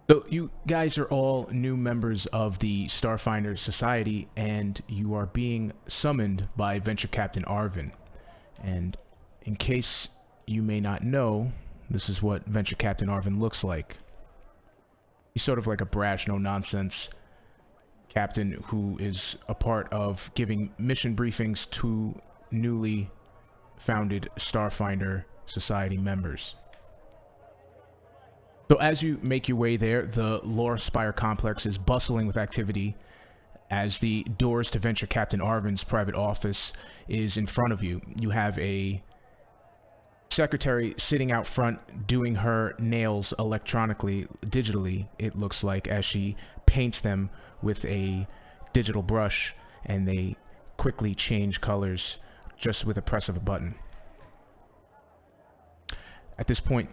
So you guys are all new members of the Starfinder Society, and you are being summoned by Venture Captain Arvin. And in case you may not know, this is what Venture Captain Arvin looks like. He's sort of like a brash, no-nonsense captain who is a part of giving mission briefings to newly founded Starfinder Society members. So as you make your way there, the Lore Spire complex is bustling with activity as the doors to Venture Captain Arvin's private office is in front of you. You have a secretary sitting out front doing her nails electronically, digitally, it looks like, as she paints them with a digital brush, and they quickly change colors just with a press of a button. At this point,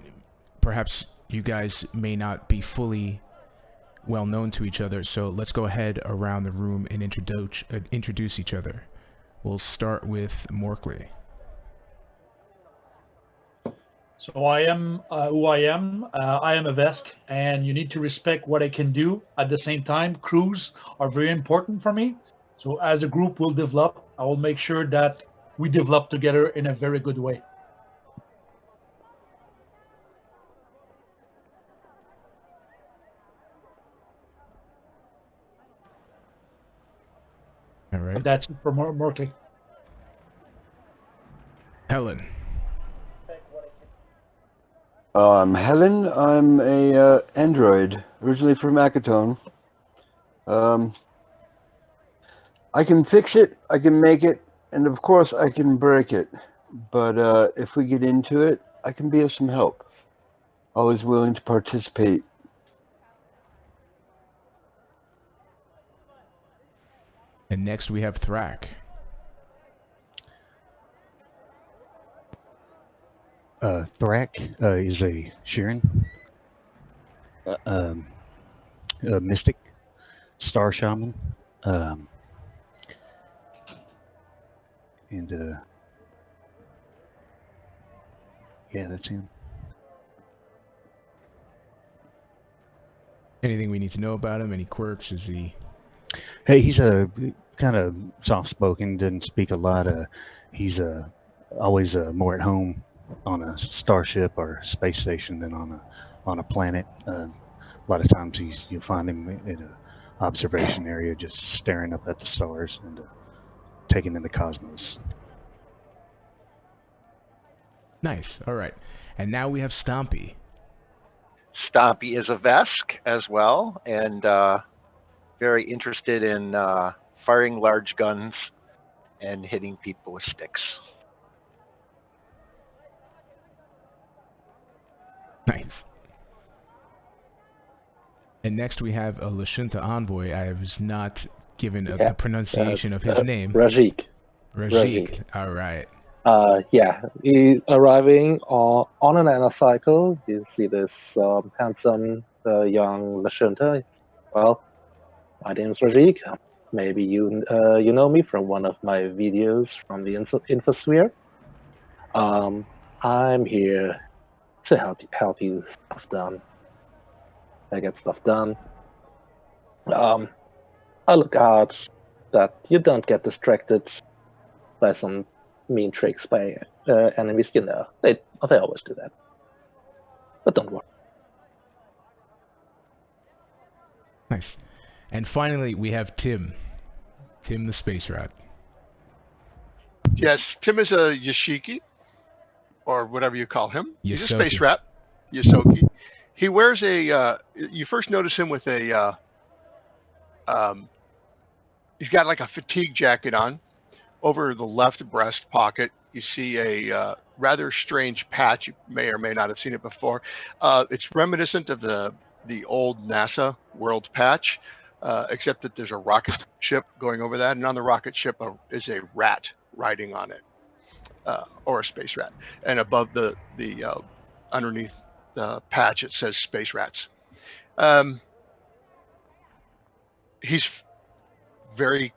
perhaps you guys may not be fully well known to each other, so let's go ahead around the room and introduce each other. We'll start with Morkley. So I am who I am. I am a Vesk, and you need to respect what I can do. At the same time, crews are very important for me. So as a group will develop, I will make sure that we develop together in a very good way. All right. That's it for Morkley. Helen. I'm Helen. I'm a android, originally from Akatone. I can fix it, I can make it, and of course I can break it. But if we get into it, I can be of some help. Always willing to participate. And next we have Thrak. Thrak is a Sheeran, a mystic, star shaman, and yeah, that's him. Anything we need to know about him? Any quirks? Is he... Hey, he's a kind of soft-spoken, doesn't speak a lot. He's always more at home on a starship or space station than on a planet. A lot of times you'll find him in an observation area, just staring up at the stars and taking in the cosmos. Nice. All right. And now we have Stompy. Stompy is a Vesk as well, and very interested in firing large guns and hitting people with sticks. Nice. And next we have a Lashunta envoy. I was not given the pronunciation of his name. Rajik. Rajik. All right. Yeah, he's arriving on an nanocycle. You see this handsome young Lashunta. Well, my name is Rajik. Maybe you know me from one of my videos from the Infosphere. I'm here to help you stuff done. I get stuff done. I look out that you don't get distracted by some mean tricks by enemies. You know, they always do that. But don't worry. Nice. And finally, we have Tim. Tim the Space Rat. Yes, Tim is a Yashiki, or whatever you call him. He's a space rat, Yosoki. He wears a, you first notice him with a, he's got like a fatigue jacket on. Over the left breast pocket, you see a rather strange patch. You may or may not have seen it before. It's reminiscent of the old NASA world patch, except that there's a rocket ship going over that, and on the rocket ship is a rat riding on it, or a space rat. And above the underneath the patch, it says Space Rats. He's very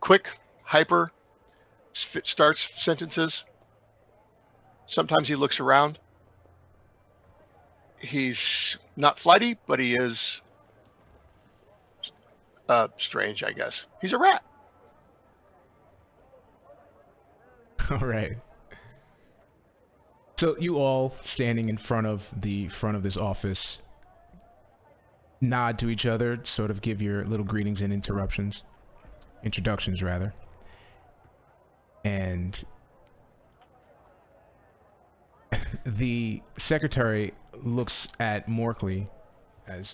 quick, hyper, starts sentences. Sometimes he looks around. He's not flighty, but he is strange, I guess. He's a rat. All right. So you all standing in front of this office nod to each other, sort of give your little greetings and introductions rather. And the secretary looks at Morkley as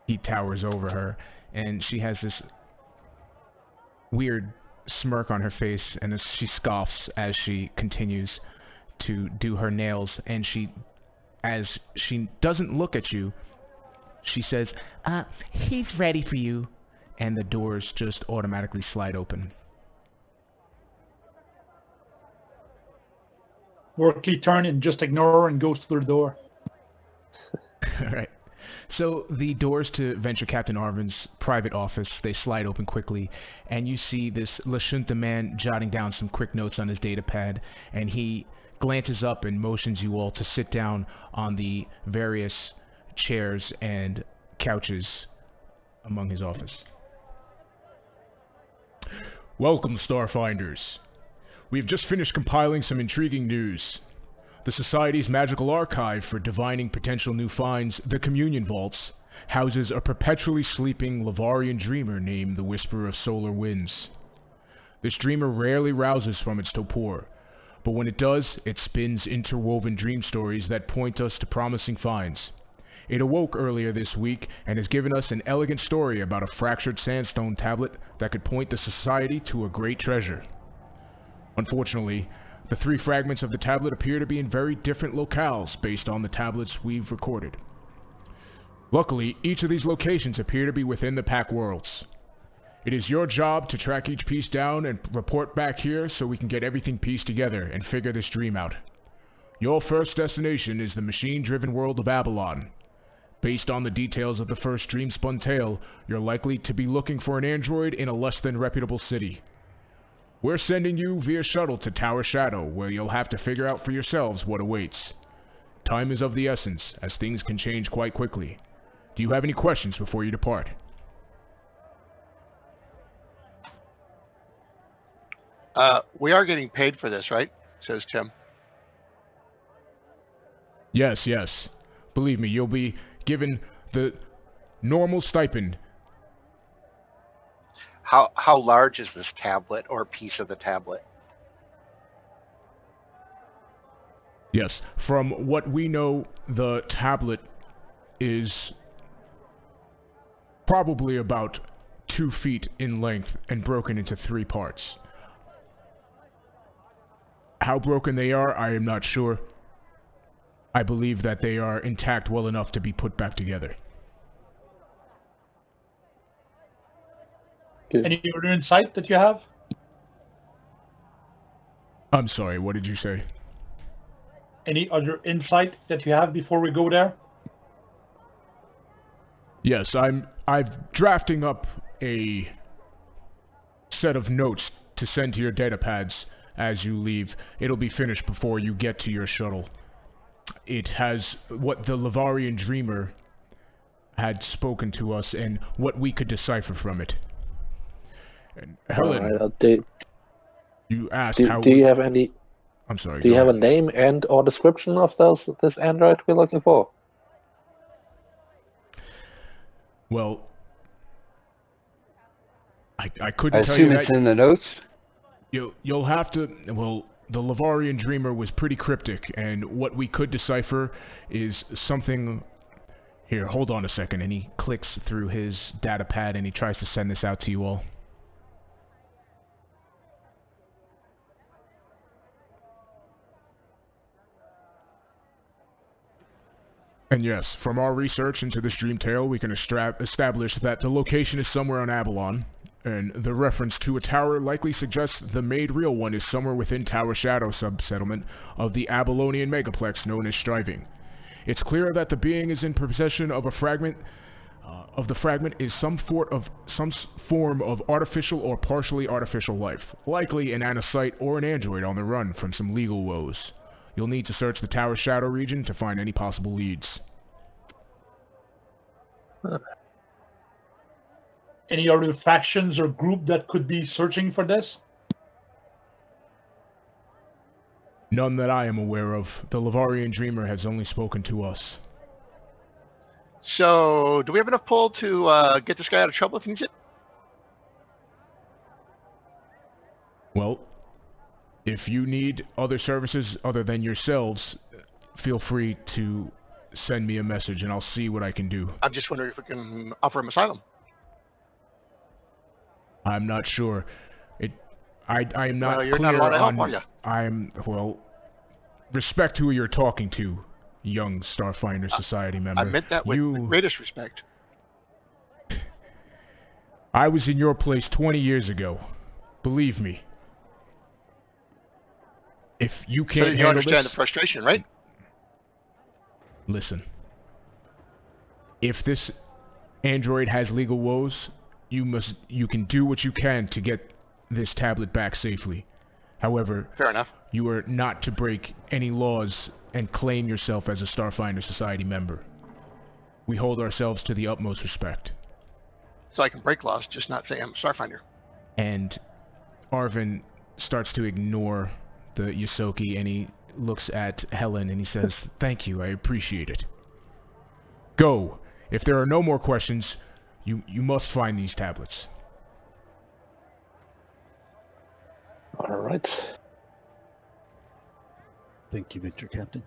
he towers over her, and she has this weird smirk on her face, and she scoffs as she continues to do her nails, and as she doesn't look at you, she says, he's ready for you, and the doors just automatically slide open. Workley turn and just ignore her and goes through the door. Alright. So the doors to Venture Captain Arvin's private office, they slide open quickly, and you see this Lashunta man jotting down some quick notes on his data pad, and he glances up and motions you all to sit down on the various chairs and couches among his office. Welcome, Starfinders. We have just finished compiling some intriguing news. The Society's magical archive for divining potential new finds, the Communion Vaults, houses a perpetually sleeping Lavarian dreamer named the Whisperer of Solar Winds. This dreamer rarely rouses from its torpor, but when it does, it spins interwoven dream stories that point us to promising finds. It awoke earlier this week and has given us an elegant story about a fractured sandstone tablet that could point the Society to a great treasure. Unfortunately, the 3 fragments of the tablet appear to be in very different locales based on the tablets we've recorded. Luckily, each of these locations appear to be within the Pack Worlds. It is your job to track each piece down and report back here so we can get everything pieced together and figure this dream out. Your first destination is the machine-driven world of Avalon. Based on the details of the first dream-spun tale, you're likely to be looking for an android in a less than reputable city. We're sending you via shuttle to Tower Shadow, where you'll have to figure out for yourselves what awaits. Time is of the essence, as things can change quite quickly. Do you have any questions before you depart? We are getting paid for this, right? Says Tim. Yes. Believe me, you'll be given the normal stipend. How large is this tablet or piece of the tablet? Yes, from what we know, the tablet is probably about 2 feet in length and broken into 3 parts. How broken they are, I am not sure. I believe that they are intact well enough to be put back together. Any other insight that you have? I'm sorry, what did you say? Any other insight that you have before we go there? Yes, I'm drafting up a set of notes to send to your data pads as you leave. It'll be finished before you get to your shuttle. It has what the Lavarian Dreamer had spoken to us and what we could decipher from it. And Helen, you asked how... Do you have any... I'm sorry. Do you have a name and or description of this android we're looking for? Well, I couldn't tell you you that. I assume it's in the notes? You'll have to... Well, the Lavarian Dreamer was pretty cryptic, and what we could decipher is something... Here, hold on a second, and he clicks through his data pad and he tries to send this out to you all. And yes, from our research into this dream tale, we can establish that the location is somewhere on Avalon, and the reference to a tower likely suggests the made real one is somewhere within Tower Shadow sub-settlement of the Avalonian megaplex known as Striving. It's clear that the being is in possession of a fragment, is some form of artificial or partially artificial life, likely an anacyte or an android on the run from some legal woes. You'll need to search the Tower Shadow region to find any possible leads. Any other factions or group that could be searching for this? None that I am aware of. The Lavarian Dreamer has only spoken to us. So, do we have enough pull to get this guy out of trouble if he needs it? Well, if you need other services other than yourselves, feel free to send me a message and I'll see what I can do. I'm just wondering if we can offer him asylum. I'm not sure. I am not you're clear not allowed to help, on. are ya? Well, respect who you're talking to, young Starfinder Society member. I meant that with the greatest respect. I was in your place 20 years ago. Believe me. If you can't So you handle understand this, the frustration, right? listen. If this android has legal woes, you can do what you can to get this tablet back safely. However, Fair enough. you are not to break any laws and claim yourself as a Starfinder Society member. We hold ourselves to the utmost respect. So I can break laws, just not say I'm a Starfinder. And Arvin starts to ignore the Yosoki and he looks at Helen and he says, "Thank you, I appreciate it. Go. If there are no more questions, you must find these tablets." All right. Thank you, Venture Captain.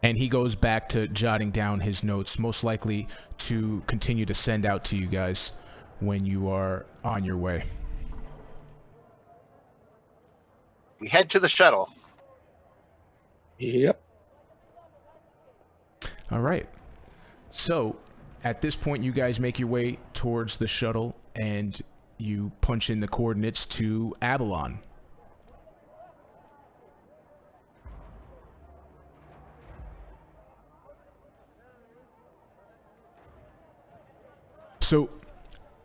And he goes back to jotting down his notes, most likely to continue to send out to you guys when you are on your way. We head to the shuttle. Yep. All right. So, at this point, you guys make your way towards the shuttle, and you punch in the coordinates to Avalon. So,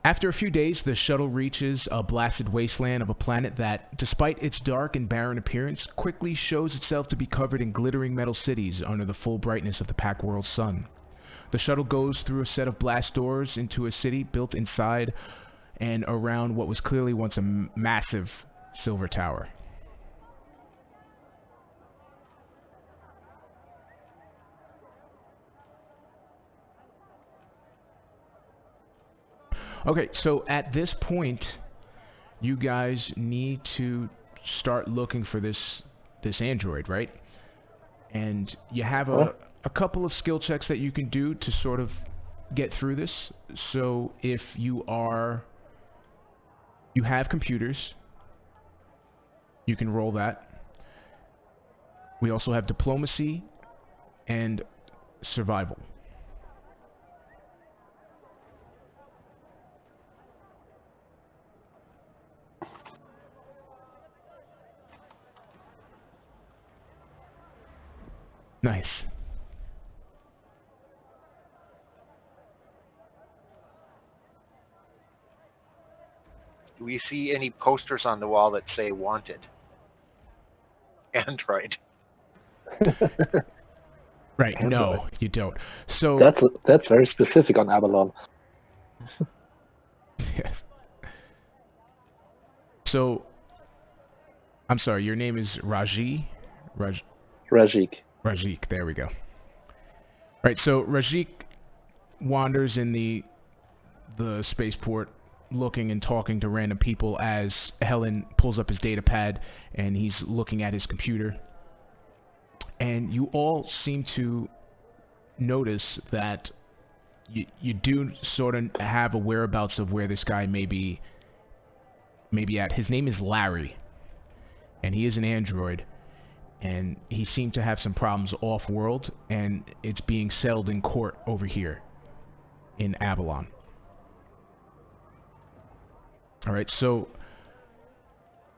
after a few days, the shuttle reaches a blasted wasteland of a planet that, despite its dark and barren appearance, quickly shows itself to be covered in glittering metal cities under the full brightness of the packed world sun. The shuttle goes through a set of blast doors into a city built inside and around what was clearly once a massive silver tower. Okay, so at this point, you guys need to start looking for this android, right? And you have a couple of skill checks that you can do to sort of get through this. So if you have computers, you can roll that. We also have diplomacy and survival. Nice. Do we see any posters on the wall that say "Wanted"? Android. Right. Android. No, you don't. So That's very specific on Avalon. yes. So I'm sorry. Your name is Raji. Rajik. Rajik, there we go. Right, so Rajik wanders in the spaceport looking and talking to random people as Helen pulls up his data pad and he's looking at his computer. And you all seem to notice that you do sort of have a whereabouts of where this guy may be at. His name is Larry, and he is an android. And he seemed to have some problems off-world, and it's being settled in court over here in Avalon. Alright, so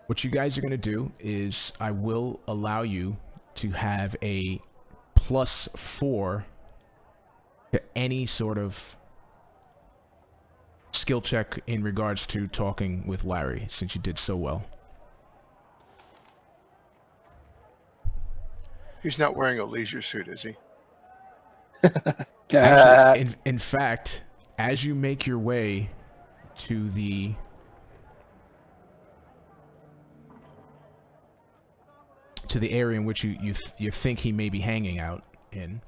what you guys are going to do is I will allow you to have a +4 to any sort of skill check in regards to talking with Larry, since you did so well. He's not wearing a leisure suit, is he? Actually, in fact, as you make your way to the area in which you think he may be hanging out in,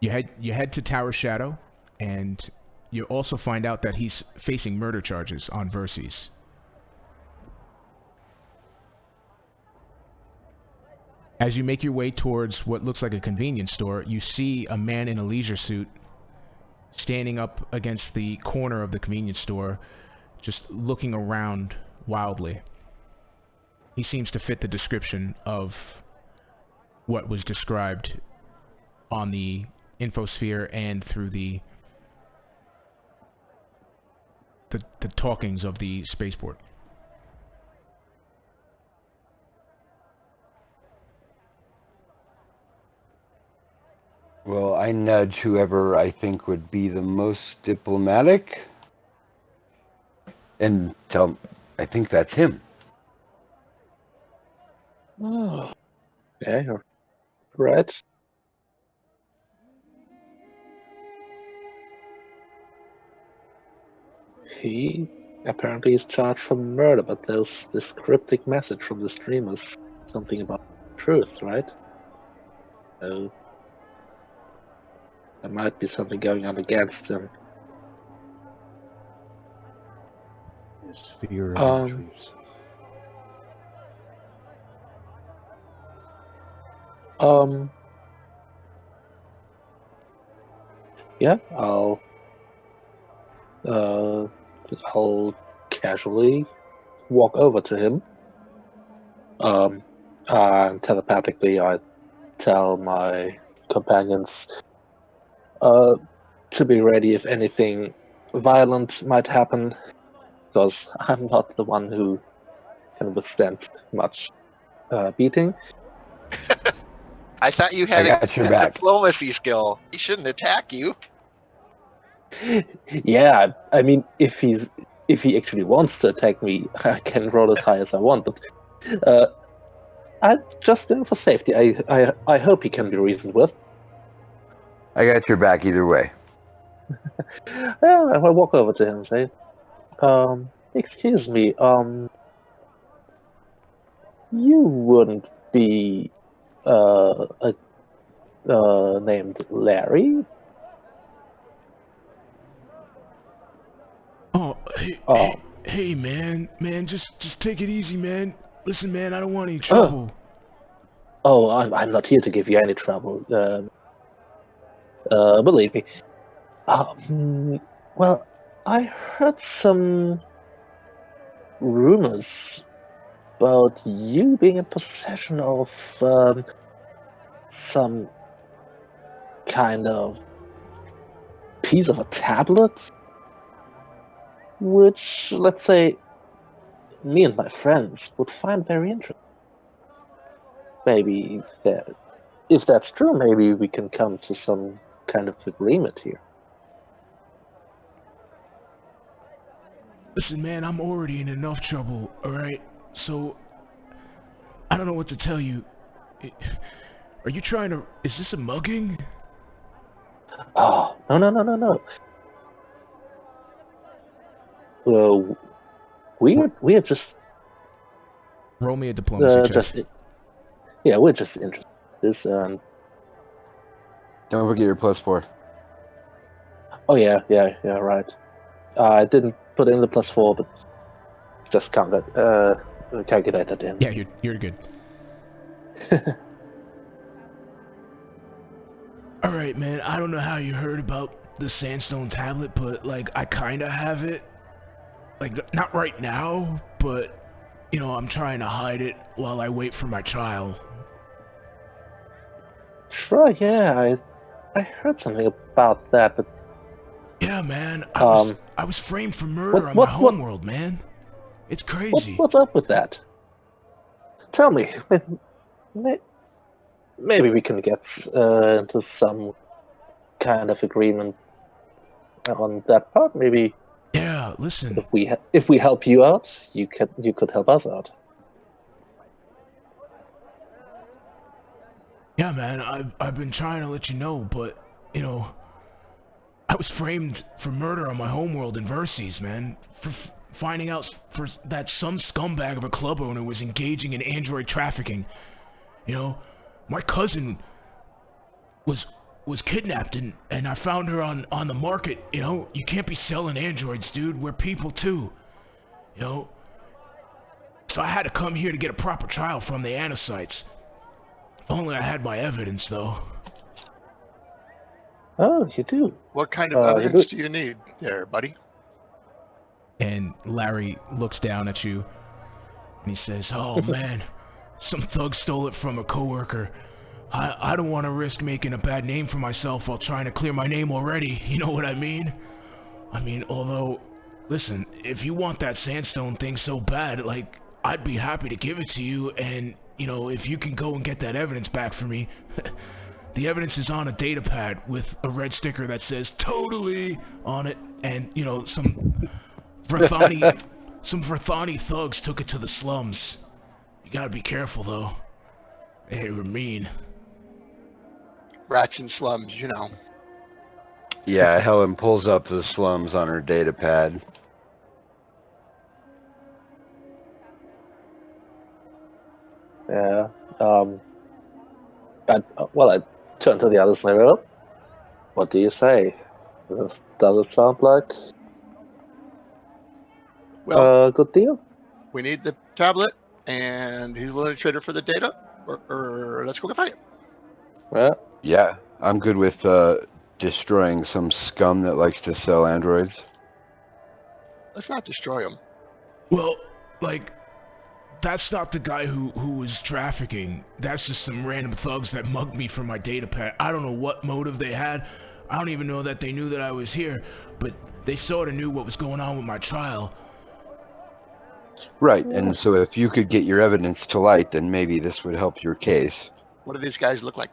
you head to Tower Shadow, and you also find out that he's facing murder charges on Verces. As you make your way towards what looks like a convenience store, you see a man in a leisure suit standing up against the corner of the convenience store, just looking around wildly. He seems to fit the description of what was described on the infosphere and through the talkings of the spaceport. Well, I nudge whoever I think would be the most diplomatic and tell him I think that's him. Oh, yeah, you're right. He apparently is charged for murder, but there's this cryptic message from the streamers, something about truth, right? So there might be something going on against him. Sphere of truths. Yeah, I'll casually walk over to him. And telepathically, I tell my companions to be ready if anything violent might happen, because I'm not the one who can withstand much beating. I thought you had I got your back. diplomacy skill. He shouldn't attack you. Yeah, I mean, if he actually wants to attack me, I can roll as high as I want. But I just for safety, I hope he can be reasoned with. I got your back either way. Yeah, I walk over to him and say, excuse me, you wouldn't be named Larry? Hey, man, just take it easy, man. Listen, man, I don't want any trouble. Oh, I'm not here to give you any trouble. Believe me. Well, I heard some rumors about you being in possession of some kind of piece of a tablet, which, let's say, me and my friends would find very interesting. Maybe if that's true, maybe we can come to some kind of agreement here. Listen, man, I'm already in enough trouble, alright? So, I don't know what to tell you. Are you trying to... Is this a mugging? Oh, no. Well, we are just... Roll me a diplomacy check. We're just interested in this. Don't forget your +4. Oh, yeah, right. I didn't put in the +4, but just calculated in. Yeah, you're good. Alright, man, I don't know how you heard about the sandstone tablet, but, like, I kinda have it. Like, not right now, but, you know, I'm trying to hide it while I wait for my trial. Sure, yeah, I heard something about that, but... Yeah, man, I was framed for murder on my homeworld, man. It's crazy. What's up with that? Tell me. Maybe we can get into some kind of agreement on that part. Maybe. Yeah, listen. If we help you out, you could help us out. Yeah, man, I've been trying to let you know, but, you know, I was framed for murder on my homeworld in Verces, man. For finding out that some scumbag of a club owner was engaging in android trafficking. You know, my cousin was kidnapped and I found her on the market. You know, you can't be selling androids, dude. We're people too. You know, so I had to come here to get a proper trial from the Anacytes. If only I had my evidence, though. Oh, you do. What kind of evidence do you need there, buddy? And Larry looks down at you and he says, "Oh man, some thug stole it from a coworker. I don't want to risk making a bad name for myself while trying to clear my name already. You know what I mean? Although, listen, if you want that sandstone thing so bad, like, I'd be happy to give it to you, and, you know, if you can go and get that evidence back for me." The evidence is on a data pad with a red sticker that says "totally" on it, and, you know, some Verthani thugs took it to the slums. You gotta be careful, though. They were mean. Rats and slums, you know. Yeah, Helen pulls up the slums on her data pad. Yeah. I turn to the others and I go, "What do you say? Does it sound like a good deal?" We need the tablet, and he's willing to trade her for the data, or let's go find it. Yeah, I'm good with destroying some scum that likes to sell androids. Let's not destroy him. Well, like, that's not the guy who was trafficking. That's just some random thugs that mugged me for my data pad. I don't know what motive they had. I don't even know that they knew that I was here, but they sort of knew what was going on with my trial. Right, and so if you could get your evidence to light, then maybe this would help your case. What do these guys look like?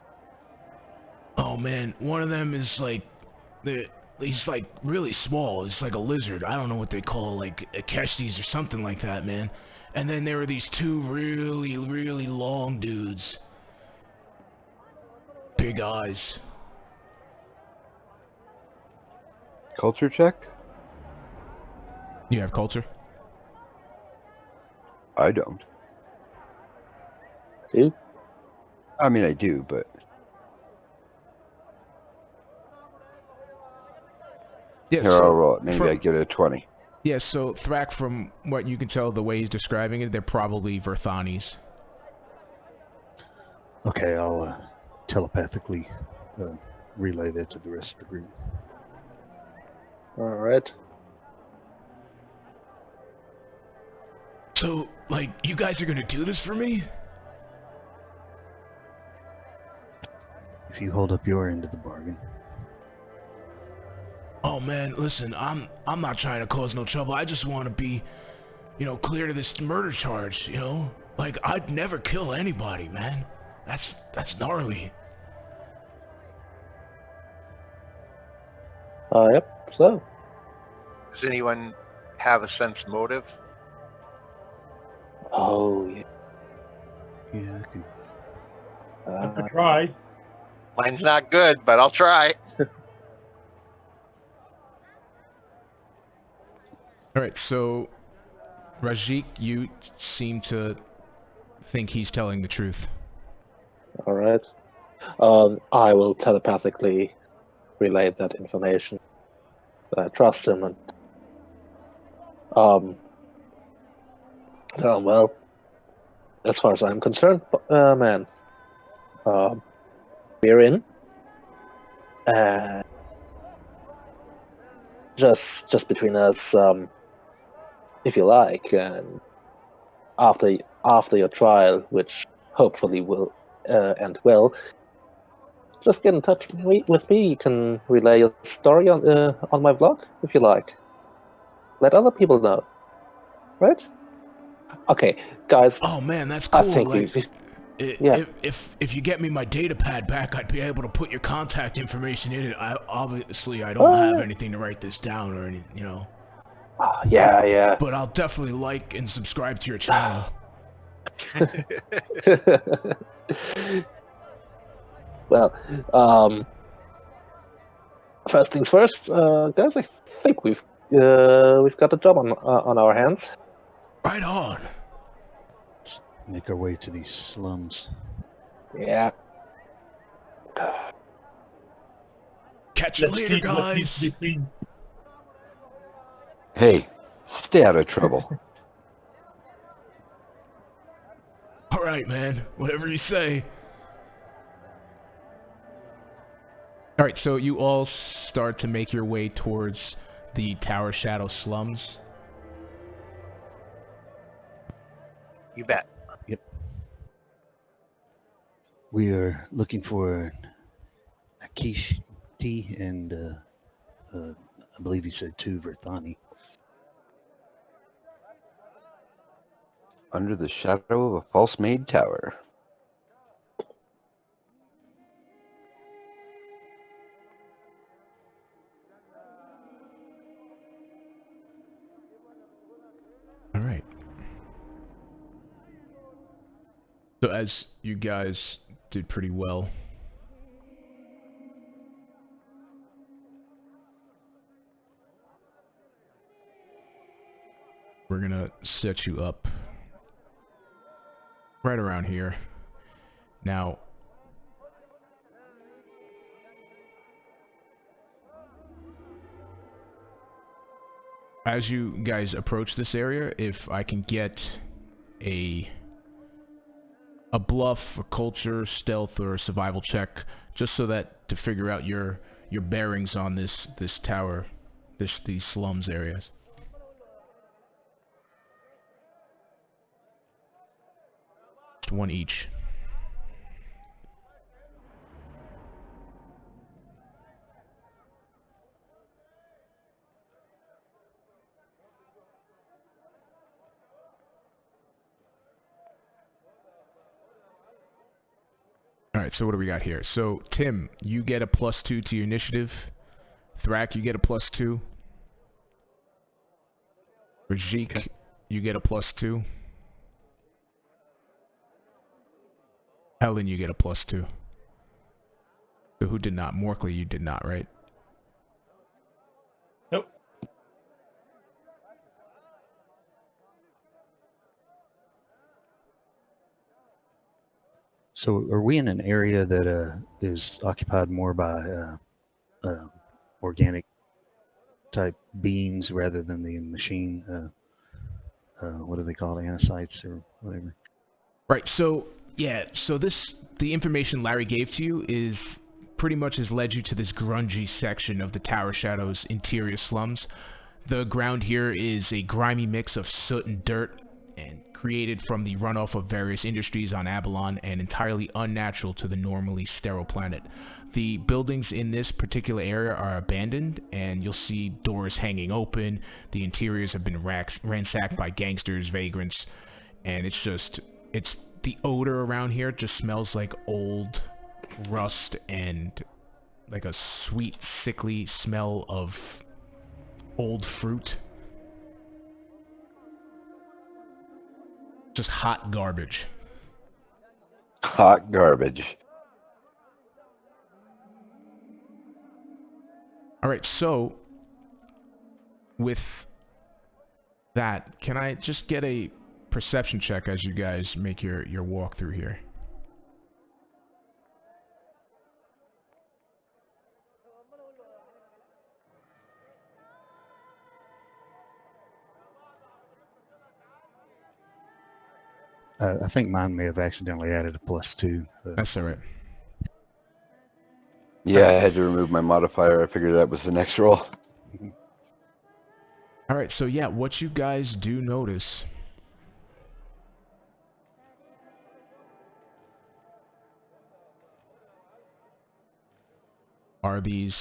Oh man, one of them is like, he's like really small. It's like a lizard. I don't know what they call, like a Kesties or something like that, man. And then there were these two really, really long dudes. Big eyes. Culture check? You have culture? I don't. Do? I mean, I do, but... Yeah, here, I'll roll it. Maybe I get a 20. Yeah, so Thrak, from what you can tell, the way he's describing it, they're probably Verthanis. Okay, I'll telepathically relay that to the rest of the group. All right. So, like, you guys are gonna do this for me? If you hold up your end of the bargain. Oh man, listen, I'm not trying to cause no trouble. I just want to be, you know, clear to this murder charge, you know? Like, I'd never kill anybody, man. That's gnarly. Yep, so. Does anyone have a sense motive? Oh, yeah. Yeah, I can. I could try. Mine's not good, but I'll try. Alright, so, Rajik, you seem to think he's telling the truth. All right. I will telepathically relay that information. I trust him, and well, as far as I'm concerned, man, we're in, and just between us, if you like, and after your trial, which hopefully will end well, just get in touch with me. You can relay your story on my blog if you like. Let other people know, right? Okay, guys. Oh man, that's cool. I think like, yeah. If you get me my data pad back, I'd be able to put your contact information in it. Obviously I don't have anything to write this down or anything, you know. Yeah. But I'll definitely like and subscribe to your channel. Well, first things first, guys. I think we've got a job on our hands. Right on. Make our way to these slums. Yeah. Catch you Let's later, see what guys. needs to be cleaned. Hey, stay out of trouble. All right, man. Whatever you say. All right, so you all start to make your way towards the Tower Shadow slums. You bet. Yep. We are looking for a quiche tea and I believe he said 2 Verthani. Under the shadow of a false-made tower. All right. So as you guys did pretty well, we're gonna set you up right around here. Now, as you guys approach this area, if I can get a bluff, a culture, stealth, or a survival check, just so that to figure out your bearings on this tower, these slums areas. Just one each. Alright, so what do we got here? So, Tim, you get a +2 to your initiative. Thrak, you get a +2. Rajik, you get a +2. Helen, you get a +2. So who did not? Morkley, you did not, right? Nope. So are we in an area that is occupied more by organic type beings rather than the machine? What do they call it, anacytes or whatever? Right. So yeah. So the information Larry gave to you is pretty much has led you to this grungy section of the Tower Shadow's interior slums. The ground here is a grimy mix of soot and dirt, and created from the runoff of various industries on Avalon, and entirely unnatural to the normally sterile planet. The buildings in this particular area are abandoned, and you'll see doors hanging open. The interiors have been ransacked by gangsters, vagrants, and it's the odor around here just smells like old rust and like a sweet, sickly smell of old fruit. Just hot garbage. Hot garbage. Alright, so with that, can I just get a perception check as you guys make your walk through here? I think mine may have accidentally added a +2. That's alright. Yeah, I had to remove my modifier. I figured that was the next roll. Alright, so yeah, what you guys do notice are this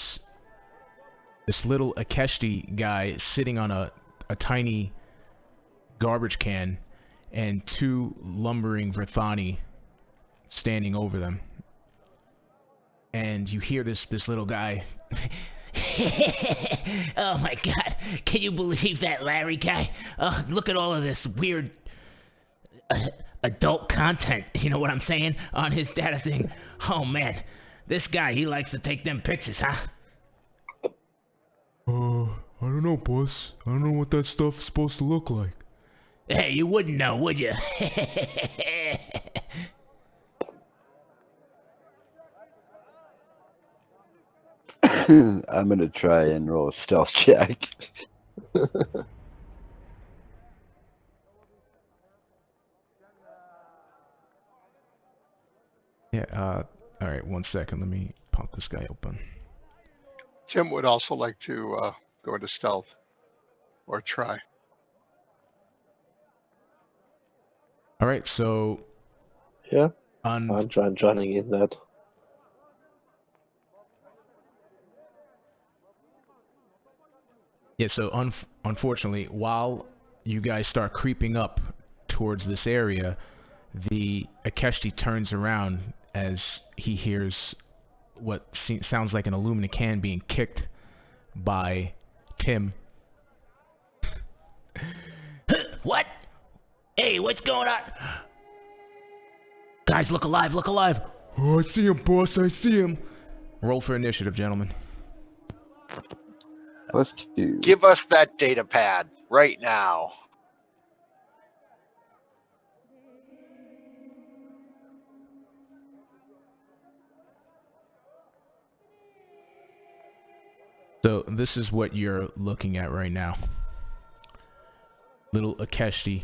little Akeshti guy sitting on a tiny garbage can and 2 lumbering Verthani standing over them. And you hear this little guy. Oh my god, can you believe that Larry guy? Oh, look at all of this weird adult content, you know what I'm saying, on his data thing. Oh man, This guy, he likes to take them pictures, huh? I don't know, boss. I don't know what that stuff's supposed to look like. Hey, you wouldn't know, would you? I'm gonna try and roll a stealth check. Yeah, alright, 1 second. Let me pop this guy open. Tim would also like to go into stealth or try. Alright, so... Yeah, I'm joining in that. Yeah, so unfortunately, while you guys start creeping up towards this area, the Akeshi turns around as he hears what sounds like an aluminum can being kicked by Tim. What? Hey, what's going on? Guys, look alive, look alive. Oh, I see him, boss, I see him. Roll for initiative, gentlemen. Let's do. Give us that data pad right now. So this is what you're looking at right now. Little Akeshi.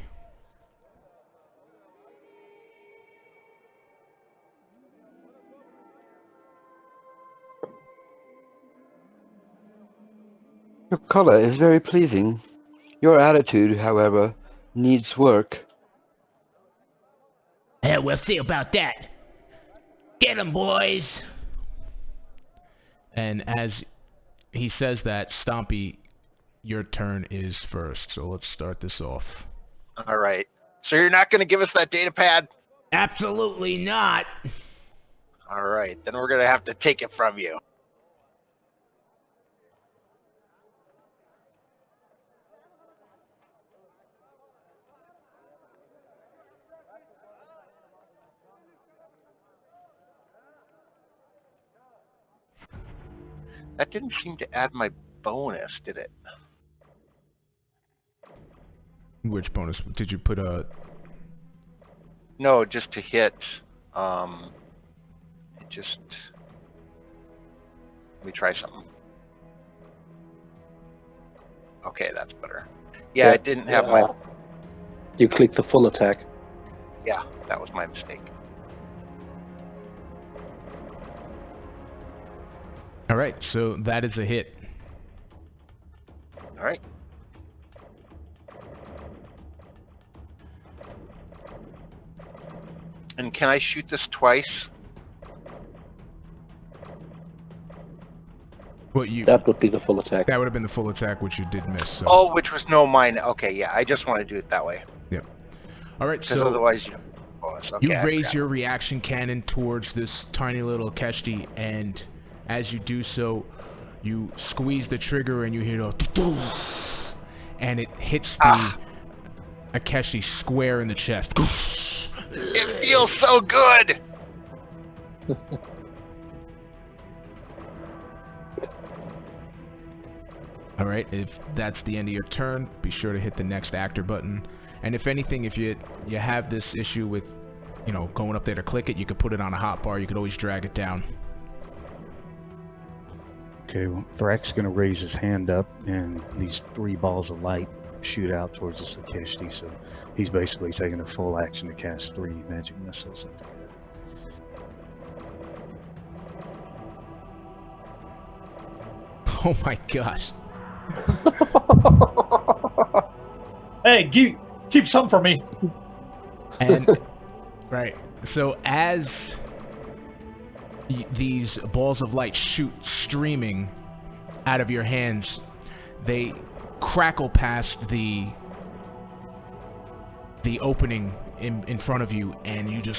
Your color is very pleasing. Your attitude, however, needs work. Yeah, we'll see about that. Get 'em, boys. And as he says that, Stompy, your turn is first. So let's start this off. All right. So you're not going to give us that data pad? Absolutely not. All right. Then we're going to have to take it from you. That didn't seem to add my bonus, did it? Which bonus? Did you put a... No, just to hit. It just... Let me try something. Okay, that's better. Yeah, it didn't have my... You click the full attack. Yeah, that was my mistake. Alright, so that is a hit. All right. And can I shoot this twice? What you... That would be the full attack. That would have been the full attack, which you did miss. So. Oh, which was no mine. Okay, yeah, I just want to do it that way. Yep. Alright, Because so... otherwise you... Bonus. Okay, you raise your reaction cannon towards this tiny little Akeshi, and as you do so, you squeeze the trigger and you hear a... And it hits the Akeshi square in the chest. It feels so good! Alright, if that's the end of your turn, be sure to hit the next actor button. And if anything, if you have this issue with, you know, going up there to click it, you could put it on a hotbar, you could always drag it down. Okay, well, Thrax's going to raise his hand up, and these 3 balls of light shoot out towards the Akeshi, so he's basically taking a full action to cast 3 magic missiles. Oh my gosh. Hey, keep some for me. And, right, so as these balls of light shoot streaming out of your hands, they crackle past the opening in front of you, and you just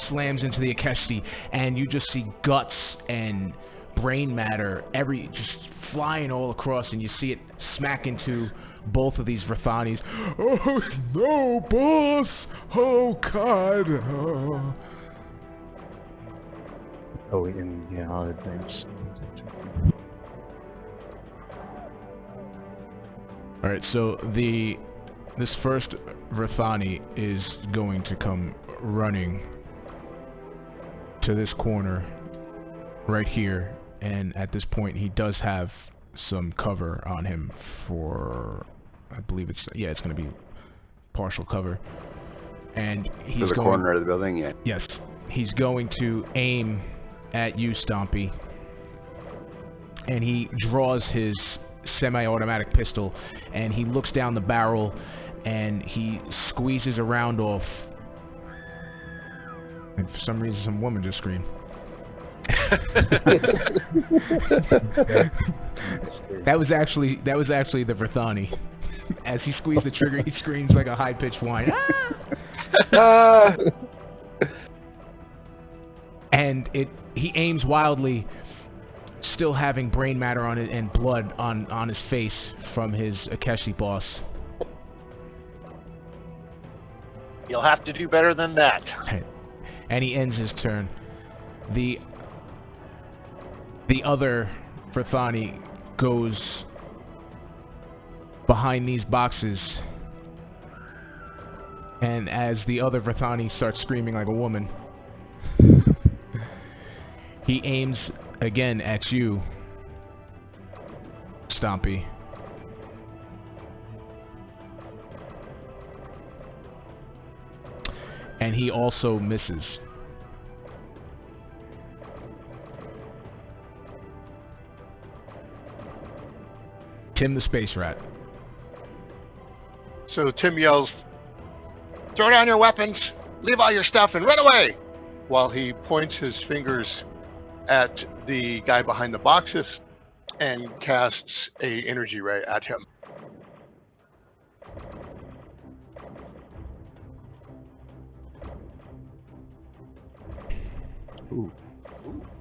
slams into the Akeshi, and you just see guts and brain matter just flying all across, and you see it smack into both of these Vrathanis. Oh no, boss! Oh God! Oh, and yeah, I'll advance. All right, so this first Vrathani is going to come running to this corner right here, and at this point he does have some cover on him for, I believe it's going to be partial cover, and he's to the corner of the building. Yeah. Yes, he's going to aim at you, Stompy, and he draws his semi-automatic pistol, and he looks down the barrel, and he squeezes a round off. And for some reason, some woman just screamed. That was actually the Vrathani. As he squeezed the trigger, he screams like a high-pitched whine. And he aims wildly, still having brain matter on it and blood on his face from his Akeshi boss. You'll have to do better than that. And he ends his turn. The other Vrathani goes behind these boxes, and as the other Vrathani starts screaming like a woman, he aims again at you, Stompy. And he also misses. Tim the Space Rat. So Tim yells, "Throw down your weapons, leave all your stuff, and run away!" While he points his fingers at the guy behind the boxes and casts a energy ray at him. Ooh.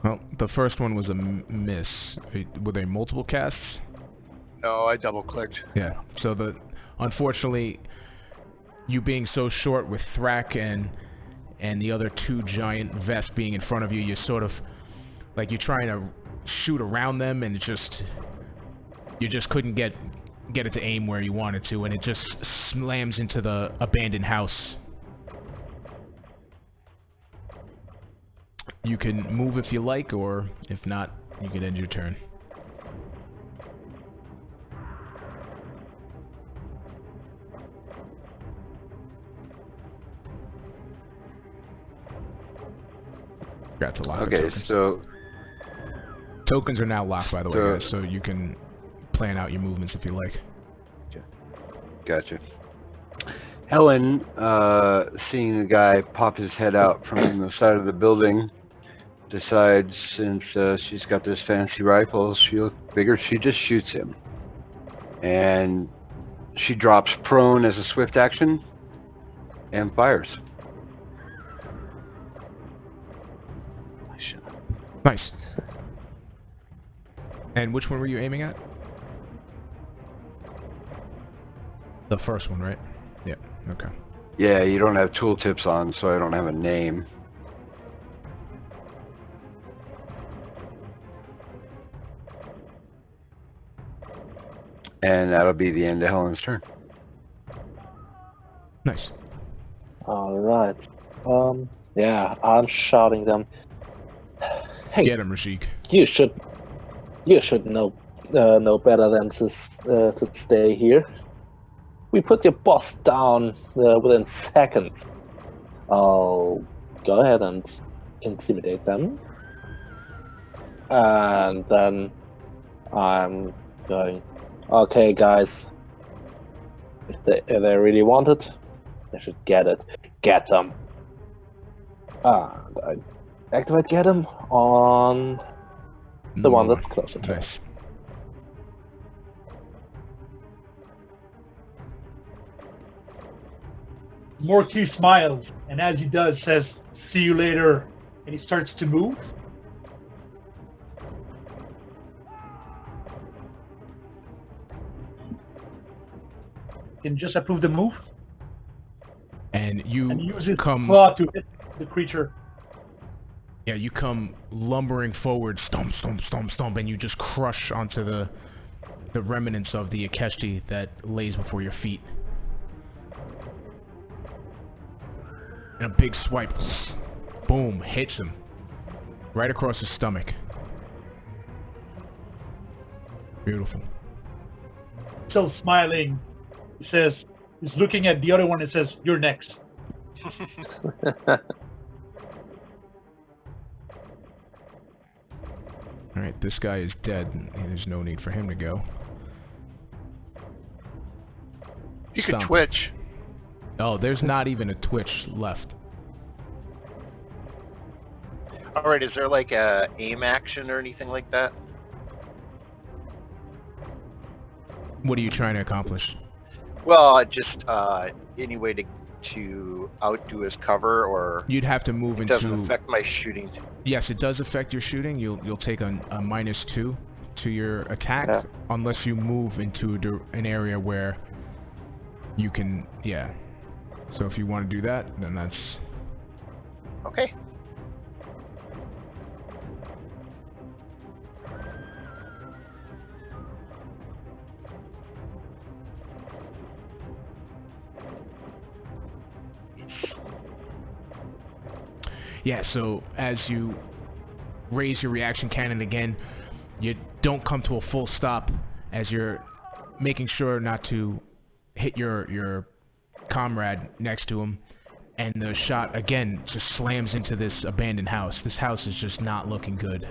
Well, the first one was a miss. Were they multiple casts? No, I double-clicked. Yeah. So unfortunately, you being so short with Thrak and the other two giant vests being in front of you, you sort of like you're trying to shoot around them, and you just couldn't get it to aim where you wanted to, and it just slams into the abandoned house. You can move if you like, or if not, you can end your turn. Got to lock. Okay, so tokens are now locked, by the way, guys, so you can plan out your movements if you like. Gotcha. Helen, seeing the guy pop his head out from the side of the building, decides since she's got this fancy rifle, she figures she just shoots him. And she drops prone as a swift action and fires. Nice. And which one were you aiming at? The first one, right? Yeah, okay. Yeah, you don't have tooltips on, so I don't have a name. And that'll be the end of Helen's turn. Nice. All right. Yeah, I'm shouting them. Hey, get him, Rashik. You should know better than to stay here. We put your boss down within seconds. I'll go ahead and intimidate them, and then I'm going. Okay, guys. If they really want it, they should get it. Get them. And I activate get them on the one that's closer to us. Morky smiles, and as he does, says, "See you later," and he starts to move. can just approve the move And you and use his come... claw to hit the creature. Yeah, you come lumbering forward, stomp, stomp, stomp, stomp, and you just crush onto the remnants of the Akeshi that lays before your feet. And a big swipe, boom, hits him. Right across his stomach. Beautiful. Still smiling. He says, he's looking at the other one and says, "You're next." Alright, this guy is dead, and there's no need for him to go. You could Stomp. twitch. Oh, there's not even a twitch left. All right, is there like a aim action or anything like that? What are you trying to accomplish? Well, just any way to outdo his cover, or You'd have to move it into... doesn't affect my shooting. Yes, it does affect your shooting. You'll take a -2 to your attack, Yeah. unless you move into an area where you can... Yeah. So if you want to do that, then that's... Okay. Yeah, so as you raise your reaction cannon again, you don't come to a full stop as you're making sure not to hit your comrade next to him, and the shot again just slams into this abandoned house. This house is just not looking good.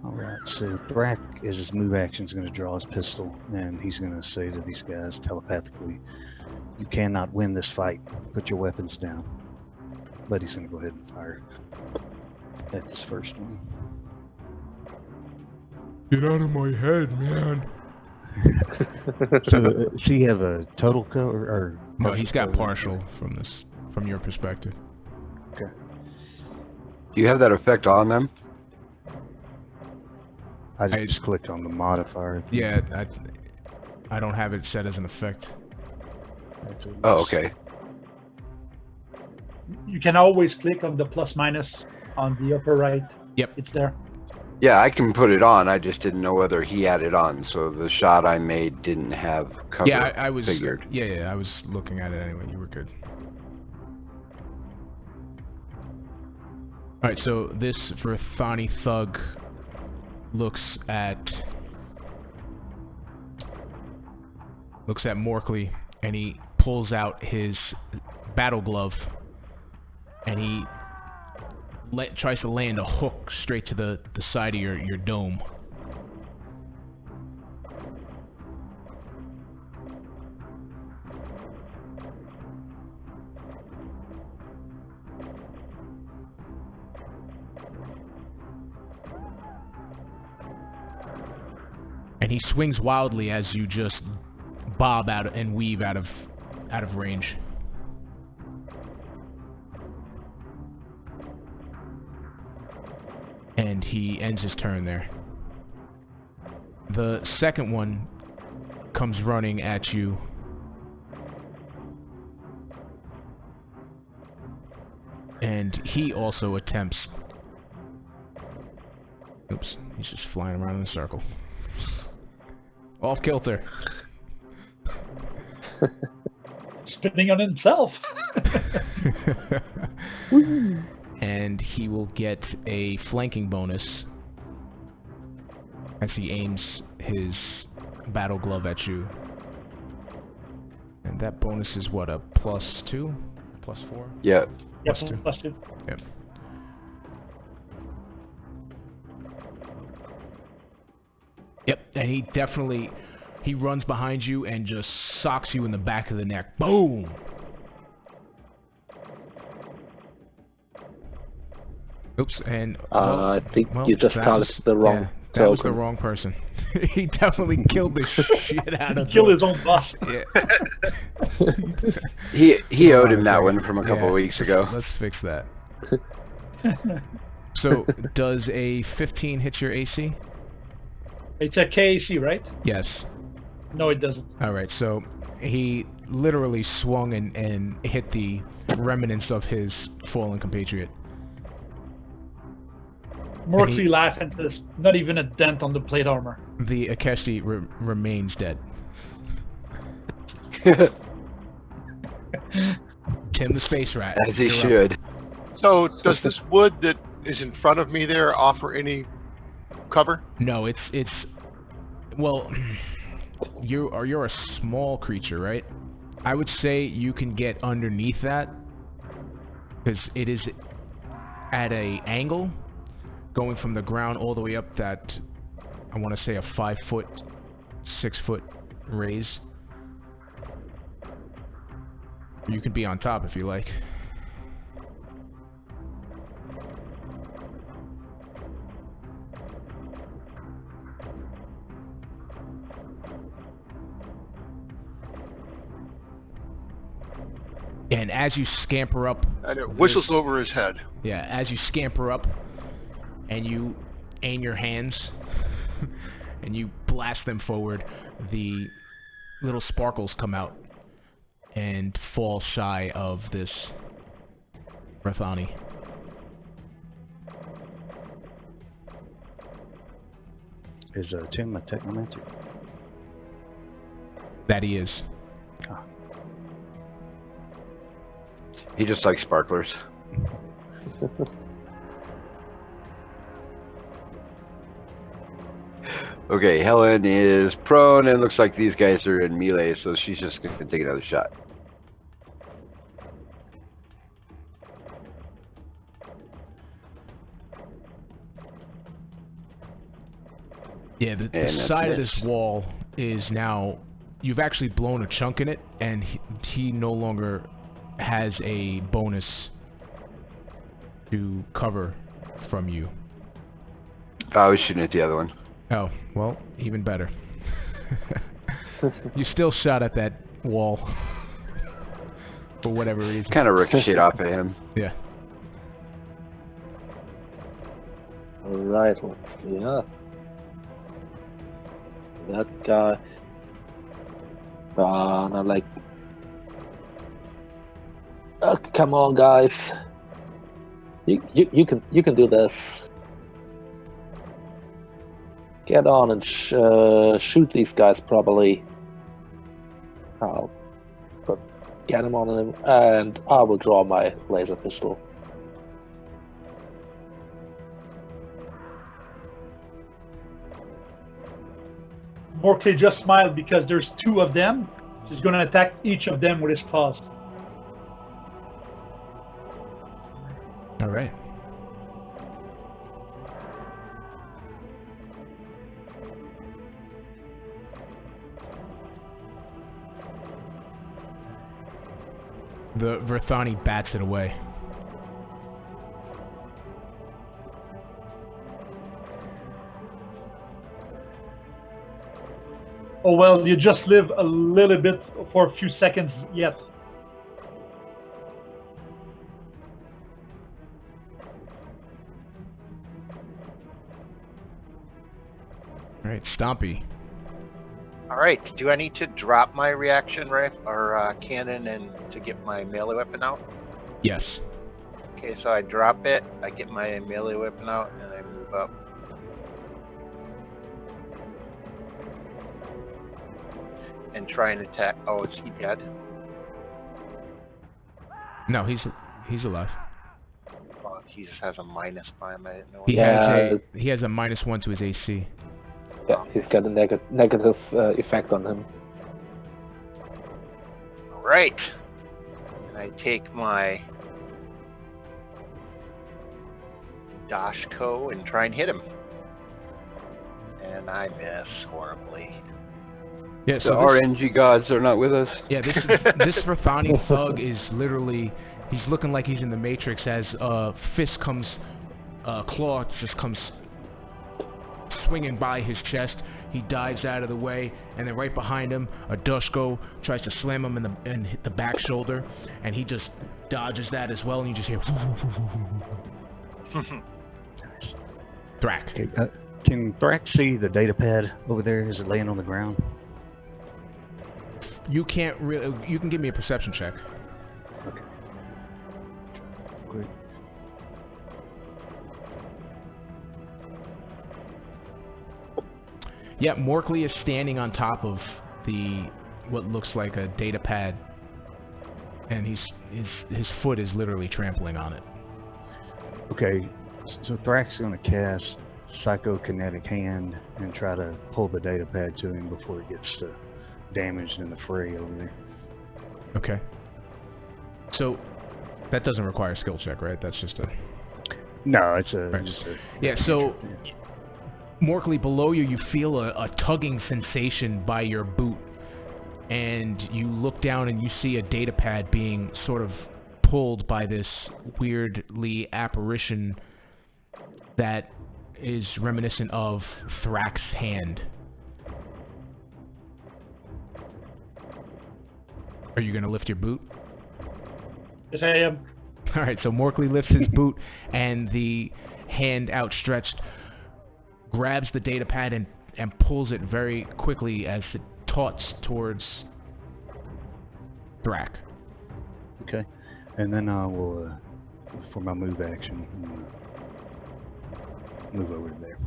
Alright, so Brack, as his move action, is going to draw his pistol, and he's going to say to these guys telepathically, "You cannot win this fight. Put your weapons down." But he's going to go ahead and fire at this first one. Get out of my head, man. So, does he have a total cover? Or No, he's got cover? partial from your perspective. Okay. Do you have that effect on them? I just clicked on the modifier. Yeah, I don't have it set as an effect. Oh, okay. You can always click on the +- on the upper right. Yep. It's there. Yeah, I can put it on. I just didn't know whether he had it on. So the shot I made didn't have cover. Yeah, I was figured. Yeah, I was looking at it anyway. You were good. All right, so this for Thani Thug looks at Morkley, and he pulls out his battle glove, and he tries to land a hook straight to the side of your dome. And he swings wildly as you just bob out and weave out of range. And he ends his turn there. The second one comes running at you. And he also attempts... Oops, he's just flying around in a circle. Off kilter. Spinning on himself. And he will get a flanking bonus as he aims his battle glove at you. And that bonus is what, a +2? +4? Yeah. Yep, +2. +2. Yep. Yep, and he runs behind you and just socks you in the back of the neck. Boom! Oops, and... I think well, you just that targeted was- the wrong that was the token. wrong person. He definitely killed the shit out of Kill him. his own boss. Yeah. He owed him that one from a couple Yeah, of weeks ago. Let's fix that. So, does a 15 hit your AC? It's a KAC, right? Yes. No, it doesn't. All right. So he literally swung and hit the remnants of his fallen compatriot. Morkley laughs and says, "Not even a dent on the plate armor." The Akeshi remains dead. Tim the space rat. As he You're up. should. So does this wood that is in front of me there offer any cover? No, it's well, you're a small creature, right? I would say you can get underneath that because it is at a angle going from the ground all the way up that I want to say a 5 foot, 6 foot raise. You can be on top if you like. And as you scamper up... And it whistles over his head. Yeah, as you scamper up and you aim your hands and you blast them forward, the little sparkles come out and fall shy of this Rathani. Is Tim a technomancer? That he is. Ah. He just likes sparklers. Okay, Helen is prone, and looks like these guys are in melee, so she's just going to take another shot. Yeah, the side of this wall is now... You've actually blown a chunk in it, and he no longer has a bonus to cover from you. I was shooting at the other one. Oh, well, even better. You still shot at that wall for whatever reason. Kind of ricocheted off of him. Yeah. Alright, let's see. That guy. I'm like, come on, guys. You can do this. Get on and shoot these guys properly. Get him on him, and I will draw my laser pistol. Morkley just smiled because there's two of them. He's going to attack each of them with his claws. All right. The Verthani bats it away. Oh well, you just live a little bit for a few seconds yet. All right, Stompy. All right. Do I need to drop my reaction rifle or cannon and to get my melee weapon out? Yes. Okay, so I drop it. I get my melee weapon out, and I move up. And try and attack. Oh, is he dead? No, he's alive. Oh, he just has a minus by him. I didn't know. He has a -1 to his AC. Yeah, he's got a negative effect on him. All right. And I take my Dashko and try and hit him. And I miss horribly. Yeah, The RNG gods are not with us. Yeah, this Rathani thug is literally, he's looking like he's in the Matrix as fist comes, claw just comes swinging by his chest. He dives out of the way, and then right behind him, a Dushko tries to slam him in hit the back shoulder, and he just dodges that as well, and you just hear Thrack. Okay, Can Thrax see the data pad over there? Is it laying on the ground? You can't really. You can give me a perception check. Okay. Great. Yeah, Morkley is standing on top of what looks like a data pad, and his foot is literally trampling on it. Okay, so Thrax is going to cast Psychokinetic Hand and try to pull the data pad to him before it gets damaged in the fray over there. Okay. So that doesn't require a skill check, right? That's just a... No, it's a... Right. Just a yeah, so... Morkley, below you, you feel a tugging sensation by your boot, and you look down and you see a data pad being sort of pulled by this weirdly apparition that is reminiscent of Thrax's hand. Are you going to lift your boot? Yes, I am. Alright, so Morkley lifts his boot, and the hand outstretched grabs the data pad and pulls it very quickly as it tauts towards Thrak. Okay. And then I will, for my move action, move over to there.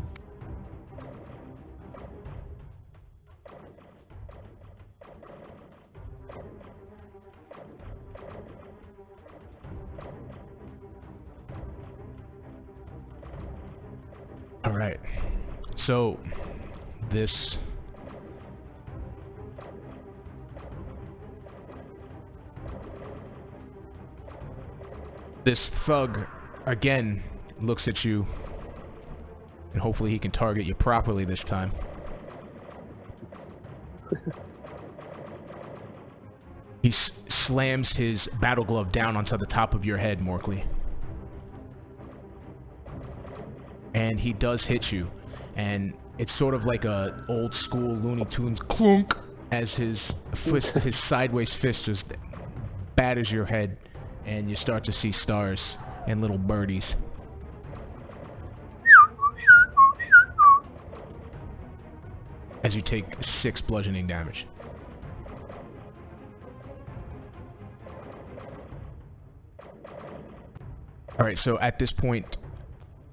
Alright. So, this thug, again, looks at you, and hopefully he can target you properly this time. He slams his battle glove down onto the top of your head, Morkley. And he does hit you. And it's sort of like a old school Looney Tunes clunk as his sideways fist just batters your head, and you start to see stars and little birdies. As you take 6 bludgeoning damage. Alright, so at this point,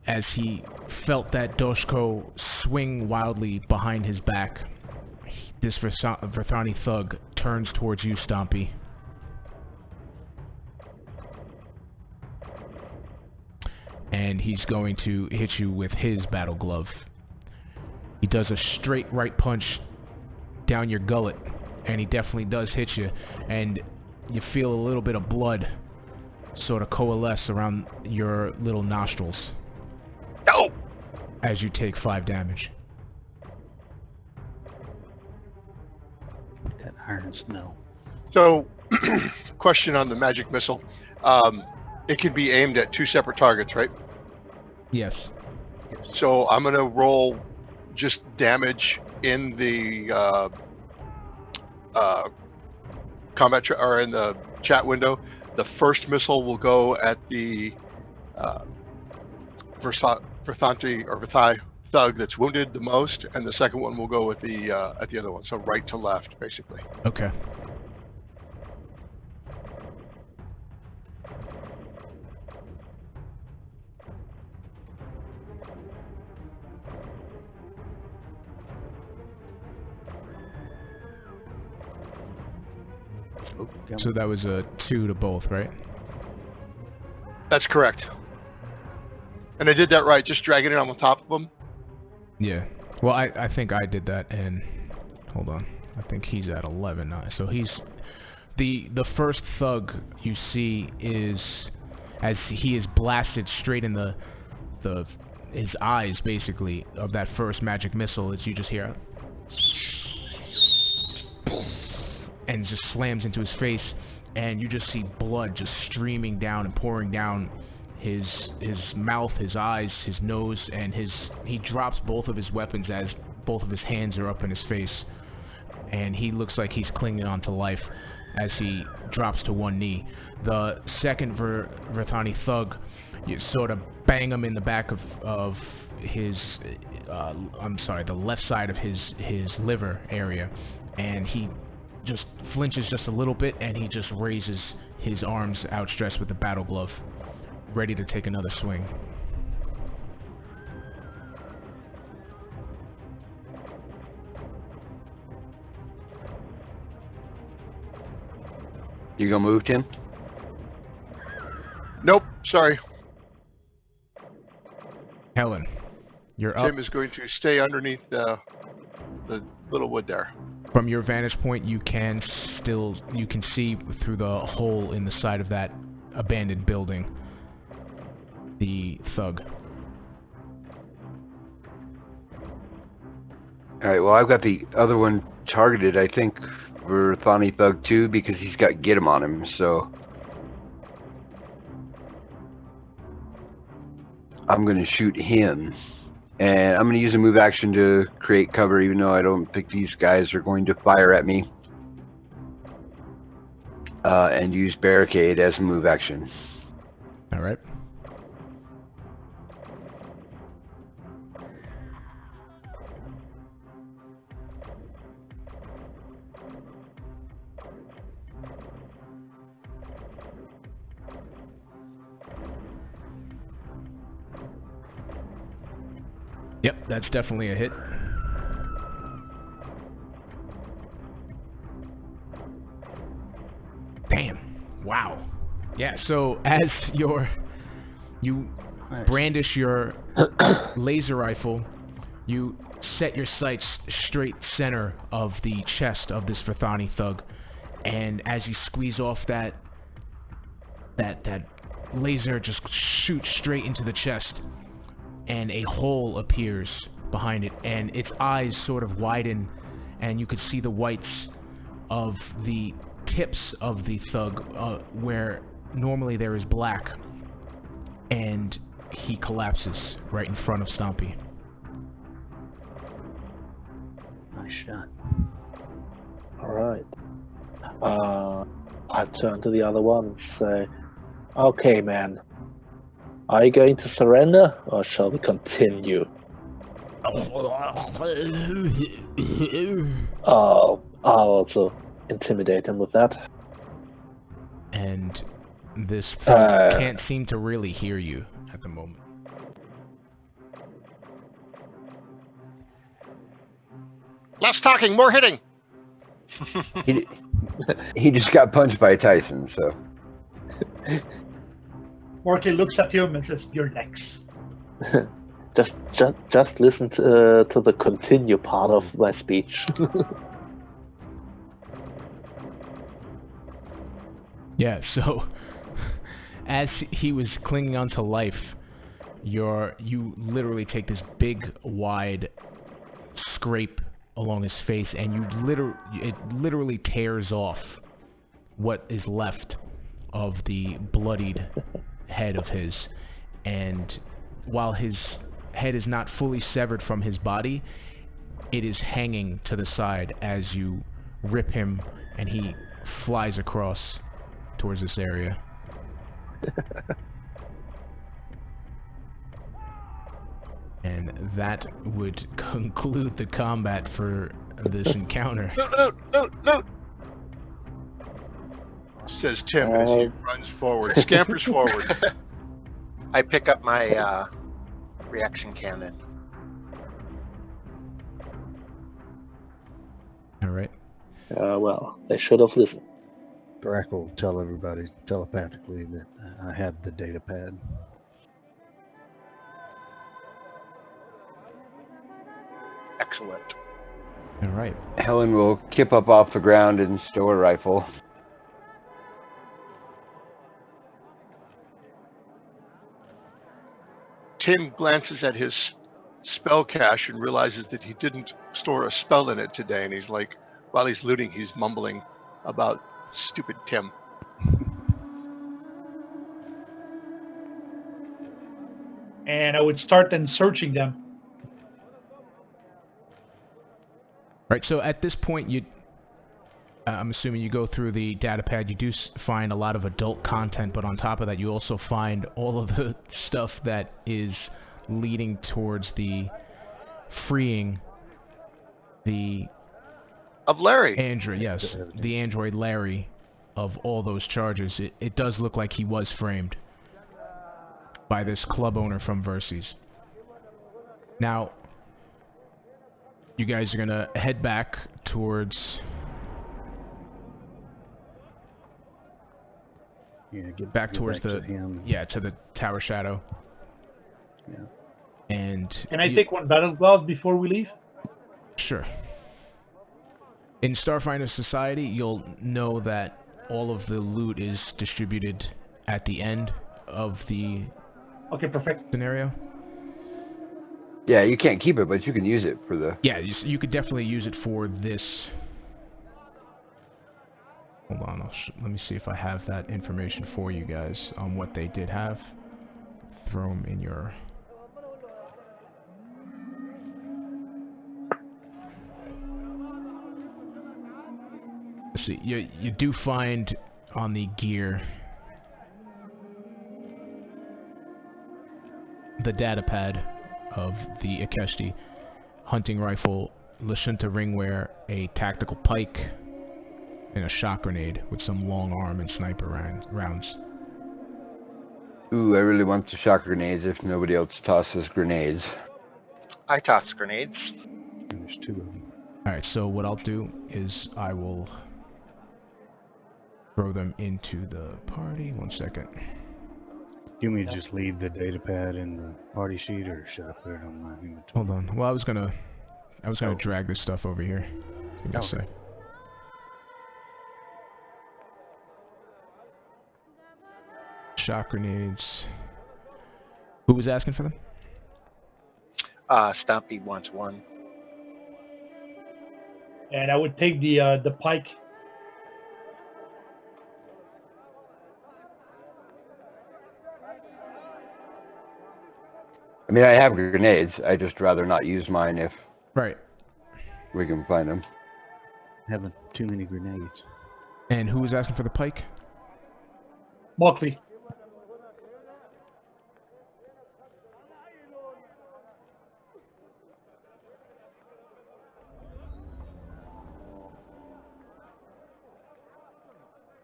as he felt that Doshko swing wildly behind his back, this Verthani thug turns towards you, Stompy. And he's going to hit you with his battle glove. He does a straight right punch down your gullet, and he definitely does hit you, and you feel a little bit of blood sort of coalesce around your little nostrils. No! As you take 5 damage. That iron snow. So, question on the magic missile. It can be aimed at 2 separate targets, right? Yes. So I'm going to roll just damage in the combat or in the chat window. The first missile will go at the Verthai thug that's wounded the most, and the second one will go with the at the other one. So right to left, basically. Okay. So that was a 2 to both, right? That's correct. And I did that right, just dragging it on the top of them? Yeah. Well, I think I did that, and... Hold on. I think he's at 11 now. So he's... The first thug you see is... As he is blasted straight in his eyes, basically, of that first magic missile, as you just hear... And just slams into his face, and you just see blood just streaming down and pouring down his mouth, his eyes, his nose, and he drops both of his weapons as both of his hands are up in his face, and he looks like he's clinging on to life as he drops to one knee. The second Verthani thug, you sort of bang him in the back of the left side of his liver area, and he just flinches just a little bit, and he just raises his arms outstretched with the battle glove, ready to take another swing. You gonna move, Tim? Nope, sorry. Helen, you're up. Tim is going to stay underneath the little wood there. From your vantage point, you can see through the hole in the side of that abandoned building the thug. Alright, well, I've got the other one targeted, I think, for Thani Thug 2 because he's got Get 'em on him, so I'm going to shoot him. And I'm going to use a move action to create cover, even though I don't think these guys are going to fire at me. And use Barricade as a move action. Alright. Yep, that's definitely a hit. Damn. Wow. Yeah, so as you brandish your laser rifle, you set your sights straight center of the chest of this Verthani thug, and as you squeeze off that laser just shoots straight into the chest, and a hole appears behind it, and its eyes sort of widen, and you could see the whites of the tips of the thug, where normally there is black, and he collapses right in front of Stompy. Nice shot. Alright. I turn to the other one and say, okay, man. Are you going to surrender, or shall we continue? Oh, I'll also intimidate him with that. And this thug can't seem to really hear you at the moment. Less talking, more hitting. He just got punched by Tyson, so. Morky looks at you and says, "You're next." just listen to the continue part of my speech. Yeah, so as he was clinging onto life, you literally take this big, wide scrape along his face, and it literally tears off what is left of the bloodied head of his. And while his head is not fully severed from his body, it is hanging to the side as you rip him, and he flies across towards this area. And that would conclude the combat for this encounter. No. Says Tim as he runs forward, scampers forward. I pick up my reaction cannon. Alright. Well, they should have listened. Brack will tell everybody telepathically that I have the data pad. Excellent. Alright. Helen will kip up off the ground and stow her rifle. Tim glances at his spell cache and realizes that he didn't store a spell in it today, and he's like, while he's looting, he's mumbling about stupid Tim. And I would start then searching them. Right, so at this point, I'm assuming you go through the datapad. You do find a lot of adult content, but on top of that, you also find all of the stuff that is leading towards the freeing the Of Larry. android. Yes, the android Larry of all those charges. It does look like he was framed by this club owner from Verces. Now, you guys are gonna head back towards. Yeah, get back towards to him. to the Tower Shadow. Yeah. And Can I take one battle glove before we leave? Sure. In Starfinder Society, you'll know that all of the loot is distributed at the end of the perfect scenario. Yeah, you can't keep it, but you can use it for the... Yeah, you could definitely use it for this. Hold on, let me see if I have that information for you guys on what they did have. Throw them in your... Let's see, you do find on the gear the data pad of the Akeshti, hunting rifle, Lashunta ringwear, a tactical pike, and a shock grenade with some long arm and sniper rounds. Ooh, I really want the shock grenades if nobody else tosses grenades. I toss grenades. And there's 2 of them. Alright, so what I'll do is I will throw them into the party. 1 second. Do you want me to just leave the data pad in the party sheet, or should I put it on my inventory? Hold on. Well, I was gonna drag this stuff over here. Give me a sec. Shock grenades. Who was asking for them? Stompy wants one. And I would take the pike. I mean, I have grenades. I'd just rather not use mine if Right. we can find them. Having too many grenades. And who was asking for the pike? Mockley.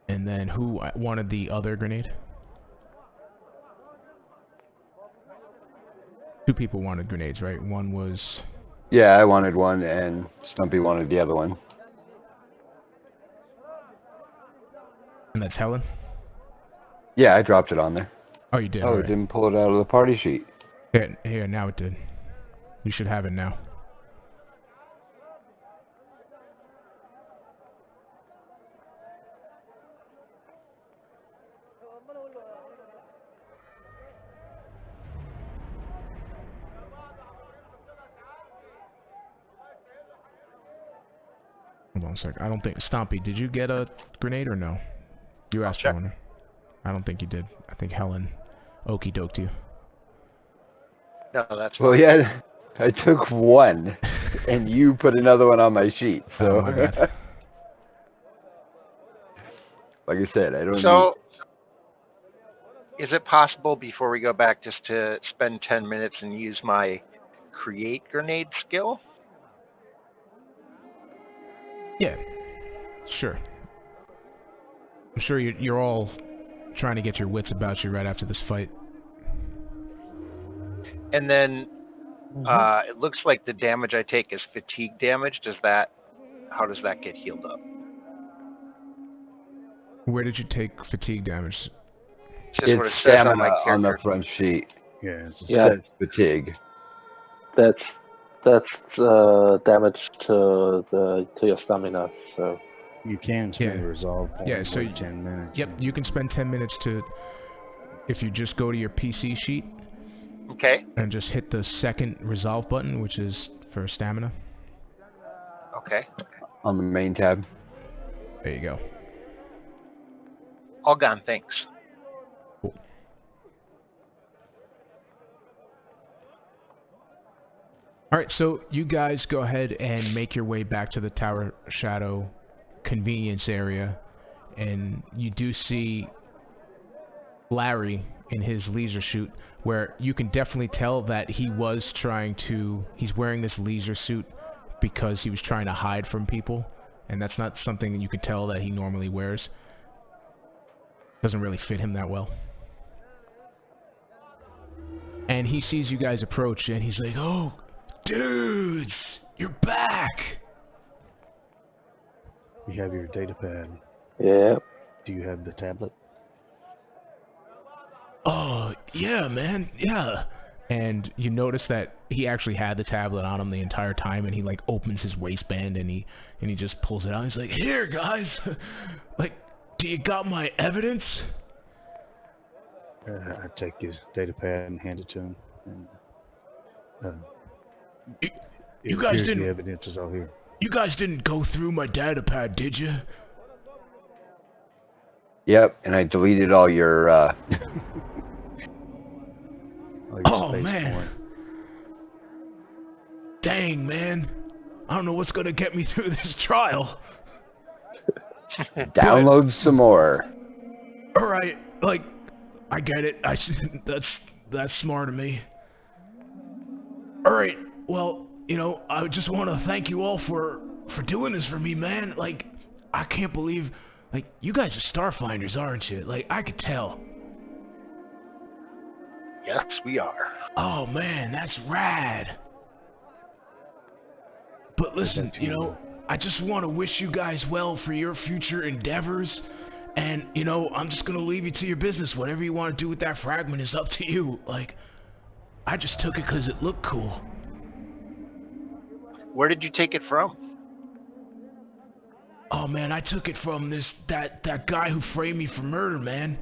And then who wanted the other grenade? 2 people wanted grenades, right? One was... Yeah, I wanted one, and Stumpy wanted the other one. And that's Helen? Yeah, I dropped it on there. Oh, you did? Oh, it didn't pull it out of the party sheet. Here, now it did. You should have it now. Hold on a sec. I don't think... Stompy, did you get a grenade or no? You asked for one. I don't think you did. I think Helen okie doked you. No, that's well, yeah. I took one, and you put another one on my sheet. So, oh, my bad. Like I said, I don't. So, is it possible before we go back just to spend 10 minutes and use my create grenade skill? Yeah, sure. I'm sure you're all trying to get your wits about you right after this fight. And then it looks like the damage I take is fatigue damage. How does that get healed up? Where did you take fatigue damage? Just what it says stamina on my character. on the front sheet. Yeah, That's fatigue. That's damage to your stamina. So you can spend a resolve point so 10 minutes. Yep, you can spend 10 minutes to, if you just go to your PC sheet. Okay. And just hit the second resolve button, which is for stamina. Okay. On the main tab. There you go. All gone, thanks. Cool. Alright, so you guys go ahead and make your way back to the Tower Shadow convenience area, and you do see Larry in his leisure suit, where you can definitely tell that he's wearing this leisure suit because he was trying to hide from people, and that's not something that you can tell that he normally wears. Doesn't really fit him that well. And he sees you guys approach, and he's like, "Oh, dudes, you're back!" You have your data pad. Yeah. Do you have the tablet? "Oh, yeah, man, yeah." And you notice that he actually had the tablet on him the entire time, and he like opens his waistband and he just pulls it out. He's like, "Here, guys, like, do you got my evidence?" I take his data pad and hand it to him. And, You guys here's didn't. The evidence is all here. You guys didn't go through my data pad, did you? Yep, and I deleted all your, All your Oh, space man. porn. Dang, man. I don't know what's gonna get me through this trial. download some more. All right, like, I get it. That's smart of me. All right, well, you know, I just want to thank you all for doing this for me, man. Like, I can't believe, like, you guys are Starfinders, aren't you? Like, I could tell. Yes, we are. Oh man, that's rad. But listen, you know, I just want to wish you guys well for your future endeavors. And, you know, I'm just going to leave you to your business. Whatever you want to do with that fragment is up to you. Like, I just took it because it looked cool. Where did you take it from? Oh, man, I took it from that guy who framed me for murder, man.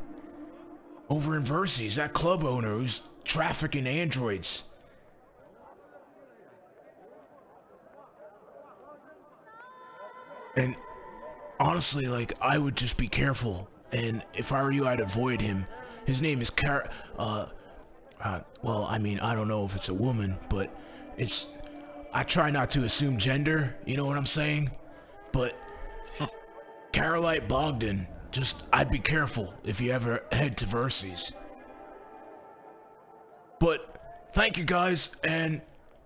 Over in Verses, that club owner who's trafficking androids. And honestly, like, I would just be careful. And if I were you, I'd avoid him. His name is well, I mean, I don't know if it's a woman, but I try not to assume gender, you know what I'm saying? But Carolite Bogdan, I'd be careful if you ever head to Verses. But thank you guys, and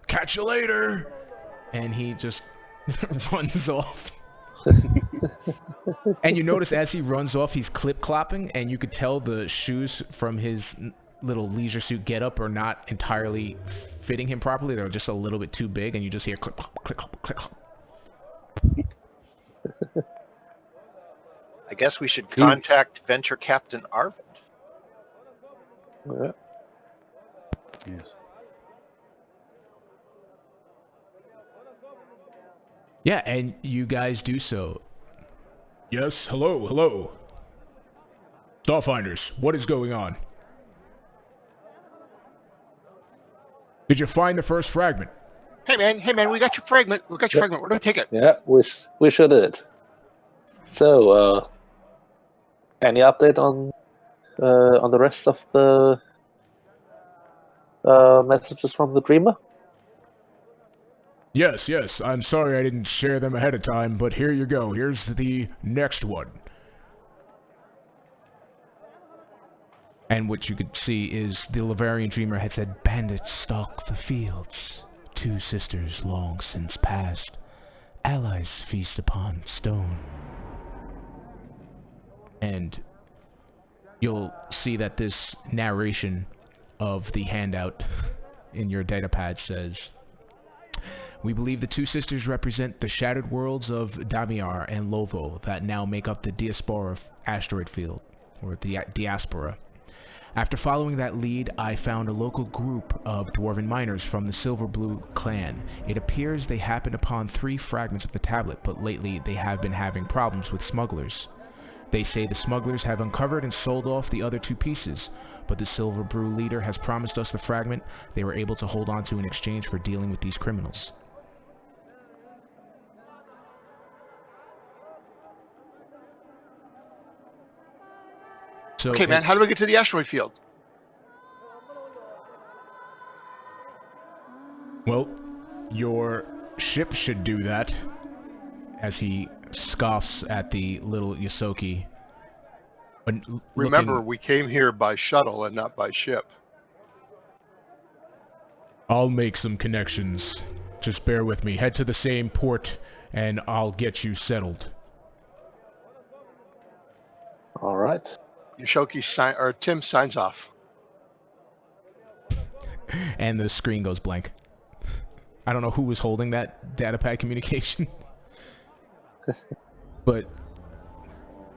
catch you later. And he just runs off. And you notice as he runs off, he's clip-clopping, and you could tell the shoes from his little leisure suit getup are not entirely fitting him properly. They're just a little bit too big, and you just hear click, click, click. I guess we should contact Venture Captain Arvind. Yeah. Yes. Yeah, and you guys do so. Yes, hello. Starfinders, what is going on? Did you find the first fragment? Hey man, we got your fragment. We're gonna take it. Yeah, we sure did. So, any update on the rest of the messages from the Dreamer? Yes, I'm sorry I didn't share them ahead of time, but here you go. Here's the next one. And what you could see is the Lavarian Dreamer had said, "Bandits stalk the fields. Two sisters long since past. Allies feast upon stone." And you'll see that this narration of the handout in your datapad says, "We believe the two sisters represent the shattered worlds of Damiar and Lovo that now make up the Diaspora asteroid field, or the Diaspora. After following that lead, I found a local group of dwarven miners from the Silver Blue clan. It appears they happened upon 3 fragments of the tablet, but lately they have been having problems with smugglers. They say the smugglers have uncovered and sold off the other 2 pieces, but the Silver Brew leader has promised us the fragment they were able to hold on to in exchange for dealing with these criminals." So, Okay, man, how do we get to the asteroid field? well, your ship should do that, as he scoffs at the little Yosoki. But Remember, we came here by shuttle and not by ship. I'll make some connections. Just bear with me. Head to the same port, and I'll get you settled. All right. Tim signs off. And the screen goes blank. I don't know who was holding that datapad communication. But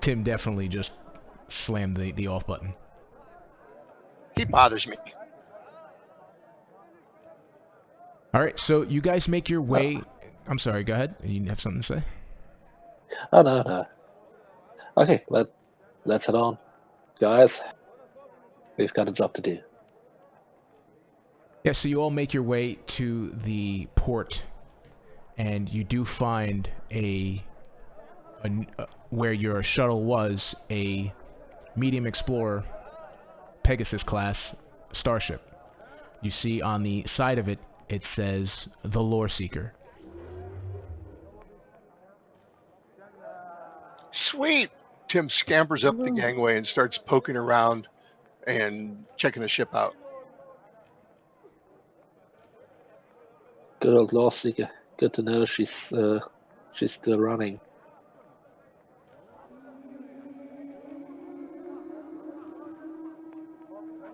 Tim definitely just slammed the off button. He bothers me. Alright, so you guys make your way... I'm sorry, go ahead. You have something to say? Oh, no. Okay, let's head on. Guys, we've got a job to do. Yeah, so you all make your way to the port, and you do find where your shuttle was, a medium explorer Pegasus class starship. You see on the side of it, it says the Lore Seeker. Sweet! Tim scampers up the gangway and starts poking around and checking the ship out. Good old Lore Seeker. Good to know she's still running.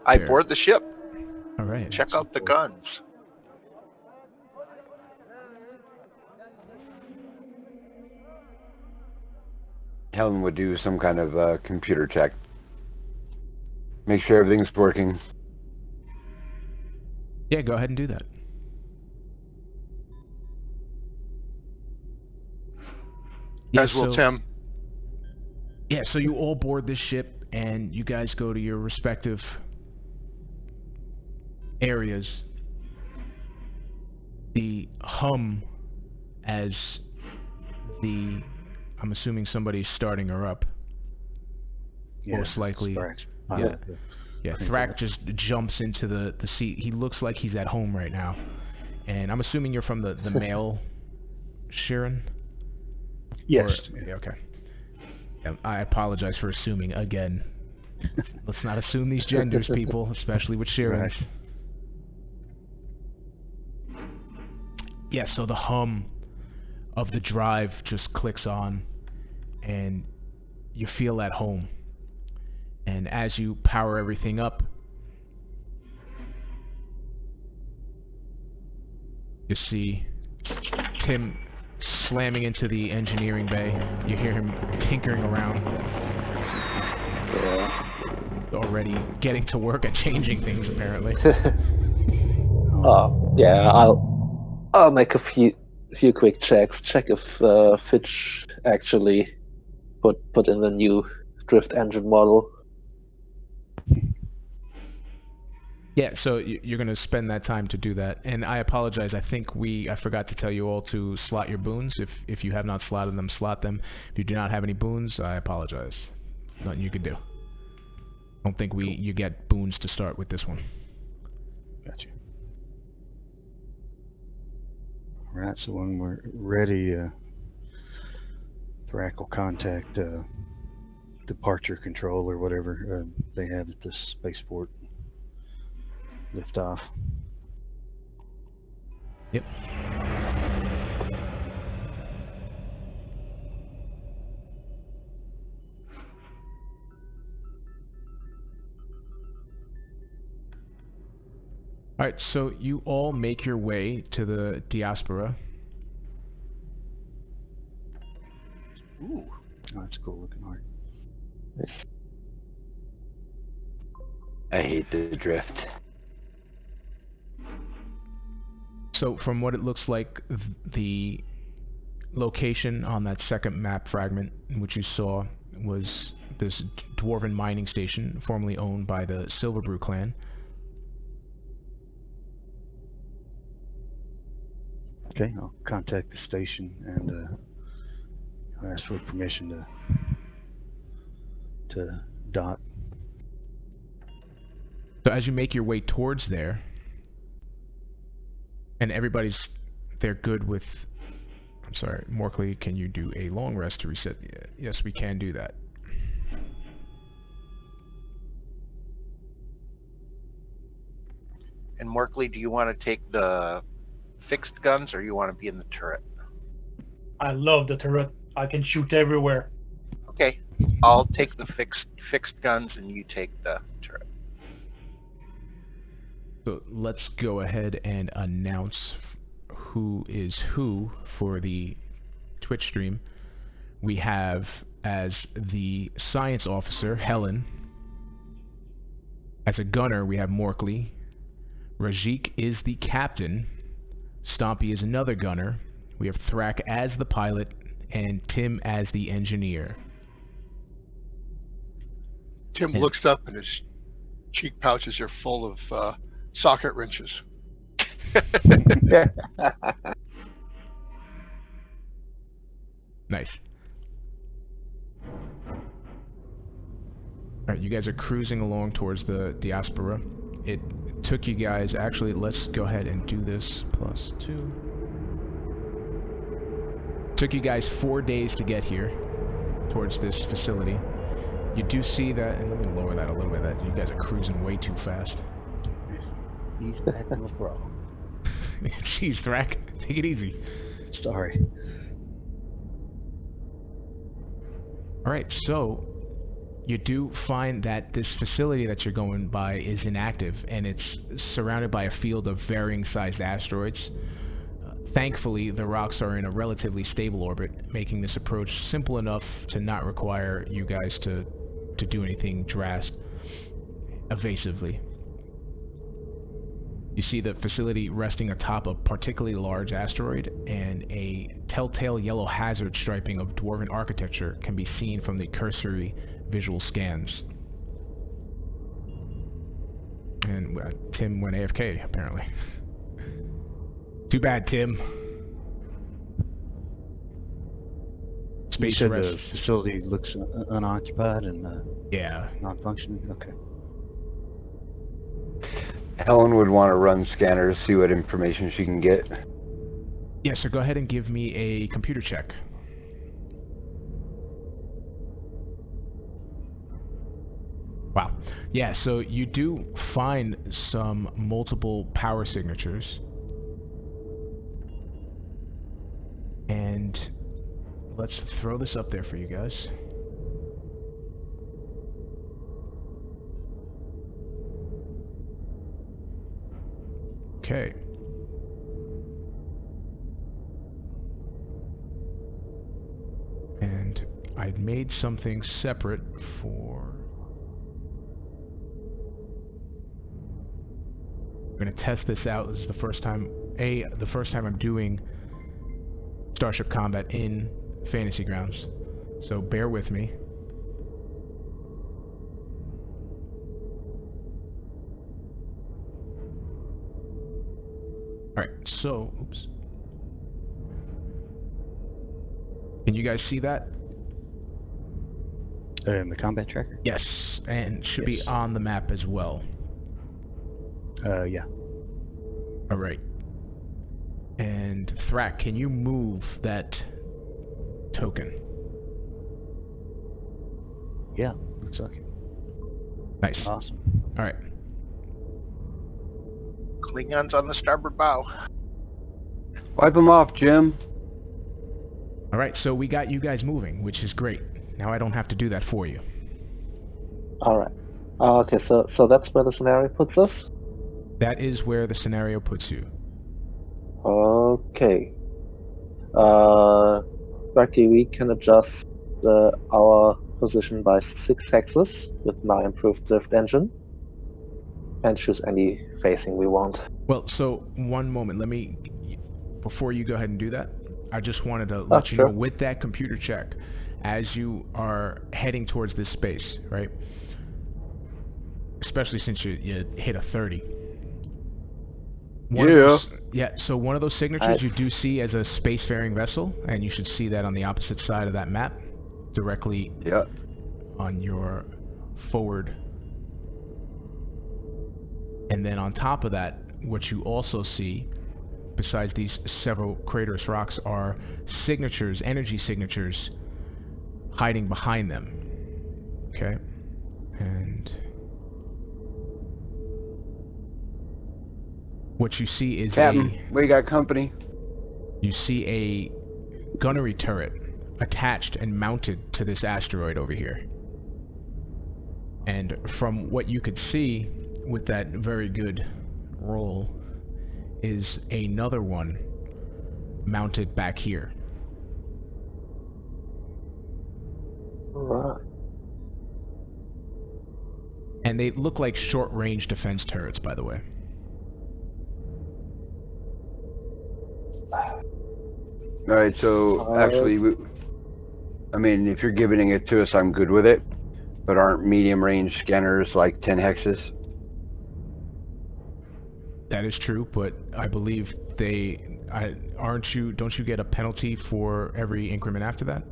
I board the ship. All right. Check out the guns. Helen would do some kind of computer check. Make sure everything's working. Yeah, go ahead and do that. As will Tim. Yeah, so you all board this ship, and you guys go to your respective areas. The hum as I'm assuming somebody's starting her up. Yeah, most likely. Yeah. Yeah, Thrak just jumps into the seat. He looks like he's at home right now. And I'm assuming you're from the male Sharon? Yes. Yeah, okay. Yeah, I apologize for assuming again. Let's not assume these genders, people, especially with Sharon. Right. Yeah, so the hum of the drive just clicks on, and you feel at home. And as you power everything up, you see Tim slamming into the engineering bay. You hear him tinkering around. Yeah. Already getting to work at changing things, apparently. Yeah, I'll make a few quick checks. Check if Fitch actually put in the new drift engine model. Yeah, so you're going to spend that time to do that. And I apologize. I think I forgot to tell you all to slot your boons. If you have not slotted them, slot them. If you do not have any boons, I apologize. Nothing you can do. I don't think you get boons to start with this one. Gotcha. All right, so when we're ready, Thrak will contact departure control or whatever they have at the spaceport. Lift off. Yep. Alright, so you all make your way to the Diaspora. Ooh, oh, that's a cool looking art. I hate the drift. So from what it looks like, the location on that second map fragment in which you saw was this dwarven mining station formerly owned by the Silverbrew clan. Okay, I'll contact the station and ask for permission to dock. So as you make your way towards there, and they're good with... I'm sorry, Morkley, can you do a long rest to reset? Yes, we can do that. And Morkley, do you want to take the fixed guns or you want to be in the turret? I love the turret. I can shoot everywhere. Okay, I'll take the fixed guns and you take the turret. So let's go ahead and announce who is who for the Twitch stream. We have as the science officer, Helen. As a gunner, we have Morkley. Rajik is the captain. Stompy is another gunner. We have Thrak as the pilot, and Tim as the engineer. Tim looks up and his cheek pouches are full of socket wrenches. Nice. Alright, you guys are cruising along towards the Diaspora. It took you guys, actually, let's go ahead and do this, +2. Took you guys 4 days to get here, towards this facility. You do see that, and let me lower that a little bit, that you guys are cruising way too fast. He's back on the pro. Jeez, Thrak, take it easy. Sorry. Alright, so you do find that this facility that you're going by is inactive, and it's surrounded by a field of varying sized asteroids. Thankfully, the rocks are in a relatively stable orbit, making this approach simple enough to not require you guys to do anything drastic evasively. You see the facility resting atop a particularly large asteroid, and a telltale yellow hazard striping of dwarven architecture can be seen from the cursory visual scans. And Tim went AFK, apparently. Too bad, Tim. You said the facility looks unoccupied and yeah, non-functioning? Okay. Helen would want to run scanners, see what information she can get. Yeah, so go ahead and give me a computer check. Wow. Yeah, so you do find some multiple power signatures. And let's throw this up there for you guys. Okay. And I've made something separate for... I'm going to test this out. This is the first time, the first time I'm doing Starship Combat in Fantasy Grounds. So bear with me. Alright, so, oops. Can you guys see that? In the combat tracker? Yes, and should be on the map as well. Yeah. Alright. And Thrak, can you move that token? Yeah, looks like it. Nice. Awesome. Alright. Klingons on the starboard bow. Wipe them off, Jim. Alright, so we got you guys moving, which is great. Now I don't have to do that for you. All right. Okay, so that's where the scenario puts us? That is where the scenario puts you. Okay. Luckily we can adjust our position by 6 hexes with my improved drift engine and choose any facing we want. Well, so one moment, let me, before you go ahead and do that, I just wanted to let you know, with that computer check, as you are heading towards this space, right? Especially since you hit a 30. So one of those signatures you do see as a spacefaring vessel, and you should see that on the opposite side of that map, directly on your forward. And then on top of that, what you also see, besides these several craterous rocks, are signatures, energy signatures, hiding behind them. Okay? And What you see is Captain, we got company. you see a gunnery turret attached and mounted to this asteroid over here. And from what you could see with that very good roll is another one mounted back here. Alright. And they look like short-range defense turrets, by the way. Alright, so actually, I mean, if you're giving it to us, I'm good with it. But aren't medium-range scanners like 10 hexes? That is true, but I believe don't you get a penalty for every increment after that?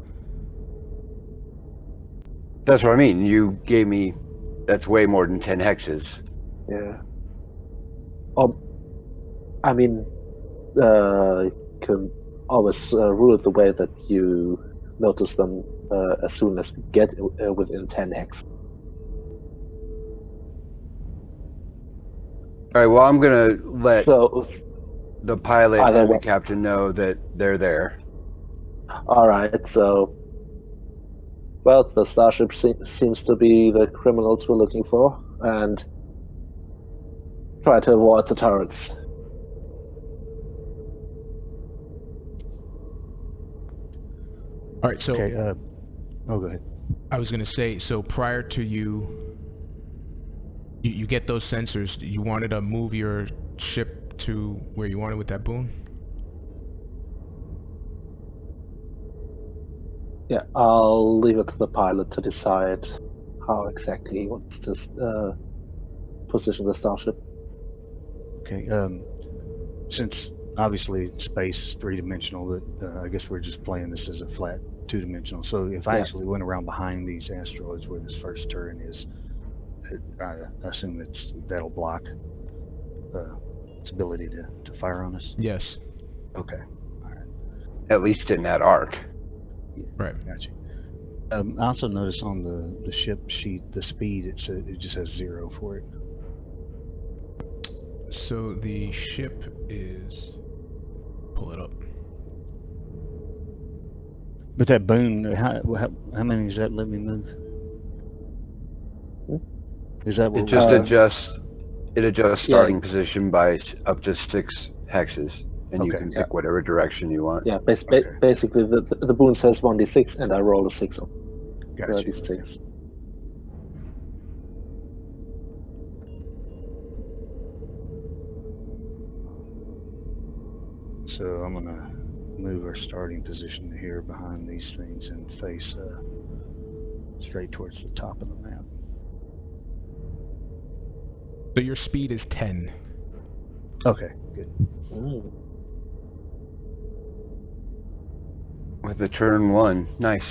That's what I mean. You gave me, that's way more than 10 hexes. Yeah. I mean, you can always rule it the way that you notice them as soon as you get within 10 hex. Alright, well, I'm gonna let So, the pilot Either and the way. captain know that they're there. alright, so, well, the starship seems to be the criminals we're looking for, and try to avoid the turrets. All right, so Okay. Oh, go ahead. I was going to say, so prior to you get those sensors, you wanted to move your ship to where you wanted with that boon? Yeah, I'll leave it to the pilot to decide how exactly he wants to position the starship. Okay. Since obviously space is three-dimensional, I guess we're just playing this as a flat two-dimensional. So if I actually went around behind these asteroids where this first turret is, I assume that'll block its ability to fire on us? Yes. Okay. All right. At least in that arc. Yeah, Right. gotcha. I also noticed on the ship sheet, the speed, it just has 0 for it. So the ship is... Pull it up. But that boon, how many does that let me move? Is that what It just adjusts starting position by up to 6 hexes, and you can pick whatever direction you want. Yeah, basically the boon says 1d6, and I roll a 6 on Gotcha. 36. So I'm gonna move our starting position to here behind these things and face straight towards the top of the map. So your speed is 10. Okay, good. With a turn 1. Nice.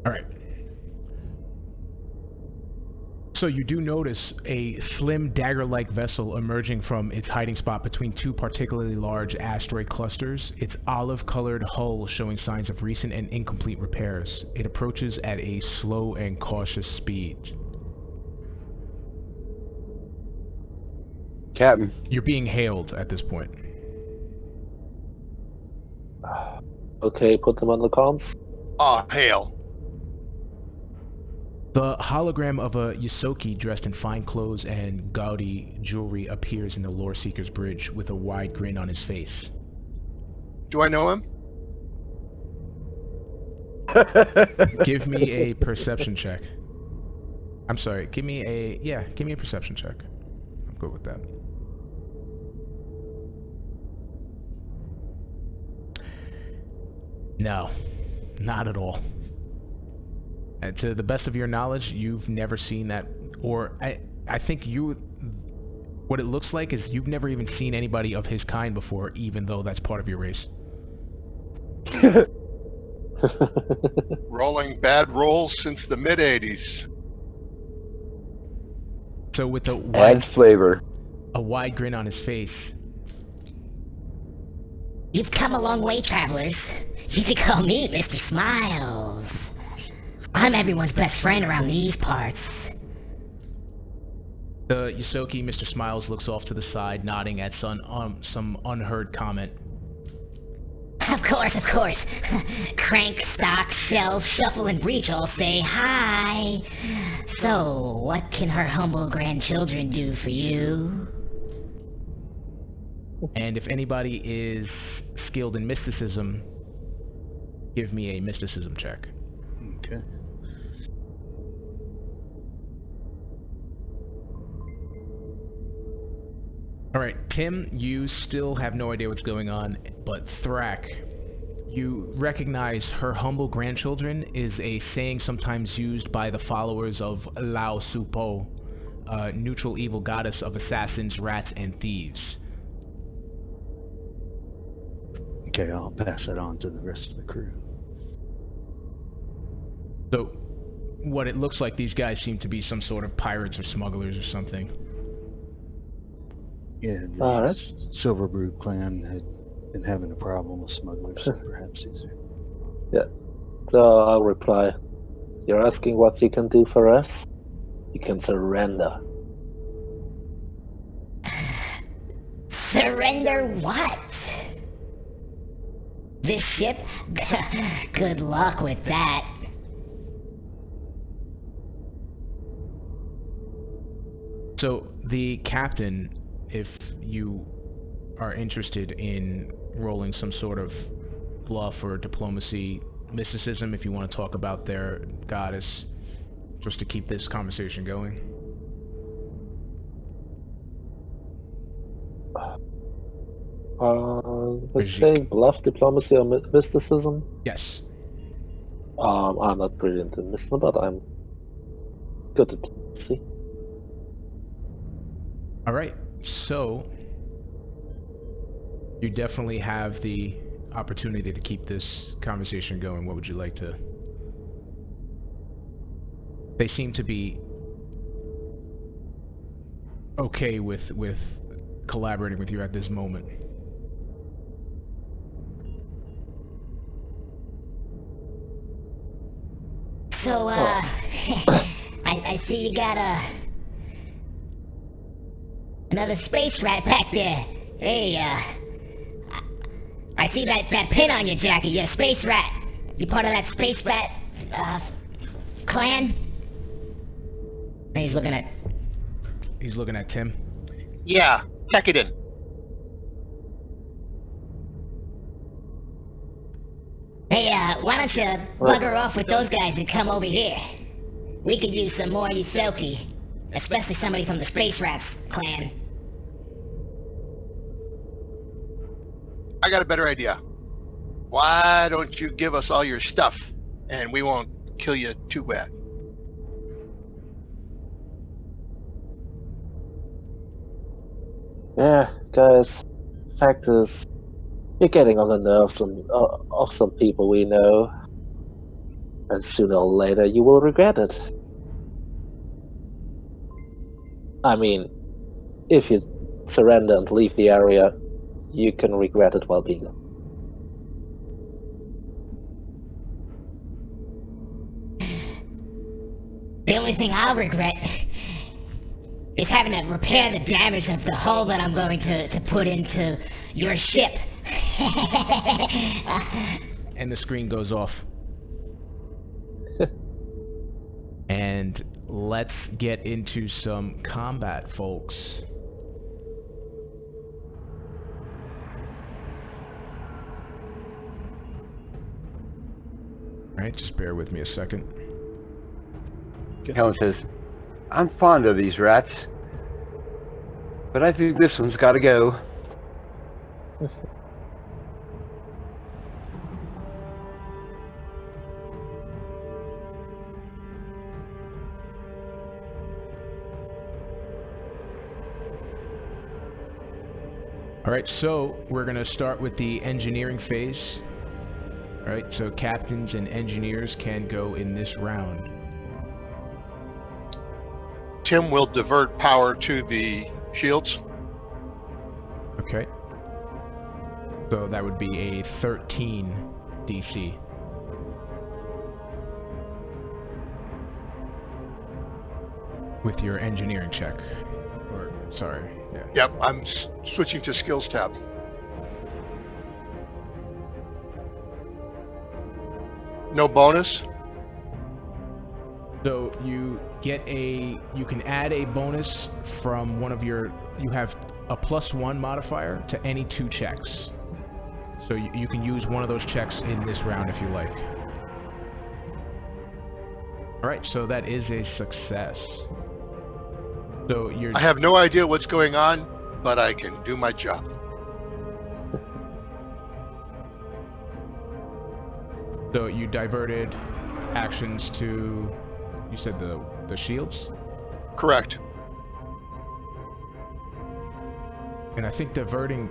All right. So you do notice a slim dagger-like vessel emerging from its hiding spot between two particularly large asteroid clusters, its olive-colored hull showing signs of recent and incomplete repairs. It approaches at a slow and cautious speed. Captain. You're being hailed at this point. Okay, put them on the comms. Hail. The hologram of a Yosoki dressed in fine clothes and gaudy jewelry appears in the Lore Seeker's bridge with a wide grin on his face. Do I know him? Give me a perception check. I'm sorry, give me a perception check. I'm good with that. No, not at all. And to the best of your knowledge, you've never seen that, or I think what it looks like is you've never even seen anybody of his kind before, even though that's part of your race. Rolling bad rolls since the mid-'80s. So with a Adds flavor. wide grin on his face, You've come a long way, travelers. You could call me Mr. Smiles. I'm everyone's best friend around these parts. the Yosoki, Mr. Smiles, looks off to the side, nodding at some unheard comment. Of course. Crank, stock, shelf, shuffle, and breach all say hi. So, what can her humble grandchildren do for you? And if anybody is skilled in mysticism, give me a mysticism check. Okay. Alright, Tim, you still have no idea what's going on, but Thrak, you recognize her humble grandchildren is a saying sometimes used by the followers of Lao Supo, neutral evil goddess of assassins, rats, and thieves. Okay, I'll pass that on to the rest of the crew. So, what it looks like, these guys seem to be some sort of pirates or smugglers or something. Yeah, the Alright. Silverbrew clan had been having a problem with smugglers, so perhaps these are... Yeah. So I'll reply. You're asking what you can do for us? You can surrender. Surrender what? This ship? Good luck with that. So, the captain, if you are interested in rolling some sort of bluff or diplomacy, mysticism, if you want to talk about their goddess, just to keep this conversation going. Let's say bluff, diplomacy, or mysticism. Yes. I'm not brilliant in mysticism, but I'm good at diplomacy. Alright, so you definitely have the opportunity to keep this conversation going. What would you like to... They seem to be okay with collaborating with you at this moment. So, I see you got another space rat back there. Hey, I see that pin on your jacket. You're a space rat. You part of that space rat, clan? And He's looking at Tim. Yeah, check it in. Hey, why don't you bugger off with those guys and come over here? We could use some more Yosoki, especially somebody from the Space Rats clan. I got a better idea. Why don't you give us all your stuff, and we won't kill you too bad? Yeah, guys. Fact is, you're getting on the nerves of some people we know, and sooner or later you will regret it. I mean, if you surrender and leave the area, you can regret it while being there. The only thing I'll regret is having to repair the damage of the hull that I'm going to put into your ship. And the screen goes off. And let's get into some combat, folks. Alright, just bear with me a second. Helen says, I'm fond of these rats, but I think this one's got to go. Alright, so we're going to start with the engineering phase. Alright, so captains and engineers can go in this round. Tim will divert power to the shields. Okay. So that would be a 13 DC. With your engineering check. Or, sorry. Yeah. Yep, I'm switching to skills tab. No bonus? So you get you can add a bonus from one of your, you have a +1 modifier to any 2 checks. So you can use one of those checks in this round if you like. Alright, so that is a success. So I have no idea what's going on, but I can do my job. So you diverted actions to, you said the shields? Correct. And I think diverting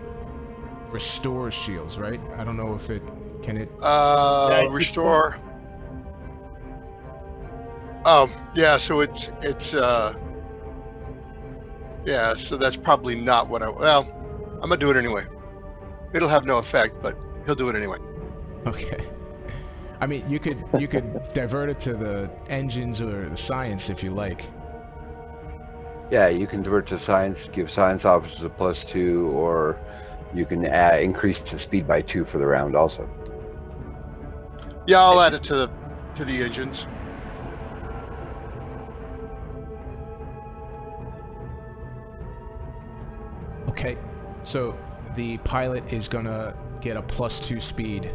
restores shields, right? I don't know if it, can it? Restore. Oh, yeah, so it's yeah, so that's probably not what well, I'm gonna do it anyway. It'll have no effect, but he'll do it anyway. Okay. I mean, you could divert it to the engines or the science if you like. Yeah, you can divert to science, give science officers a +2, or you can increase to speed by 2 for the round also. Yeah, I'll add it to the engines. Okay, so the pilot is gonna get a +2 speed,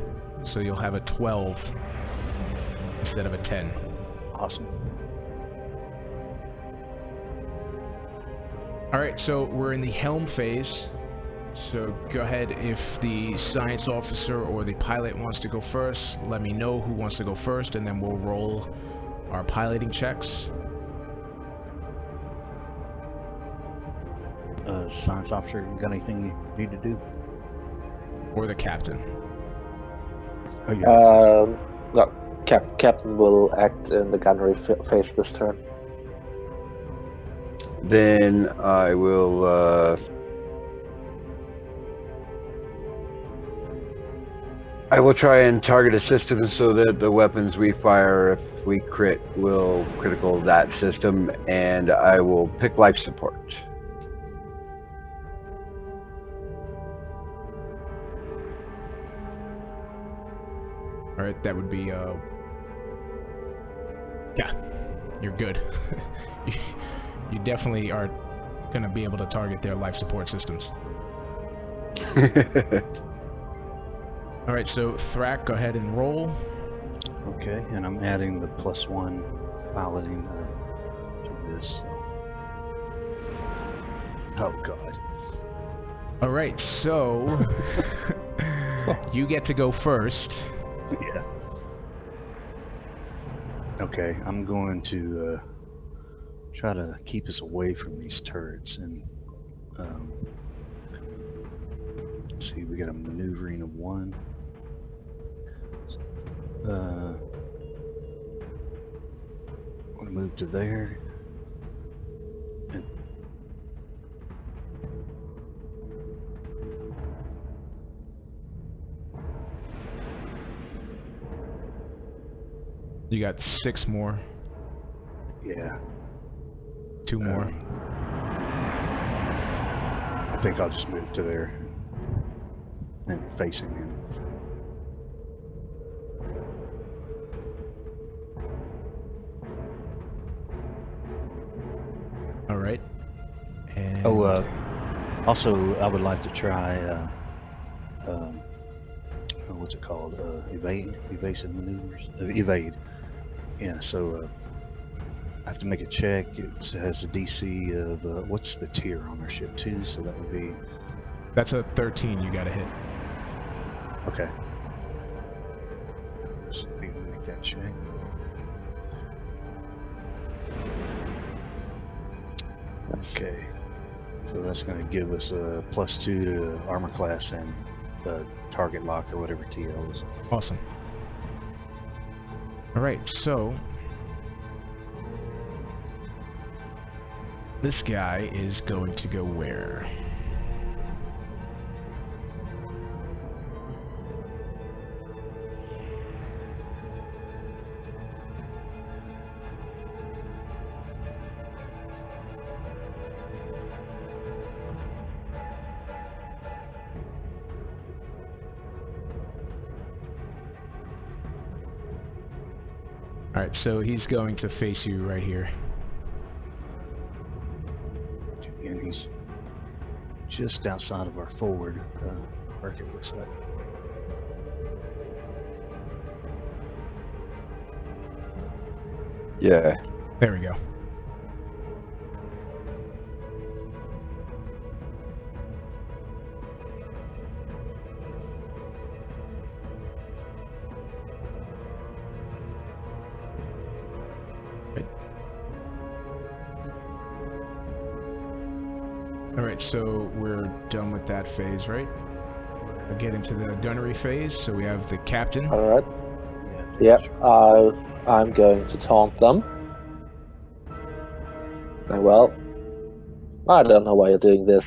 so you'll have a 12 instead of a 10. Awesome. Alright, so we're in the helm phase. So go ahead, if the science officer or the pilot wants to go first, let me know who wants to go first, and then we'll roll our piloting checks. Science officer, you got anything you need to do? Or the captain. Oh, yeah. No, Captain will act in the gunnery phase this turn. Then I will try and target a system so that the weapons we fire, if we crit, will critical that system, and I will pick life support. Alright, that would be, yeah, you're good. You definitely are going to be able to target their life support systems. Alright, so Thrak, go ahead and roll. Okay, and I'm adding the +1 piloting to this. Oh, God. Alright, so you get to go first. Yeah. Okay, I'm going to try to keep us away from these turrets, and see, we got a maneuvering of 1. I'm gonna move to there. And You got 6 more. yeah. 2 more. I think I'll just move to there and facing him. Alright. And Also, I would like to try, what's it called? Evasive maneuvers? Evade. Yeah, so I have to make a check. It has a DC of, what's the tier on our ship? 2, so that would be... That's a 13 you gotta hit. Okay. So we can make that check. Okay. So that's going to give us a +2 to armor class and the target lock or whatever TL is. Awesome. Alright, so This guy is going to go where? Alright, so he's going to face you right here. And he's just outside of our forward arc, it looks like. Yeah. There we go. Alright, so we're done with that phase, right? We'll get into the gunnery phase, so we have the captain. Alright. Yep, I'm going to taunt them. And well, I don't know why you're doing this.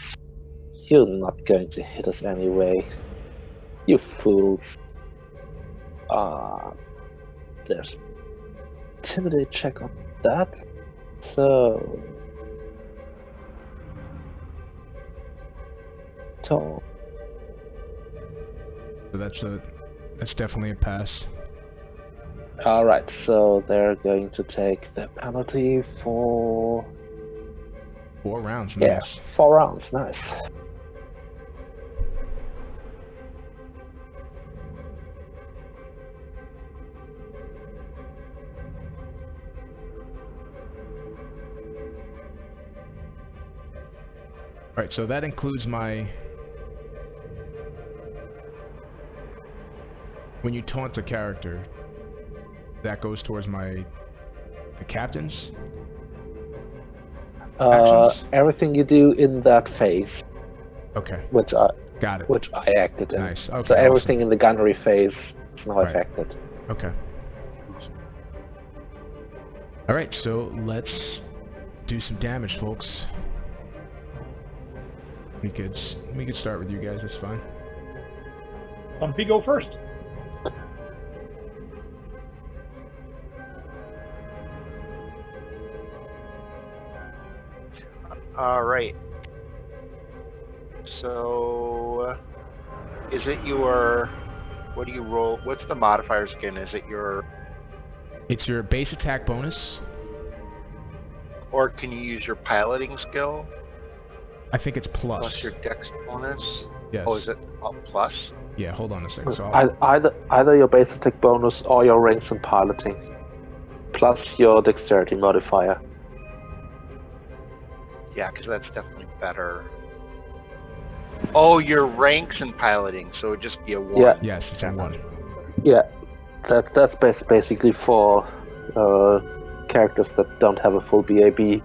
You're not going to hit us anyway. You fools. There's intimidate check on that. So taunt. So that's definitely a pass. Alright, so they're going to take the penalty for 4 rounds, nice. yeah, 4 rounds, nice. Alright, so that includes my... When you taunt a character, that goes towards the captain's actions? Everything you do in that phase, Okay, which got it. I acted in. Nice, okay, So everything awesome. in the gunnery phase is now Right. affected. Okay. Alright, so let's do some damage, folks. We could start with you guys, that's fine. Bumpy, go first. All right. So, is it your? What do you roll? What's the modifiers again? Is it your? It's your base attack bonus. Or can you use your piloting skill I think it's plus. plus your dex bonus? Yes. Oh, is it plus? Yeah, hold on a second. So Either your base attack bonus or your ranks and piloting, plus your dexterity modifier. Yeah, because that's definitely better. Oh, your ranks in piloting, so it'd just be a 1. Yeah. yes, it's a 1. Yeah, that's basically for characters that don't have a full BAB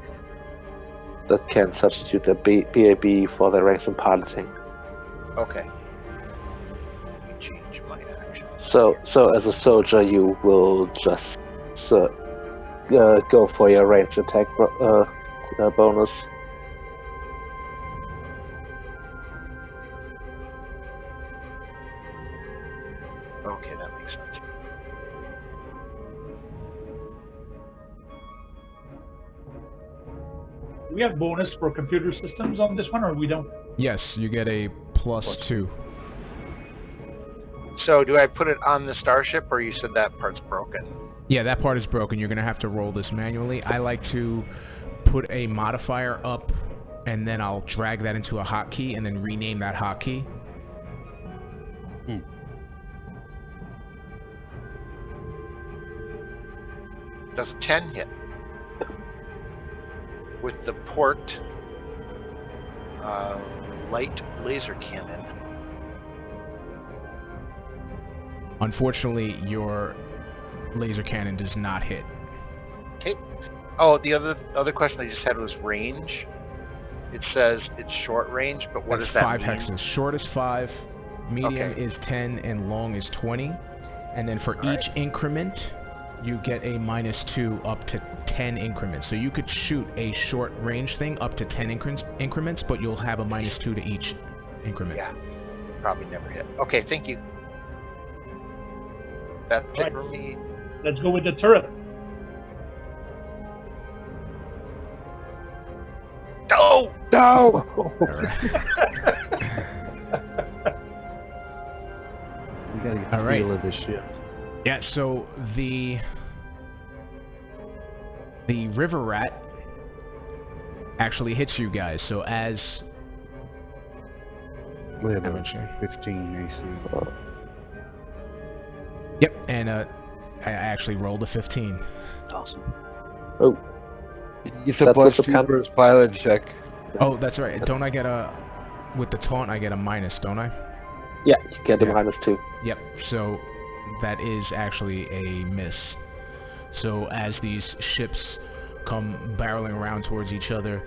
that can substitute their BAB for their ranks and piloting. Okay. Let me change my actions. So as a soldier, you will just go for your range attack bonus. Okay, that makes sense. Do we have bonus for computer systems on this one, or we don't? Yes, you get a +2. So, do I put it on the starship, or you said that part's broken? Yeah, that part is broken. You're going to have to roll this manually. I like to put a modifier up, and then I'll drag that into a hotkey, and then rename that hotkey. Does a 10 hit? With the port light laser cannon. Unfortunately, your laser cannon does not hit. Okay. Oh, the other question I just had was range. It says it's short range, but what That's does that 5 mean? hexes. Short is 5, medium Okay. is 10, and long is 20. And then for All each increment you get a -2 up to 10 increments. So you could shoot a short range thing up to 10 increments, but you'll have a -2 to each increment. Yeah, probably never hit. Okay, thank you. That's it Right. for me. Let's go with the turret. No! No! All right. We gotta get All the right. feel of this ship. Yeah, so the river rat actually hits you guys. So as We have a Amateur. 15 AC. Yep, and I actually rolled a 15. Awesome. Oh, It's a That's plus just a 2 for his pilot check. Oh, that's right. Don't I get with the taunt I get a minus, don't I? yeah, you get the Yeah. -2. Yep, so that is actually a miss. So as these ships come barreling around towards each other,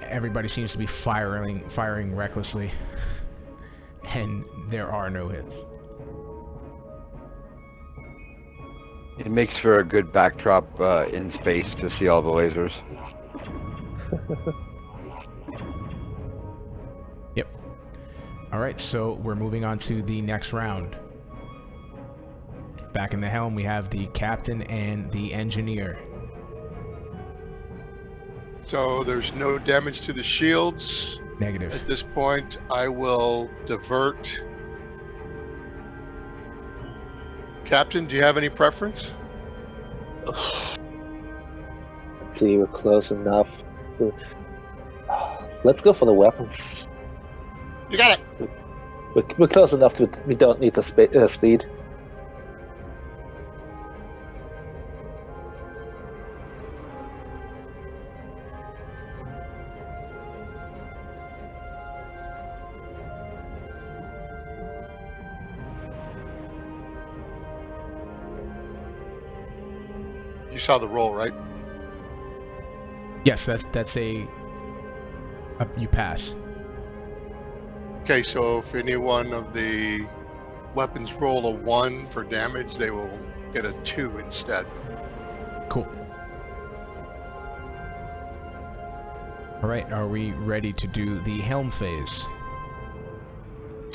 everybody seems to be firing recklessly, and there are no hits. It makes for a good backdrop in space to see all the lasers. Yep. Alright, so we're moving on to the next round. Back in the helm, we have the captain and the engineer. So there's no damage to the shields. Negative. At this point, I will divert. Captain, do you have any preference? Let's see, we're close enough. Let's go for the weapons. You got it. We're close enough to we don't need the speed. You saw the roll, right? Yes, that's a you pass. Okay, so if any one of the weapons roll a 1 for damage, they will get a 2 instead. Cool. Alright, are we ready to do the helm phase?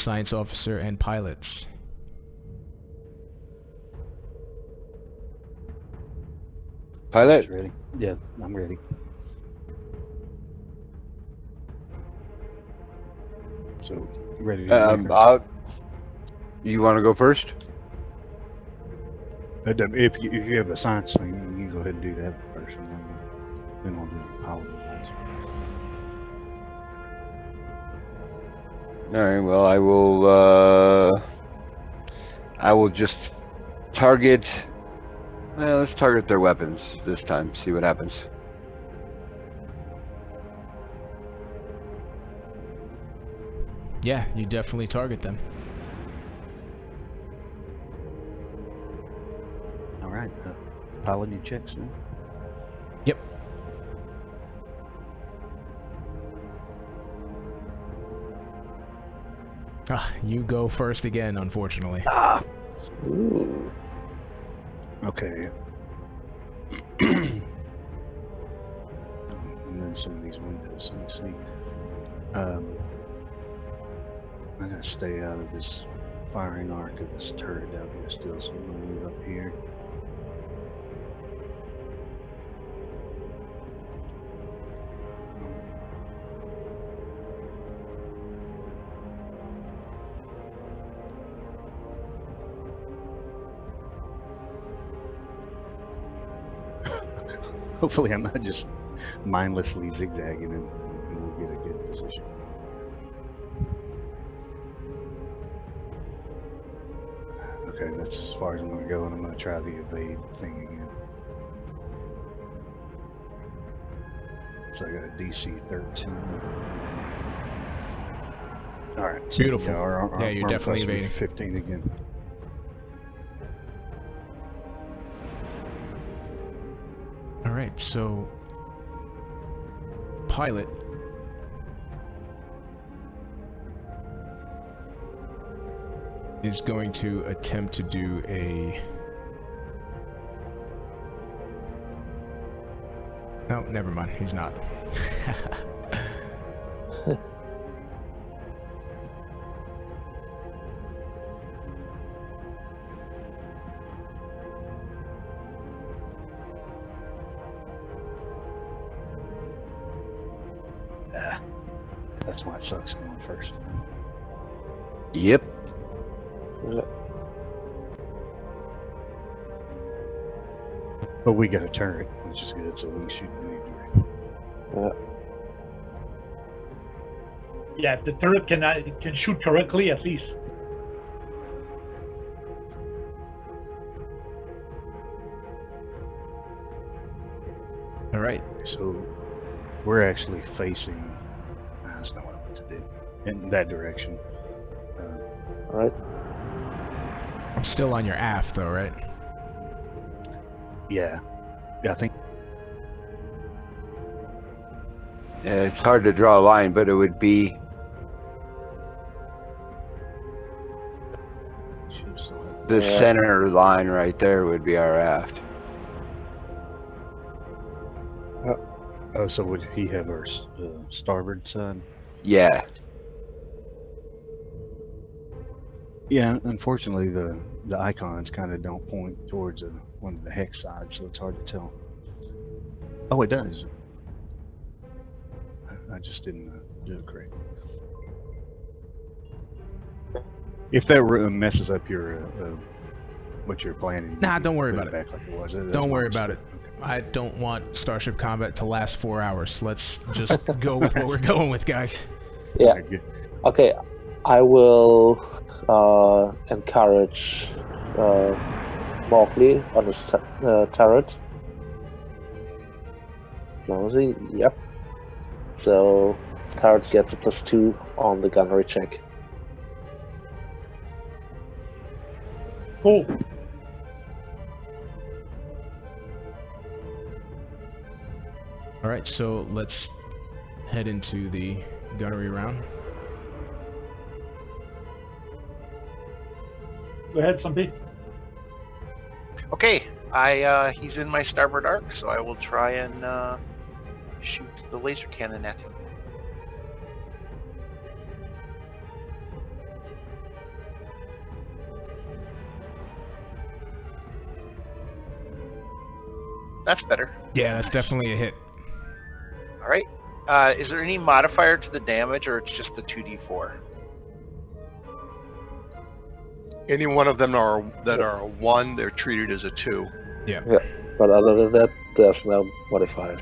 Science officer and pilots. Pilot? Ready? Yeah, I'm ready. So, ready to you want to go first? if you have a science thing, you can go ahead and do that first, and then we'll do the pilot advice. All right. Well, I will just target. Well, let's target their weapons this time. See what happens. Yeah, you definitely target them. All right, pilot your checks now. Yep. You go first again, unfortunately. Ooh. Okay. And then some of these windows, let me see. I gotta stay out of this firing arc of this turret out here still, so I'm gonna move up here. Hopefully I'm not just mindlessly zigzagging and we'll get a good position. Okay, that's as far as I'm going to go, and I'm going to try the evade thing again. So I got a DC 13. Alright. So Beautiful. Yeah, You're definitely evading. 15 again. Alright, so pilot is going to attempt to do a No, never mind. He's not. That's why it sucks going first. Yep. But we got a turret, which is good, so we can shoot from any direction. Yeah, if the turret can shoot correctly, at least. All right. So we're actually facing. That's not what I want to do. In that direction. All right. Still on your aft, though, right? Yeah. I think. It's hard to draw a line, but it would be the center line right there would be our aft. Oh, so would he have our starboard side? Yeah. Yeah, unfortunately, the icons kind of don't point towards one of the hex sides, so it's hard to tell. Oh, it does. I just didn't do it correct. If that messes up your what you're planning, Nah, don't worry put about it. back like it was. Don't worry about it. I don't want Starship Combat to last 4 hours. Let's just go with what we're going with, guys. Yeah. Okay. I will encourage Mowgli on the turret. Nosy, yep. So turret gets a +2 on the gunnery check. Cool. All right, so let's head into the gunnery round. Go ahead, Stumpy. Okay, he's in my starboard arc, so I will try and shoot the laser cannon at him. That's better. Yeah, that's definitely a hit. All right. Is there any modifier to the damage, or it's just the 2d4? Any one of them that are a 1, they're treated as a 2. Yeah. Yeah. But other than that, there's no modifier.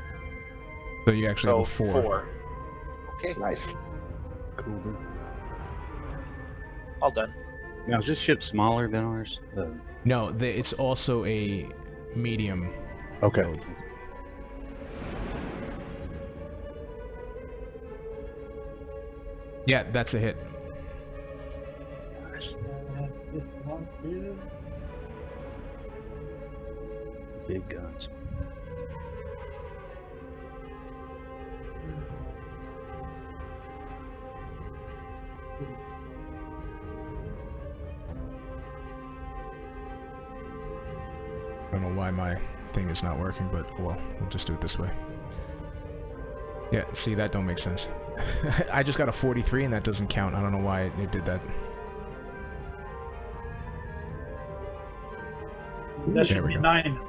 So you actually have a 4. Okay. Nice. Cool. All done. Now, is this ship smaller than ours? No, it's also a medium. Okay. build. Yeah, that's a hit. This one is Big guns. I don't know why my thing is not working, but well, we'll just do it this way. Yeah, see, that don't make sense. I just got a 43 and that doesn't count. I don't know why it did that. that should be 9.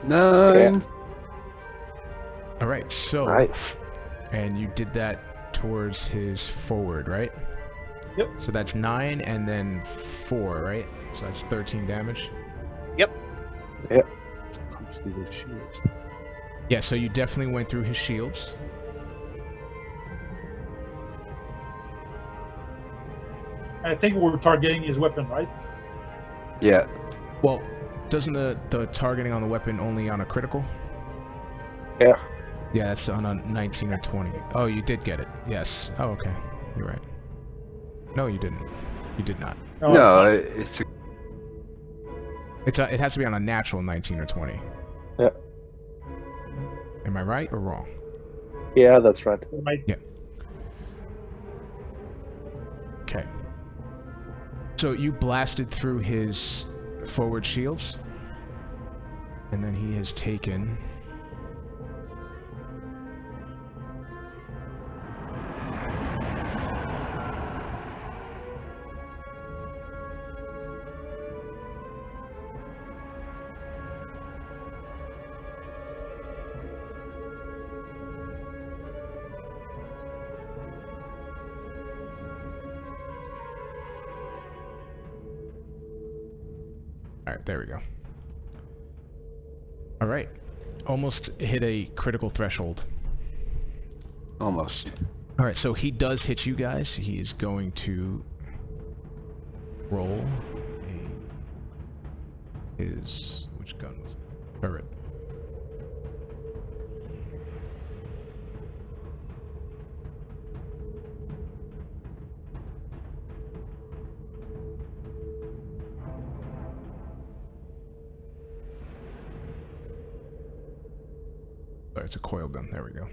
9. Alright, so... Nice. And you did that towards his forward, right? Yep. So that's 9 and then 4, right? So that's 13 damage. Yep. Yep. Yeah, so you definitely went through his shields. I think we're targeting his weapon, right? Yeah. Well, doesn't the targeting on the weapon only on a critical? Yeah. Yeah, that's on a 19 or 20. Oh, you did get it. Yes. Oh, okay. You're right. No, you didn't. You did not. No, It has to be on a natural 19 or 20. Yeah. Am I right or wrong? Yeah, that's right. Right. Yeah. Okay. So you blasted through his forward shields, and then he has taken Alright, there we go. Alright. Almost hit a critical threshold. Almost. Alright, so he does hit you guys. He is going to roll which gun was it? Turret. Sorry, it's a coil gun. There we go.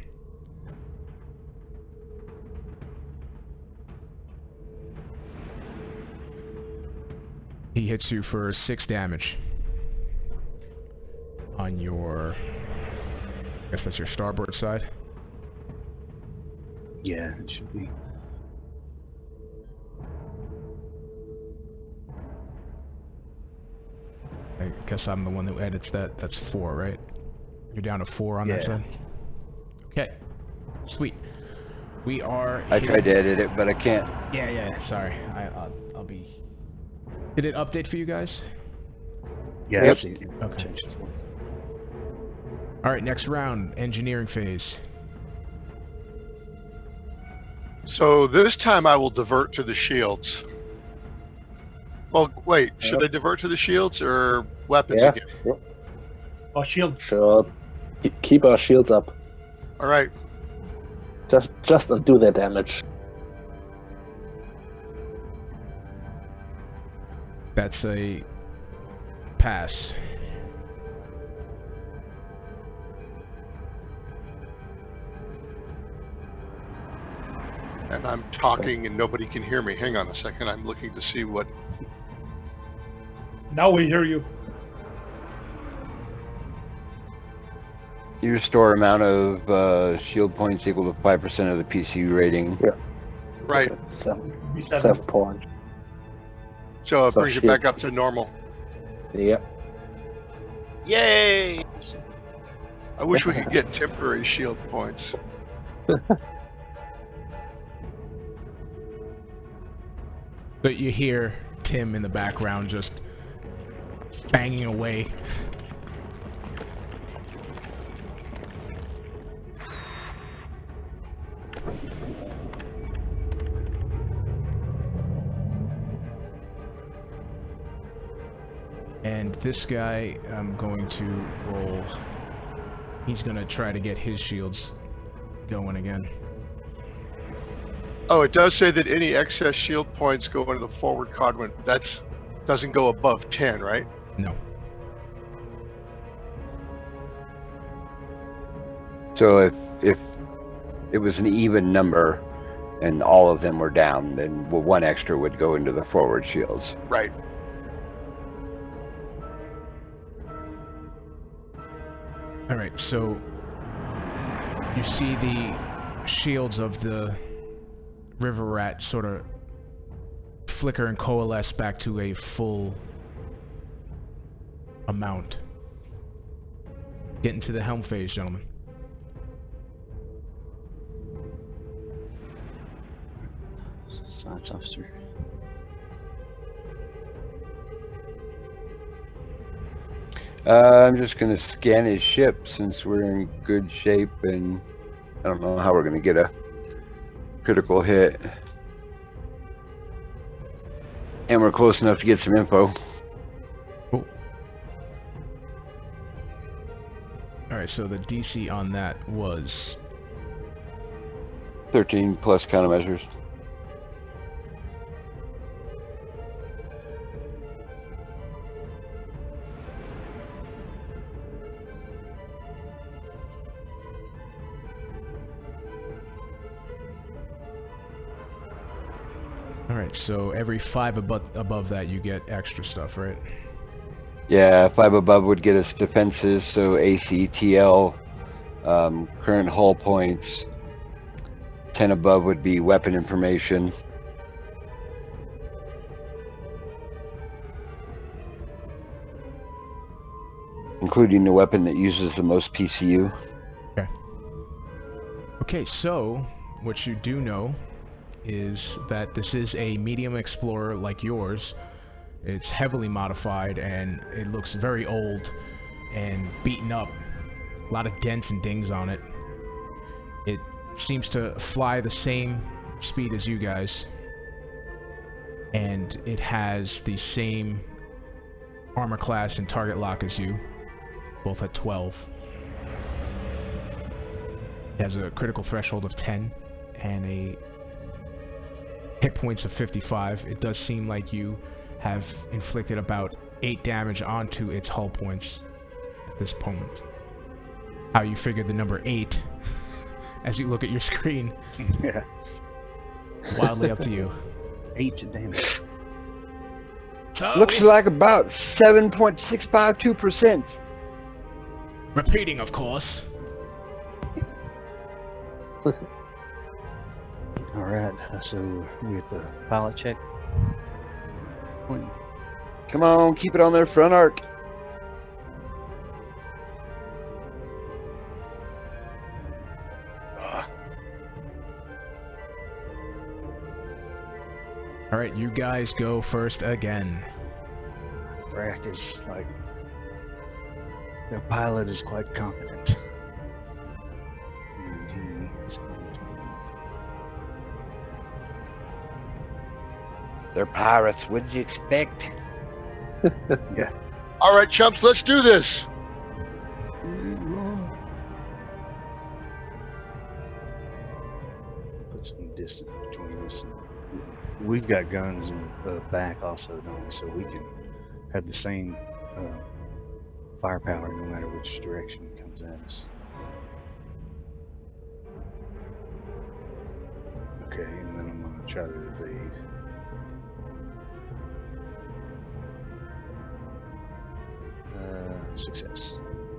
He hits you for 6 damage on your, I guess that's your starboard side. Yeah, it should be. I guess I'm the one who edits that. That's 4, right? You're down to 4 on that side? Okay. Sweet. We are I tried to edit it, but I can't. Yeah, sorry. I'll be... Did it update for you guys? Yeah, Yep. Okay. Alright, next round. Engineering phase. So this time I will divert to the shields. Well, wait. Should I divert to the shields or weapons Yeah. again? Oh, shield. Sure. Keep our shields up. All right. Just undo their damage. That's a pass. And I'm talking and nobody can hear me. Hang on a second. I'm looking to see what... Now we hear you. Your store amount of shield points equal to 5% of the PC rating. Yeah. Right. 7 points. So it So brings it shield. back up to normal. Yep. Yay! I wish we could get temporary shield points. But you hear Tim in the background just banging away. And this guy, I'm going to roll. He's going to try to get his shields going again. Oh, it does say that any excess shield points go into the forward quadrant. That doesn't go above 10, right? No. So if it was an even number and all of them were down, then one extra would go into the forward shields. Right. Alright, so you see the shields of the river rat sort of flicker and coalesce back to a full amount. Get into the helm phase, gentlemen. Science officer. I'm just going to scan his ship since we're in good shape, and I don't know how we're going to get a critical hit. And we're close enough to get some info. Cool. Alright, so the DC on that was 13 plus countermeasures. Alright, so every 5 above that you get extra stuff, right? Yeah, 5 above would get us defenses, so AC, TL, current hull points. 10 above would be weapon information. Including the weapon that uses the most PCU. Okay. Okay, so what you do know is that this is a medium explorer like yours, It's heavily modified, and it looks very old and beaten up. A lot of dents and dings on it. It seems to fly the same speed as you guys, and it has the same armor class and target lock as you, both at 12. It has a critical threshold of 10 and a hit points of 55. It does seem like you have inflicted about 8 damage onto its hull points at this moment. How you figure the number 8 as you look at your screen. Yeah. Wildly up to you. 8 damage. So Looks like about 7.652%. repeating, of course. Alright, so we get the pilot check. Come on, keep it on their front arc. Alright, you guys go first again. Brack is like, the pilot is quite competent. And he is going They're pirates. What did you expect? Yeah. All right, chumps, let's do this. Put some distance between us. And we've got guns in the back also, don't we? So we can have the same firepower no matter which direction it comes at us. Okay, and then I'm going to try to evade. Success.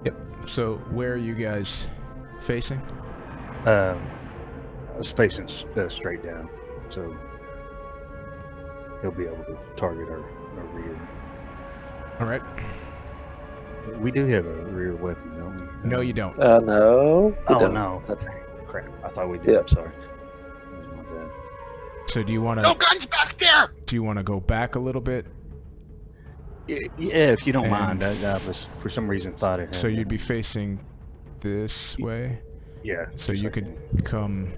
Yep. So, where are you guys facing? I was facing straight down, so he'll be able to target our rear. Alright. We do have a rear weapon, don't we? No, you don't. No. we Oh, don't. no. That's- Crap. I thought we did. Yeah. I'm sorry. That was my bad. So, do you want No to guns back there. do you want to go back a little bit? Yeah, if you don't And- mind. I was, for some reason, thought it had. So you'd be facing this way. Yeah. So you could come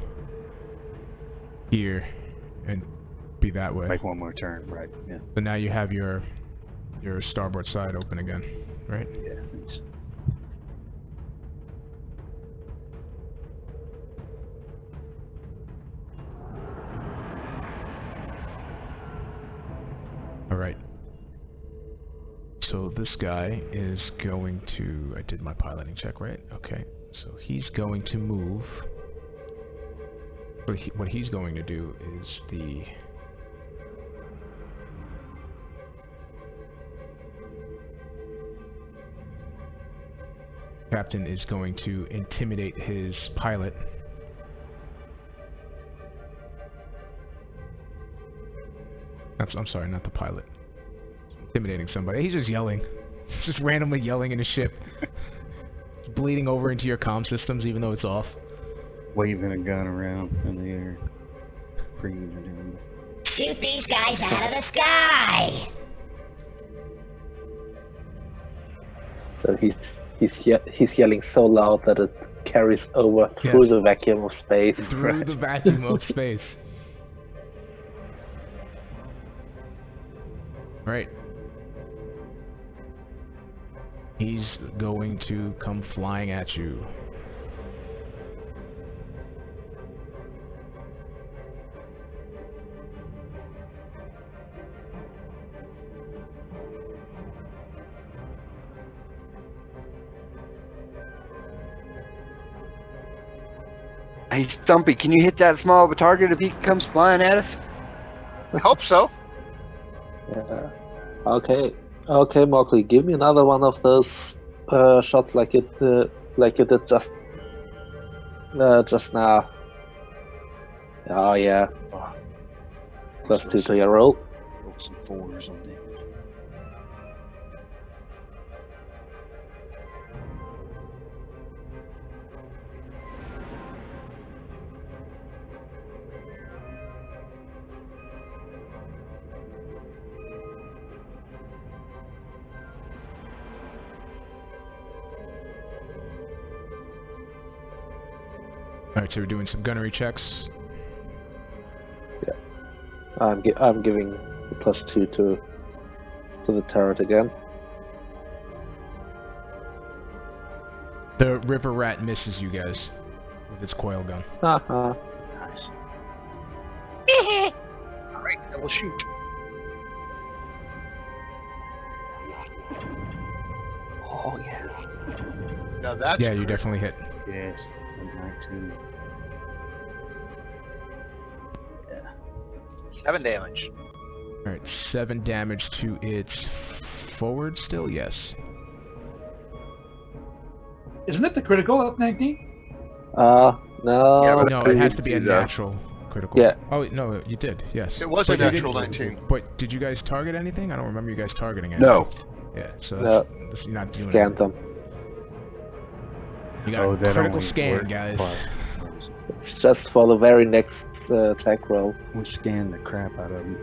here and be that way. make one more turn, right? Yeah. So now you have your starboard side open again, right? Yeah. Thanks. All right. So this guy is going to... I did my piloting check, right? Okay. So he's going to move. What he's going to do is the... Captain is going to intimidate his pilot. I'm sorry, not the pilot. Intimidating somebody. He's just yelling. Just randomly yelling in his ship. Bleeding over into your comm systems even though it's off. Waving a gun around in the air. Bringing it in. Shoot these guys out of the sky! So he's yelling so loud that it carries over through the vacuum of space. Through the vacuum of space. Right. He's going to come flying at you. Hey, Stumpy, can you hit that small of a target if he comes flying at us? I hope so. Yeah. Okay, Mowgli, give me another one of those shots like you did just now. Oh yeah. Oh, +2 to your roll. roll some 4s on there. Alright, so we're doing some gunnery checks. Yeah. I'm giving the +2 to the turret again. The river rat misses you guys with its coil gun. Haha. Nice. All right, I will shoot. Oh yeah. Now that's Yeah, you critical. definitely hit. Yes. 19. 7 damage. Alright, 7 damage to its forward still? Yes. Isn't it the critical at 19? No. Yeah, but No, I it has didn't to be a do that. natural critical. Yeah. Oh, no, you did, yes. It was But a you natural didn't- 19. But did you guys target anything? I don't remember you guys targeting anything. No. Yeah, so No. you're not doing Scanned anything. them. You got Oh, a that critical only scan, worked guys. It's just for the very next attack roll. We scanned the crap out of them.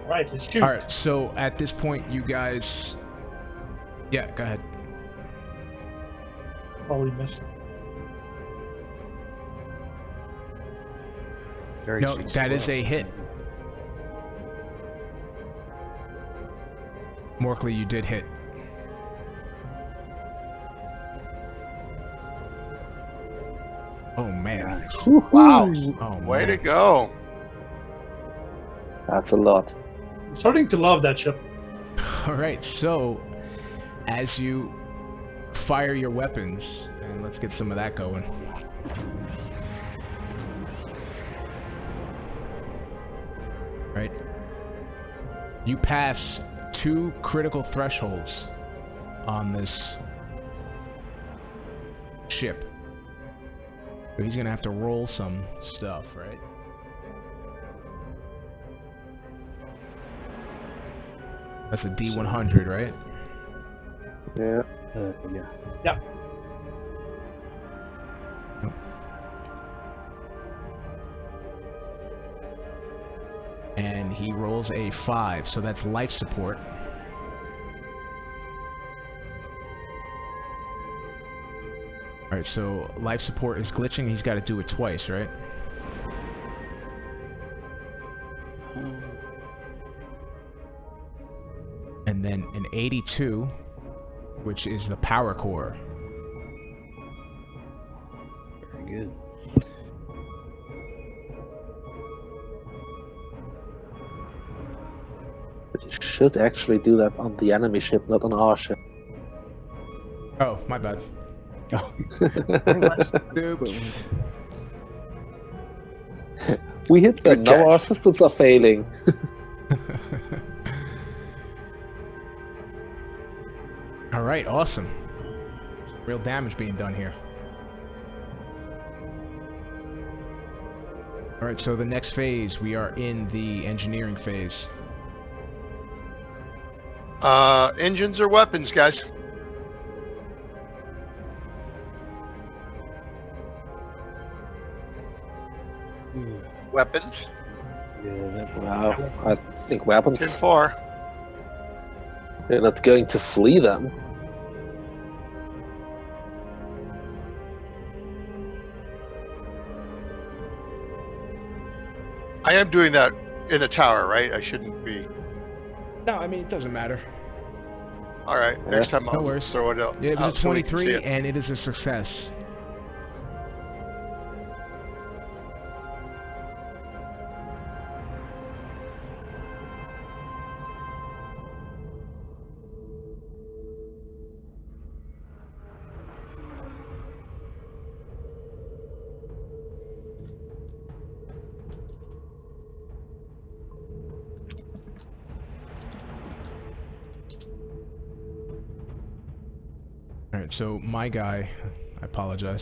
Right, let's shoot. Alright, so at this point, you guys... Yeah, go ahead. Probably missed. Very No, successful. that is a hit. Morkley, you did hit. Oh, man. Nice. Wow. Oh, Way to man. go. That's a lot. I'm starting to love that ship. Alright, so as you fire your weapons, and let's get some of that going. Right? You pass 2 critical thresholds on this ship. So he's gonna have to roll some stuff, right? That's a D100, right? Yeah. Yeah. Yeah. And he rolls a 5, so that's life support. Alright, so life support is glitching, he's got to do it twice, right? And then an 82, which is the power core. Very good. But you should actually do that on the enemy ship, not on our ship. Oh, my bad. Oh. We hit them, Good now catch. our systems are failing. Alright, awesome. Real damage being done here. Alright, so the next phase, we are in the engineering phase. Engines or weapons, guys? Weapons. Wow, I think weapons. 10-4. They're not going to flee them. I am doing that in a tower, right? I shouldn't be. No, I mean, it doesn't matter. All right. Next time No I'll worries. throw it out. Yeah, it was out a so we can see 23, it. and it is a success. Alright, so my guy, I apologize,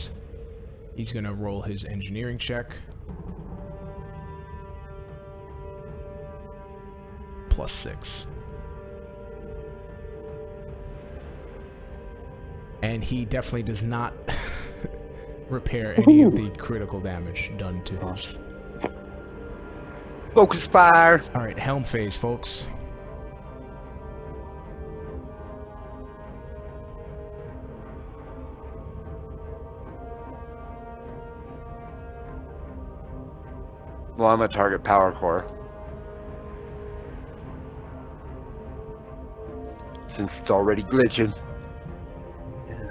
he's gonna roll his engineering check. +6. And he definitely does not repair any of the critical damage done to his. Focus fire. Alright, helm phase, folks. Well, I'm a target power core. Since it's already glitching. Yeah.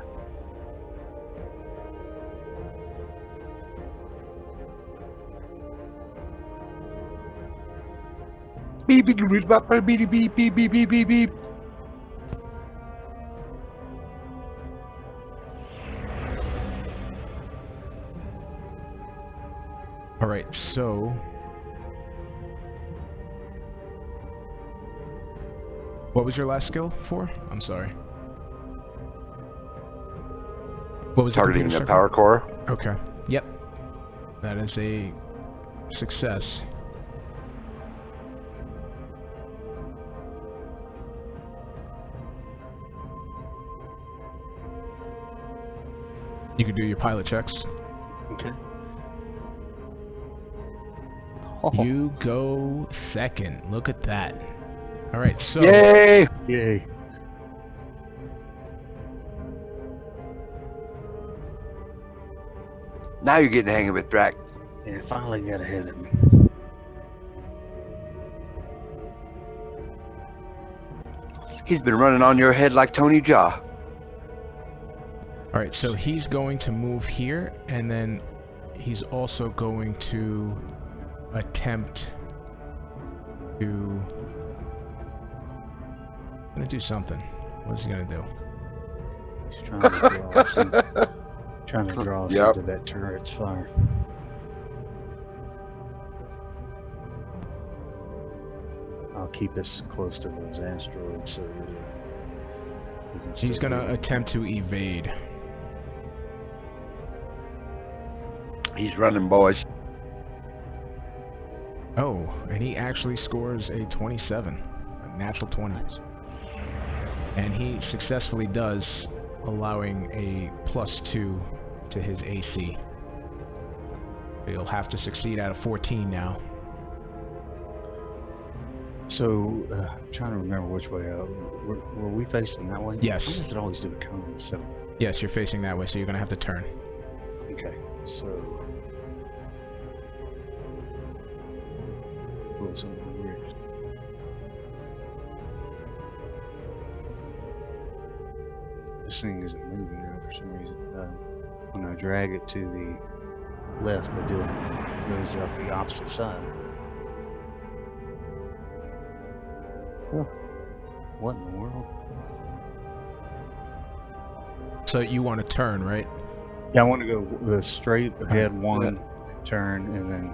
Beep, beep, beep, beep, beep, beep, beep, beep, beep, beep, beep. Alright, so... What was your last skill for? I'm sorry. What was Targeting the the power core. Okay. Yep. That is a success. You can do your pilot checks. Okay. You go second. Look at that. Alright, so... Yay! Yay. Now you're getting the hang of it, Drac. Yeah, finally got ahead of me. He's been running on your head like Tony Jaa. Alright, so he's going to move here, and then he's also going to attempt to... gonna do something. What is he gonna do? He's trying to draw us Yep. into that turret's fire. I'll keep us close to those asteroids so that we can He's still gonna be- attempt to evade. He's running, boys. Oh, and he actually scores a 27. A natural 20. And he successfully does, allowing a +2 to his AC. He'll have to succeed out of 14 now. So, I'm trying to remember which way out. Were we facing that way? Yes. I could always do a cone, so... Yes, you're facing that way, so you're gonna have to turn. Okay, so... Pull something weird. This thing isn't moving now for some reason. When I drag it to the left, it goes up the opposite side. Huh. What in the world? So you want to turn, right? Yeah, I want to go the straight ahead one, turn, and then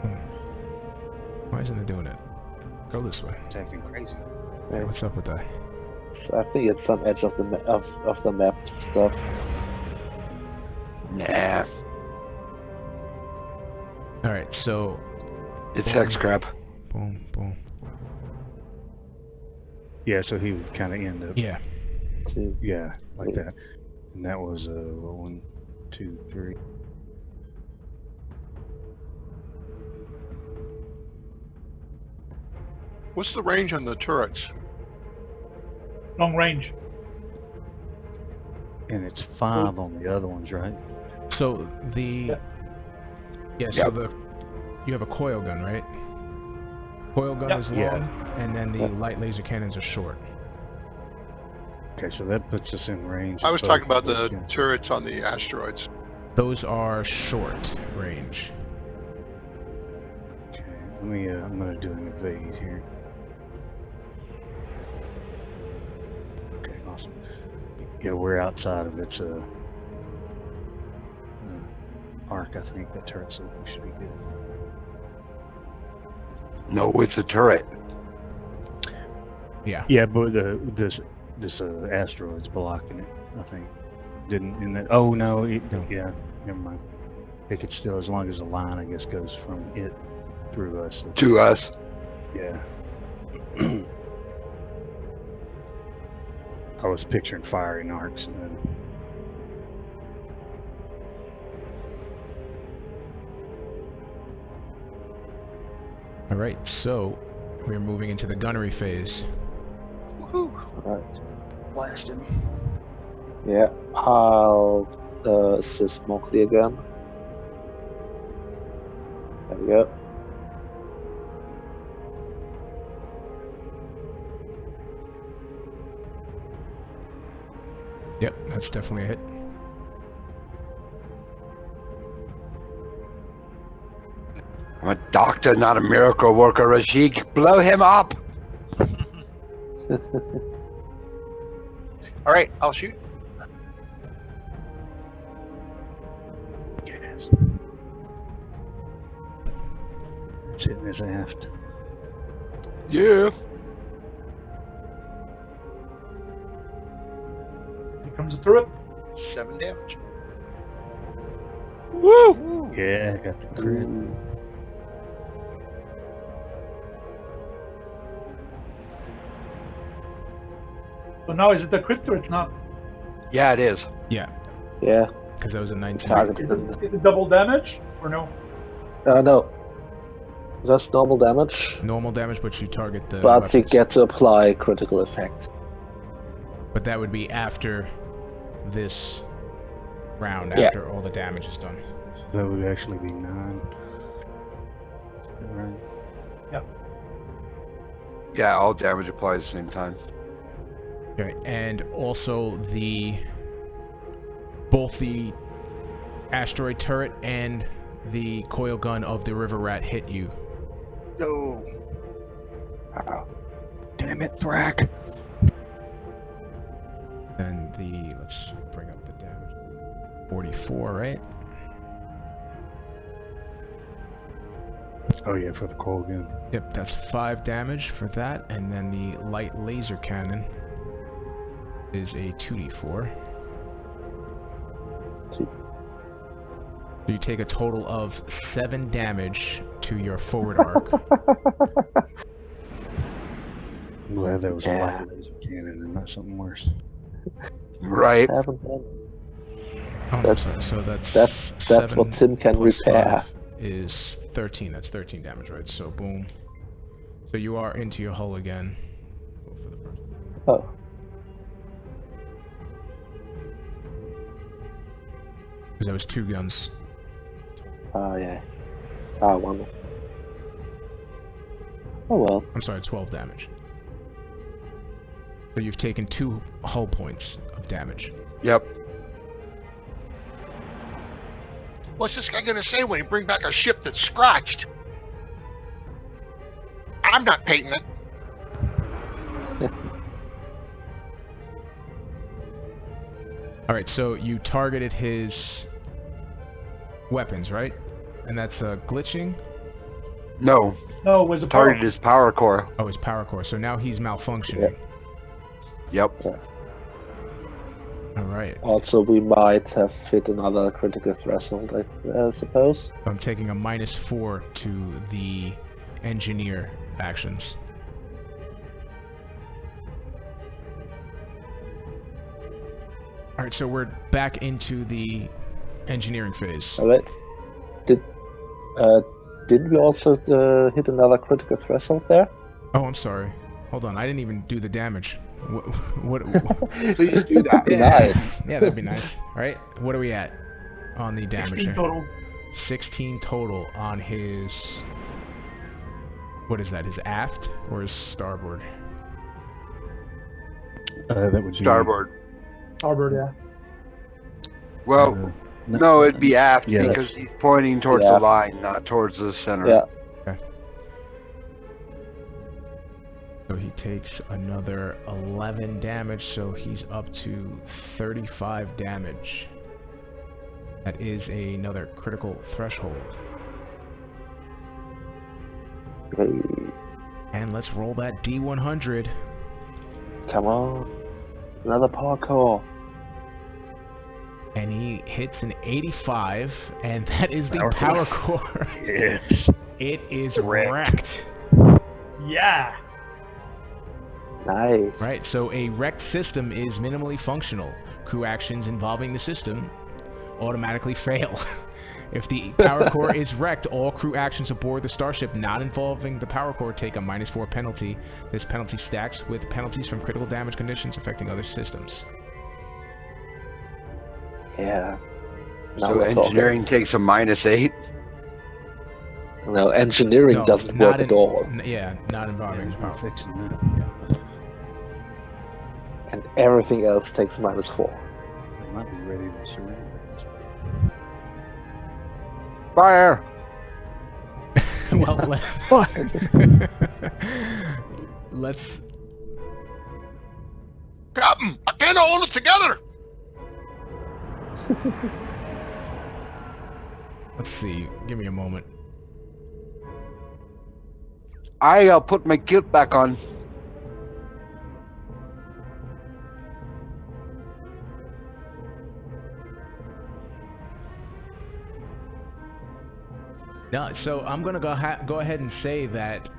Why isn't it doing it? Go this way. it's acting crazy. Hey, what's up with that? I think it's some edge of the of the map stuff. Nah. Alright, so... It's hex crap. Boom, boom. Yeah, so he would kind of end up. Yeah. Yeah, like that. And that was 1, 2, 3. What's the range on the turrets? Long range. And it's 5 on the other ones, right? So the... Yeah, so Yep. you have a coil gun, right? Coil gun Yep. is long, and then the light laser cannons are short. Okay, so that puts us in range. I of was both talking about of those the guns. turrets on the asteroids. Those are short range. Okay, let me. I'm gonna do an evade here. Okay, awesome. Yeah, we're outside of its arc. I think that turret, so we should be good. No, it's a turret. Yeah. Yeah, but this asteroid's blocking it. I think didn't in that. Oh no, yeah, never mind. It could still, as long as the line, I guess, goes from it through us. To us. Yeah. I was picturing firing arcs. And then... Alright, so we're moving into the gunnery phase. Woohoo! Right. Blast him. Yeah. I'll assist Mowgli again. There we go. Yep, that's definitely a hit. I'm a doctor, not a miracle worker, Rajik. Blow him up! All right, I'll shoot. It's hitting his aft. Yeah. Here comes the turret. 7 damage. Woo! Yeah, got the crit. So now is it a crit or it's not? Yeah, it is. Yeah, Yeah, because that was a 19. targeted. Is it double damage or no? No, just normal damage, Normal damage, but you target the but weapons. you get to apply critical effect. But that would be after this round, Yeah. after all the damage is done. So that would actually be 9. Right. Yeah, all damage applies at the same time. Okay, and also both the asteroid turret and the coil gun of the river rat hit you. No. Damn it, Thrak! And let's bring up the damage. 44, right? Oh yeah, for the coil gun. Yep, that's 5 damage for that, and then the light laser cannon is a 2d4. So you take a total of 7 damage to your forward arc. I'm glad that was a Yeah. light laser cannon and not something worse. Right. Haven't done. Oh, That's- sorry, so that's That's what 7 Tim can plus repair. 5 is 13. That's 13 damage, right? So boom. So you are into your hull again. Go for the first. Oh, Because that was 2 guns. yeah. One. Oh well. I'm sorry, 12 damage. So you've taken 2 hull points of damage. Yep. What's this guy gonna say when you bring back a ship that's scratched? I'm not painting it. Alright, so you targeted his weapons, right? And that's glitching? No. No, it was a power. Targeted his power core. Oh, his power core. So now he's malfunctioning. Yep. Alright. Also, we might have hit another critical threshold, I suppose. I'm taking a -4 to the engineer actions. Alright, so we're back into the engineering phase. Alright. Didn't we also hit another critical threshold there? Oh, I'm sorry. Hold on, I didn't even do the damage. What Please do that. yeah. Nice. Yeah, that'd be nice. Alright, what are we at on the damage 16 here? total. 16 total on his... What is that, his aft or his starboard? That would be Starboard. Starboard, yeah. Well, no, it'd be aft Yeah, because he's pointing towards Yeah. the line, not towards the center. Yeah. So he takes another 11 damage, so he's up to 35 damage. That is another critical threshold. Hey, And let's roll that D100. come on. Another parkour. And he hits an 85, and that is the Power power core. core. Yes. It is Wrecked. wrecked. Yeah. Nice. Right, so a wrecked system is minimally functional. Crew actions involving the system automatically fail. If the power core is wrecked, all crew actions aboard the starship not involving the power core take a -4 penalty. This penalty stacks with penalties from critical damage conditions affecting other systems. Yeah. Now So we're talking. engineering takes a -8. No, engineering No, doesn't not work in- at all. Yeah, not involving Yeah, power. fixing that. and everything else takes -4. They might be ready to surrender. Fire! Well, let's. Captain, I can't hold it together. Let's see. Give me a moment. I'll put my kilt back on. No, so I'm gonna go ahead and say that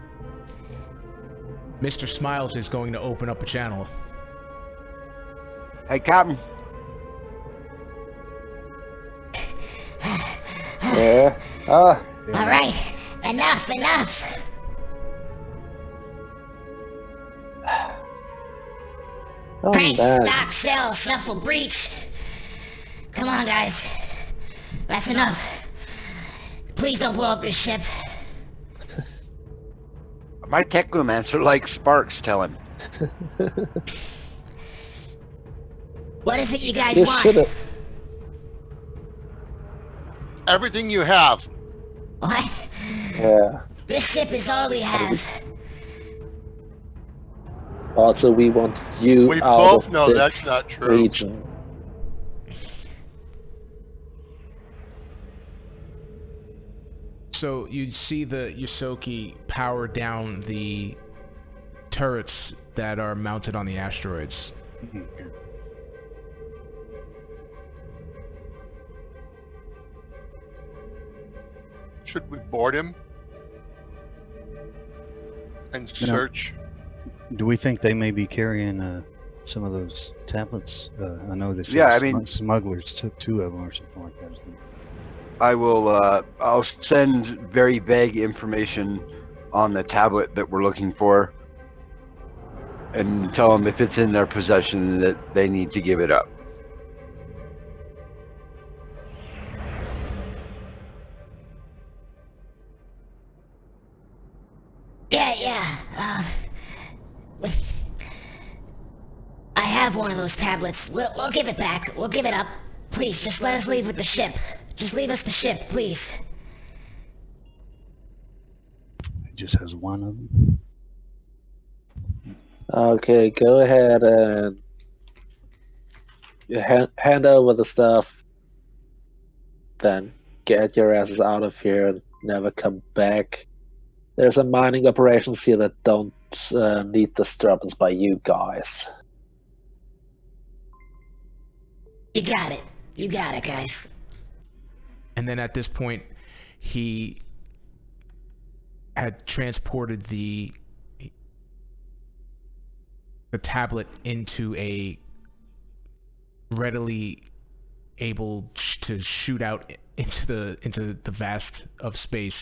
Mr. Smiles is going to open up a channel. Hey, Captain. Yeah. All right, enough. Oh, Crank, man. stop, sell, shuffle, breach. Come on, guys. That's enough. Please don't blow up this ship. My technomancer likes sparks, tell him. What is it you guys You want? should've. Everything you have. What? Yeah. This ship is all we have. Also, we want you We out both of know this that's not true. region. So you see the Yosoki power down the turrets that are mounted on the asteroids. Should we board him and You know, search? Do we think they may be carrying some of those tablets? I know that smugglers took 2 of them or something like that. I'll send very vague information on the tablet that we're looking for and tell them if it's in their possession that they need to give it up. Yeah. I have one of those tablets. We'll give it back. We'll give it up. Please, just let us leave with the ship. Just leave us the ship, please. It just has 1 of them. Okay, go ahead and hand over the stuff. Then get your asses out of here and never come back. There's a mining operations here that don't need disturbance by you guys. You got it. You got it, guys. And then at this point, he had transported the tablet into a readily able to shoot out into the vast of space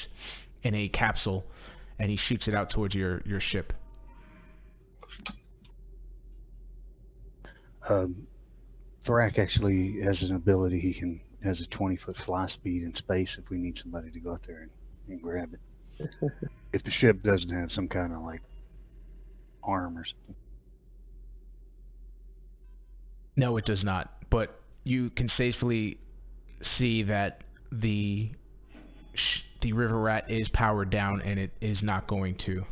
in a capsule, and he shoots it out towards your ship. Thrak actually has an ability. He has a 20-foot fly speed in space if we need somebody to go out there and grab it. If the ship doesn't have some kind of like arm or something. No, it does not. But you can safely see that the river rat is powered down, and it is not going to.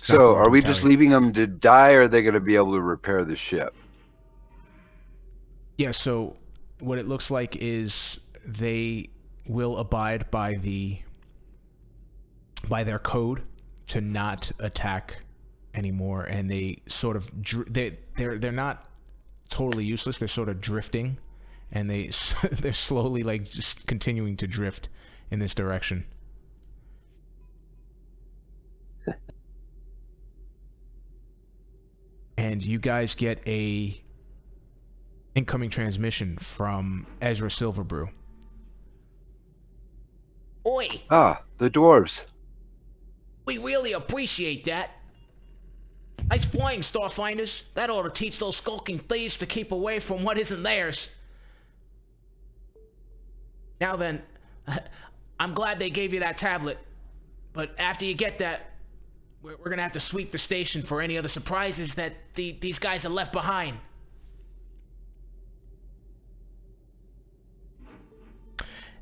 So, are we just leaving them to die, or are they going to be able to repair the ship? Yeah, so what it looks like is they will abide by their code to not attack anymore, and they sort of they're not totally useless. They're sort of drifting, and they're slowly like just continuing to drift in this direction. And you guys get a incoming transmission from Ezra Silverbrew. Oi! Ah, the dwarves. We really appreciate that. Nice flying, Starfinders. That ought to teach those skulking thieves to keep away from what isn't theirs. Now then, I'm glad they gave you that tablet. But after you get that, we're gonna have to sweep the station for any other surprises that these guys have left behind.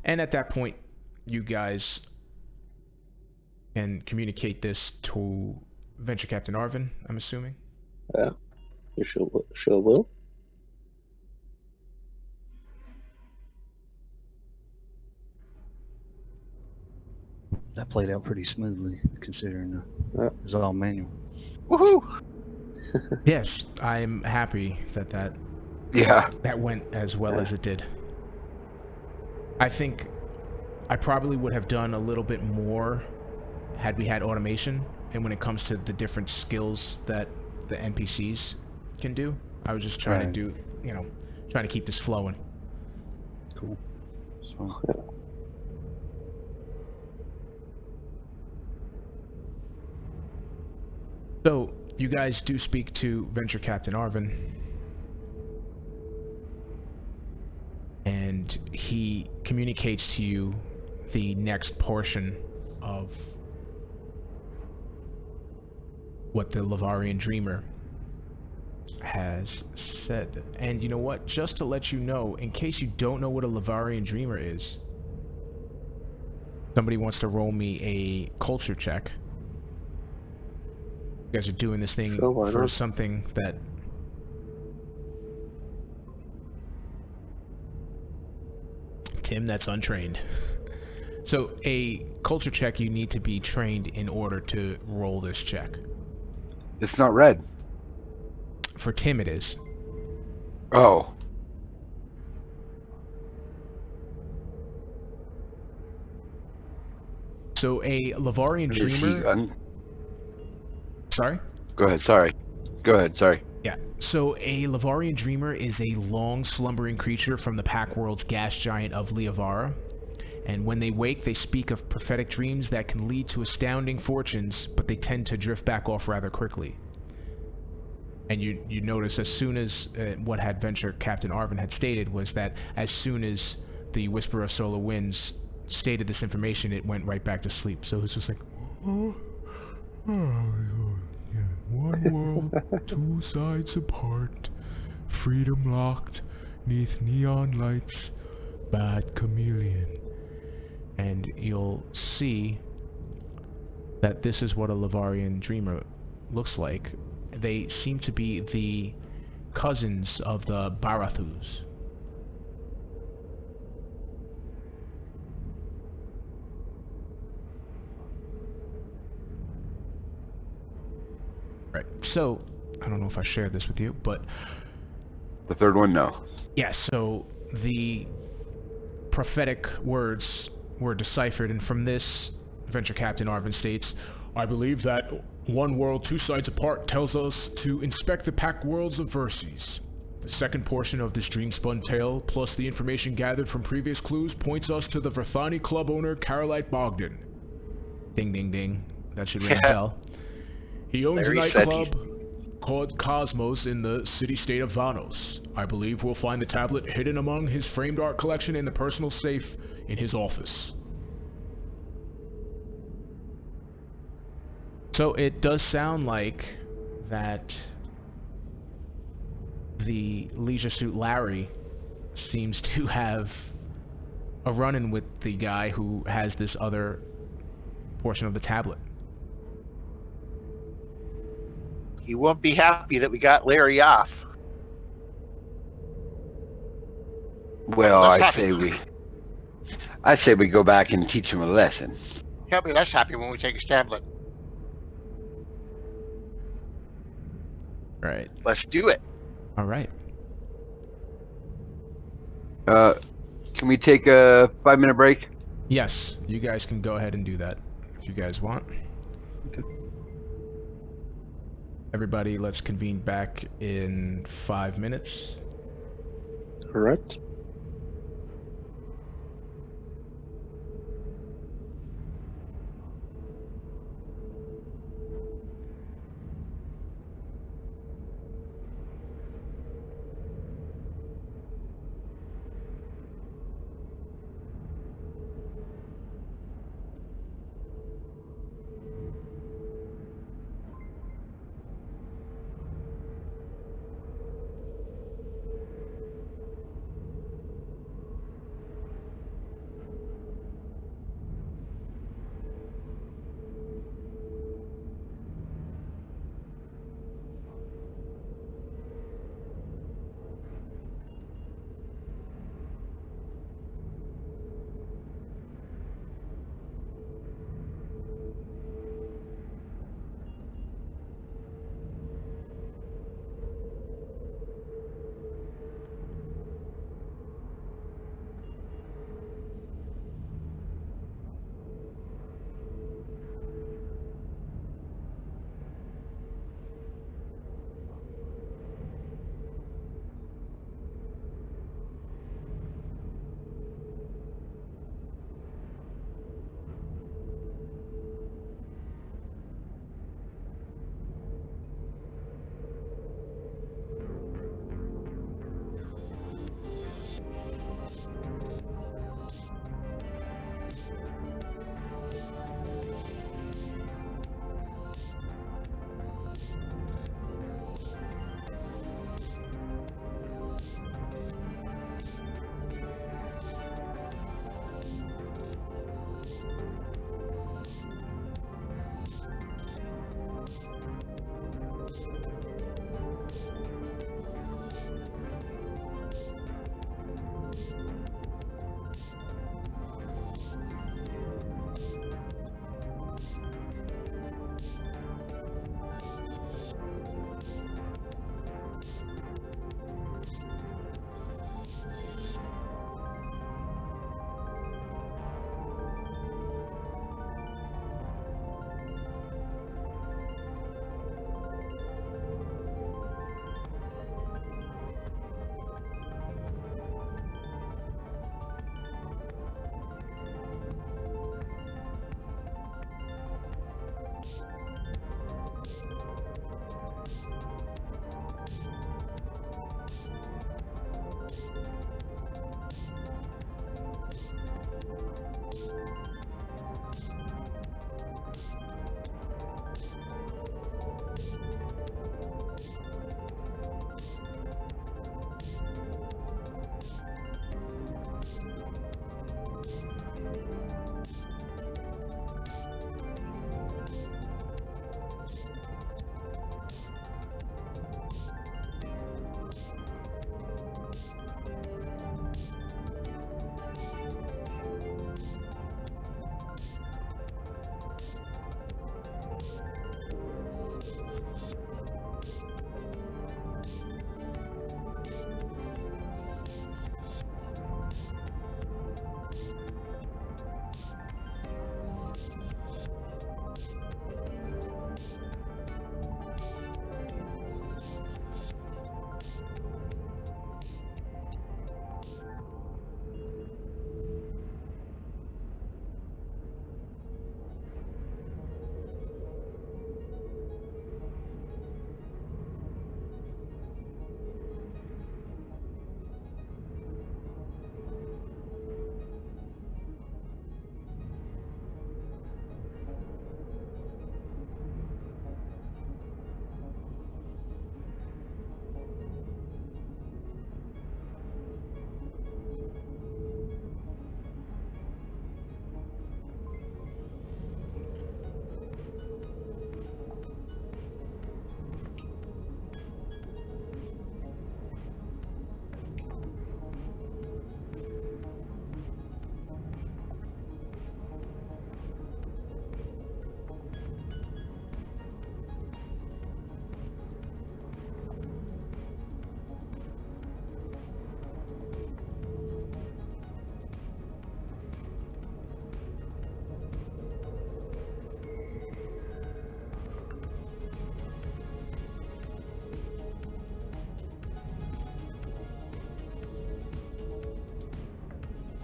And at that point, you guys can communicate this to Venture Captain Arvin, I'm assuming. Yeah, you sure will. That played out pretty smoothly, considering Yeah. it was all manual. Woohoo! Yes, I'm happy that Yeah. that went as well as it did. I think I probably would have done a little bit more had we had automation, and when it comes to the different skills that the NPCs can do. I was just trying to do, trying to keep this flowing. Cool. So, So, you guys do speak to Venture Captain Arvin, and he communicates to you the next portion of what the Lavarian Dreamer has said. And you know what? Just to let you know, in case you don't know what a Lavarian Dreamer is, somebody wants to roll me a culture check. You guys are doing this thing for something that... Tim, that's untrained. So, a culture check, you need to be trained in order to roll this check. It's not red. For Tim, it is. Oh. So, a Lavarian Dreamer... Sorry? Go ahead, sorry. Yeah, so a Lavarian Dreamer is a long, slumbering creature from the pack world's gas giant of Liavara. And when they wake, they speak of prophetic dreams that can lead to astounding fortunes, but they tend to drift back off rather quickly. And you notice as soon as what had Venture Captain Arvin had stated was that as soon as the Whisperer of Solar Winds stated this information, it went right back to sleep. So it's just like, one world, two sides apart, freedom locked, neath neon lights, bad chameleon. And you'll see that this is what a Lavarian Dreamer looks like. They seem to be the cousins of the Barathus. Right, so, I don't know if I shared this with you, but... The third one, no. Yeah, so the prophetic words were deciphered, and from this, Venture Captain Arvin states, I believe that one world, two sides apart tells us to inspect the pack worlds of Verces. The second portion of this dream-spun tale, plus the information gathered from previous clues, points us to the Verthani club owner, Carolite Bogdan. Ding, ding, ding. That should ring a bell. He owns a nightclub called Cosmos in the city-state of Vanos. I believe we'll find the tablet hidden among his framed art collection in the personal safe in his office. So it does sound like that the Leisure Suit Larry seems to have a run-in with the guy who has this other portion of the tablet. He won't be happy that we got Larry off. Well, I say we go back and teach him a lesson. He'll be less happy when we take his tablet. Right. Let's do it. All right. Can we take a 5-minute break? Yes, you guys can go ahead and do that if you guys want. Okay. Everybody, let's convene back in 5 minutes. Correct.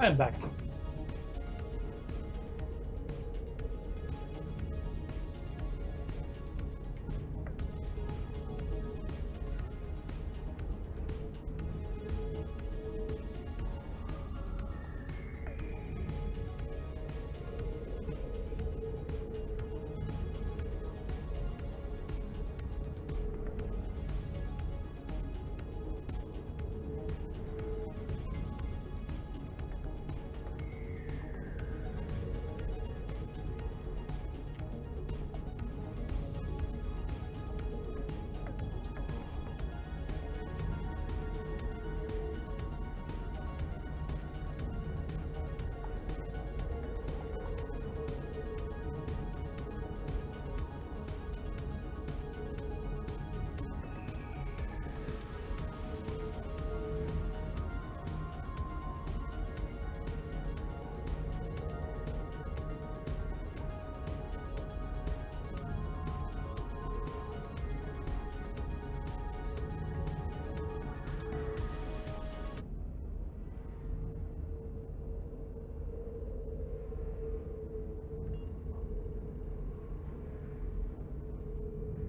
I am back.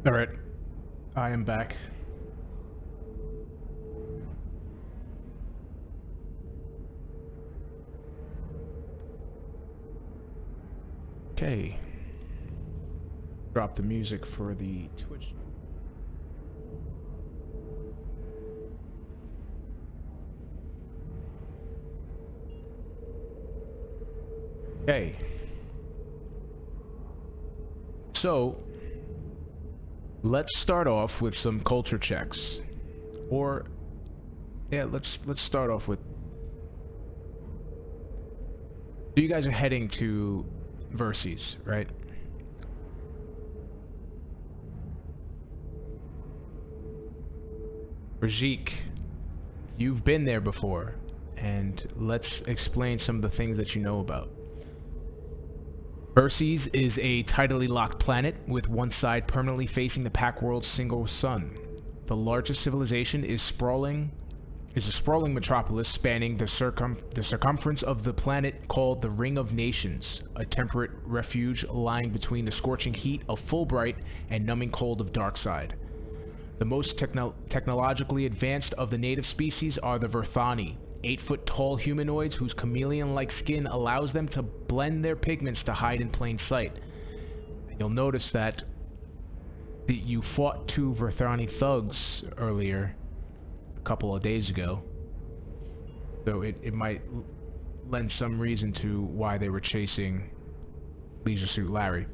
Alright, I am back. Okay. Drop the music for the Twitch. Okay. So, let's start off with some culture checks. Or, yeah, let's start off with... So you guys are heading to Verces, right? Rajik, you've been there before, and let's explain some of the things that you know about. Verces is a tidally locked planet with one side permanently facing the pack world's single sun. The largest civilization is a sprawling metropolis spanning the circumference of the planet called the Ring of Nations, a temperate refuge lying between the scorching heat of Fulbright and numbing cold of Darkside. The most technologically advanced of the native species are the Verthani, 8-foot-tall humanoids whose chameleon-like skin allows them to blend their pigments to hide in plain sight. And you'll notice that you fought 2 Verthani thugs earlier, a couple of days ago, so it might lend some reason to why they were chasing Leisure Suit Larry.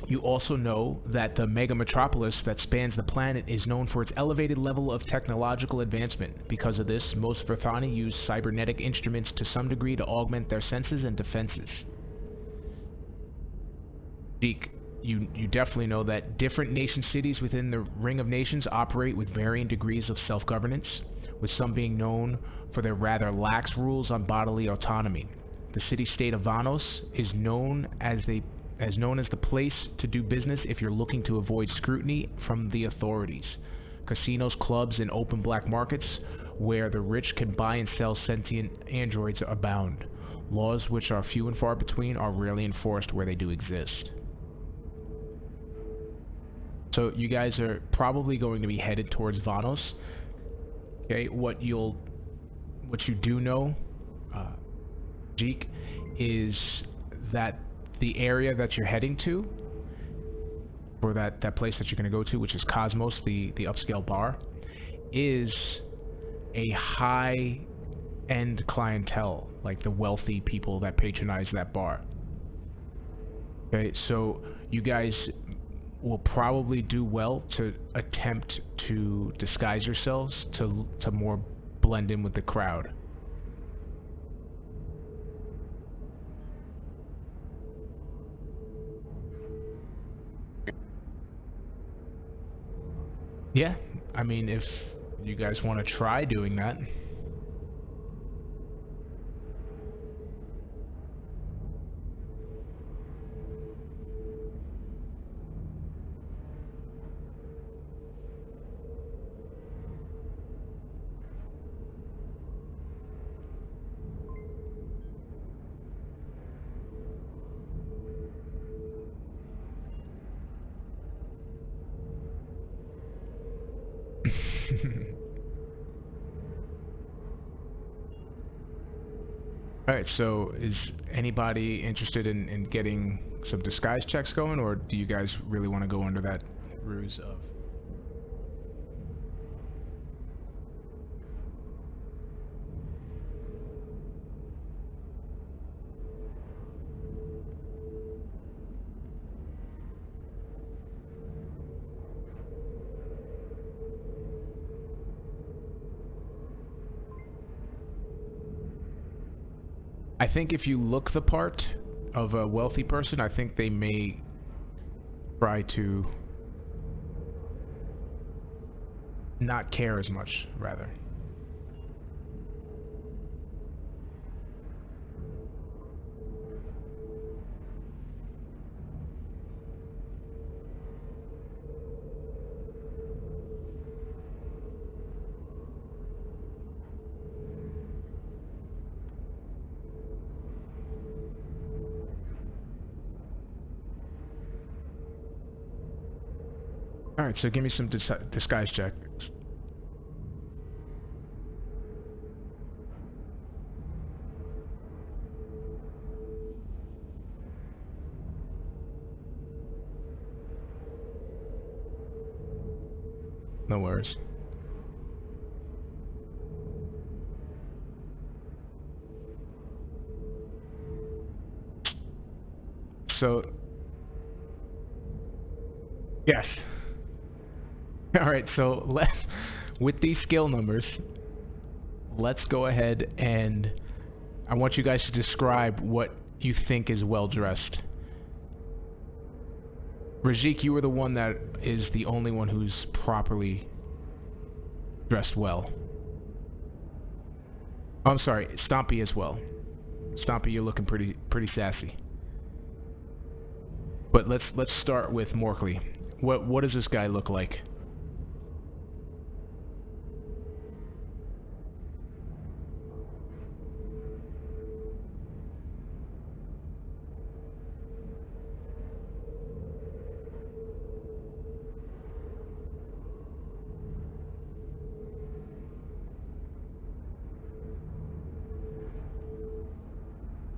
You also know that the mega metropolis that spans the planet is known for its elevated level of technological advancement. Because of this, most Verthani use cybernetic instruments to some degree to augment their senses and defenses. Zeke, you definitely know that different nation cities within the Ring of Nations operate with varying degrees of self-governance, with some being known for their rather lax rules on bodily autonomy. The city-state of Vanos is known as the place to do business if you're looking to avoid scrutiny from the authorities. Casinos, clubs, and open black markets where the rich can buy and sell sentient androids abound. Laws which are few and far between are rarely enforced where they do exist. So you guys are probably going to be headed towards Vanos. Okay, what you do know, Jeek, is that the area that you're heading to, or that place that you're going to go to, which is Cosmos, the upscale bar, is a high-end clientele, like the wealthy people that patronize that bar. Okay, so you guys will probably do well to attempt to disguise yourselves to more blend in with the crowd. Yeah, I mean, if you guys want to try doing that. Alright, so is anybody interested in getting some disguise checks going, or do you guys really want to go under that ruse of... I think if you look the part of a wealthy person, I think they may try to not care as much, rather. Alright, so give me some disguise checks. No worries. So... yes. Alright, so let's... with these skill numbers, let's go ahead and... I want you guys to describe what you think is well-dressed. Rajik, you were the one that is the only one who's properly dressed well. Oh, I'm sorry, Stompy as well. Stompy, you're looking pretty sassy. But let's start with Morkley. What does this guy look like?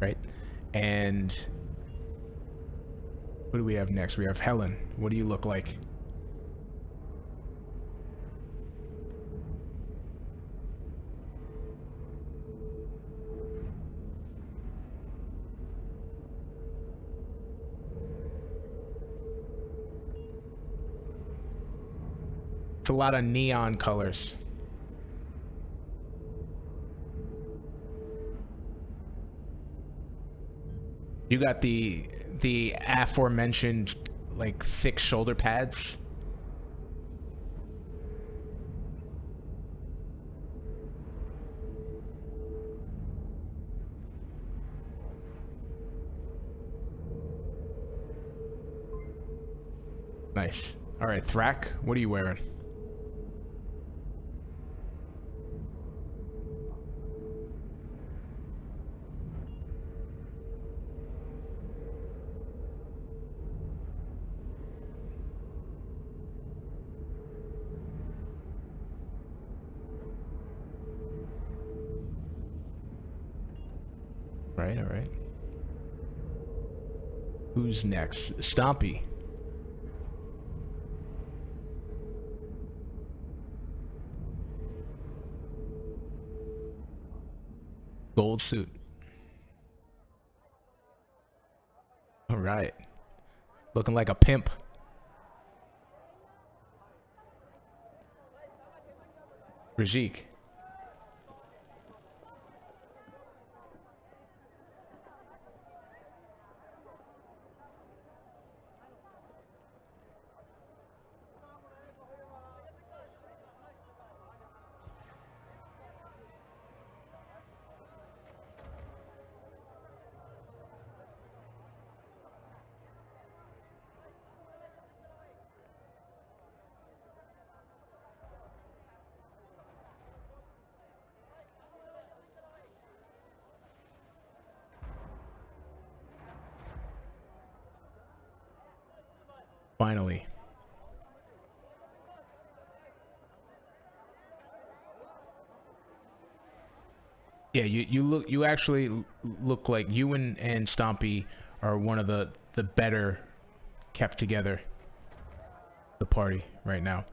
Right? And what do we have next? We have Helen. What do you look like? It's a lot of neon colors. You got the aforementioned, like, thick shoulder pads. Nice. Alright, Thrak, what are you wearing? Right, alright. Who's next? Stompy. Gold suit. Alright. Looking like a pimp. Rajik. Finally. Yeah, you actually look like you and Stompy are one of the better kept together the party right now.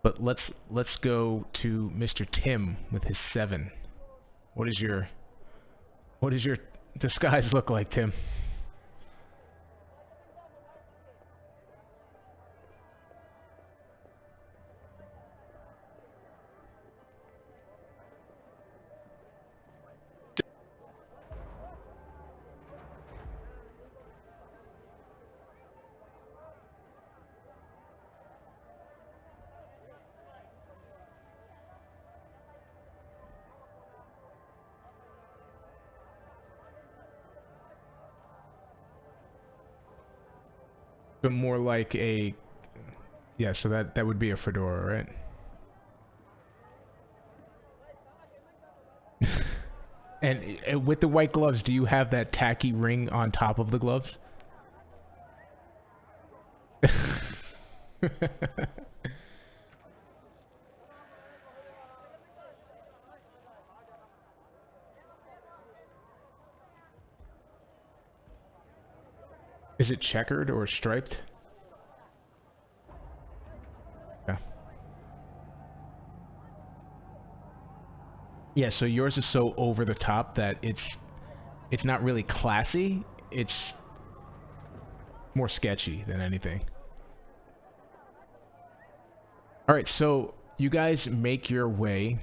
But let's go to Mr. Tim with his 7. What does your disguise look like, Tim? But more like a, yeah, so that would be a fedora, right? And with the white gloves, do you have that tacky ring on top of the gloves? Is it checkered or striped? Yeah. Yeah, so yours is so over the top that it's not really classy. It's more sketchy than anything. All right, so you guys make your way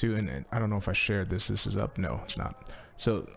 to, and I don't know if I shared this. This is up. No, it's not. So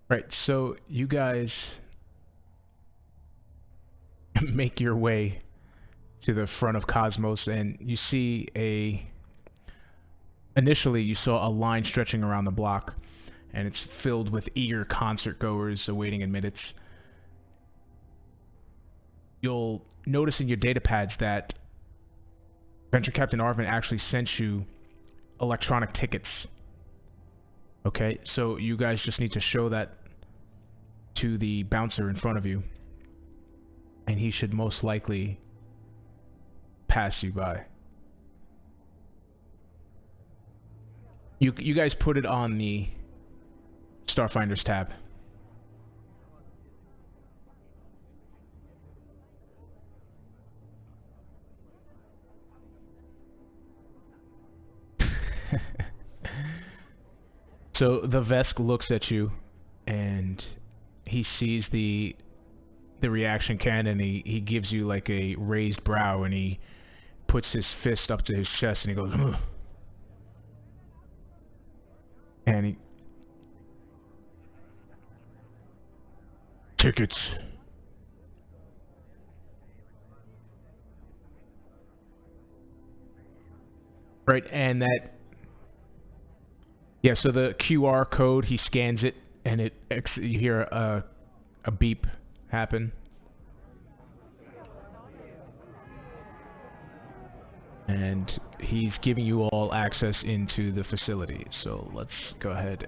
right, so you guys make your way to the front of Cosmos, and you see initially you saw a line stretching around the block, and it's filled with eager concert goers awaiting admittance. You'll notice in your data pads that Venture Captain Arvin actually sent you electronic tickets. Okay, so you guys just need to show that to the bouncer in front of you, and he should most likely pass you by. You guys put it on the Starfinder's tab. So the Vesk looks at you, and he sees the reaction can, and he gives you like a raised brow, and he puts his fist up to his chest, and he goes, ugh. And he... Tickets. Right, and that... Yeah, so the QR code, he scans it, and you hear a beep happen. And he's giving you all access into the facility. So let's go ahead.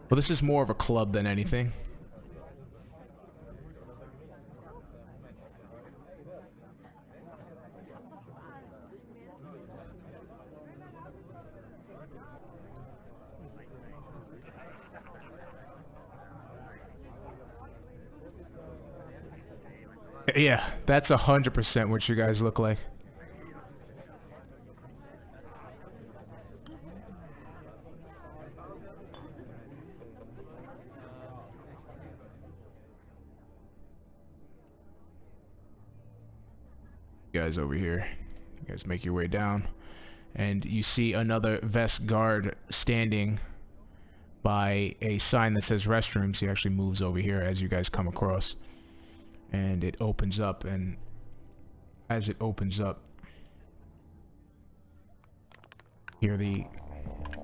Well, this is more of a club than anything. Yeah, that's 100% what you guys look like. You guys over here. You guys make your way down. And you see another vest guard standing by a sign that says restrooms. He actually moves over here as you guys come across. And it opens up, and as it opens up, here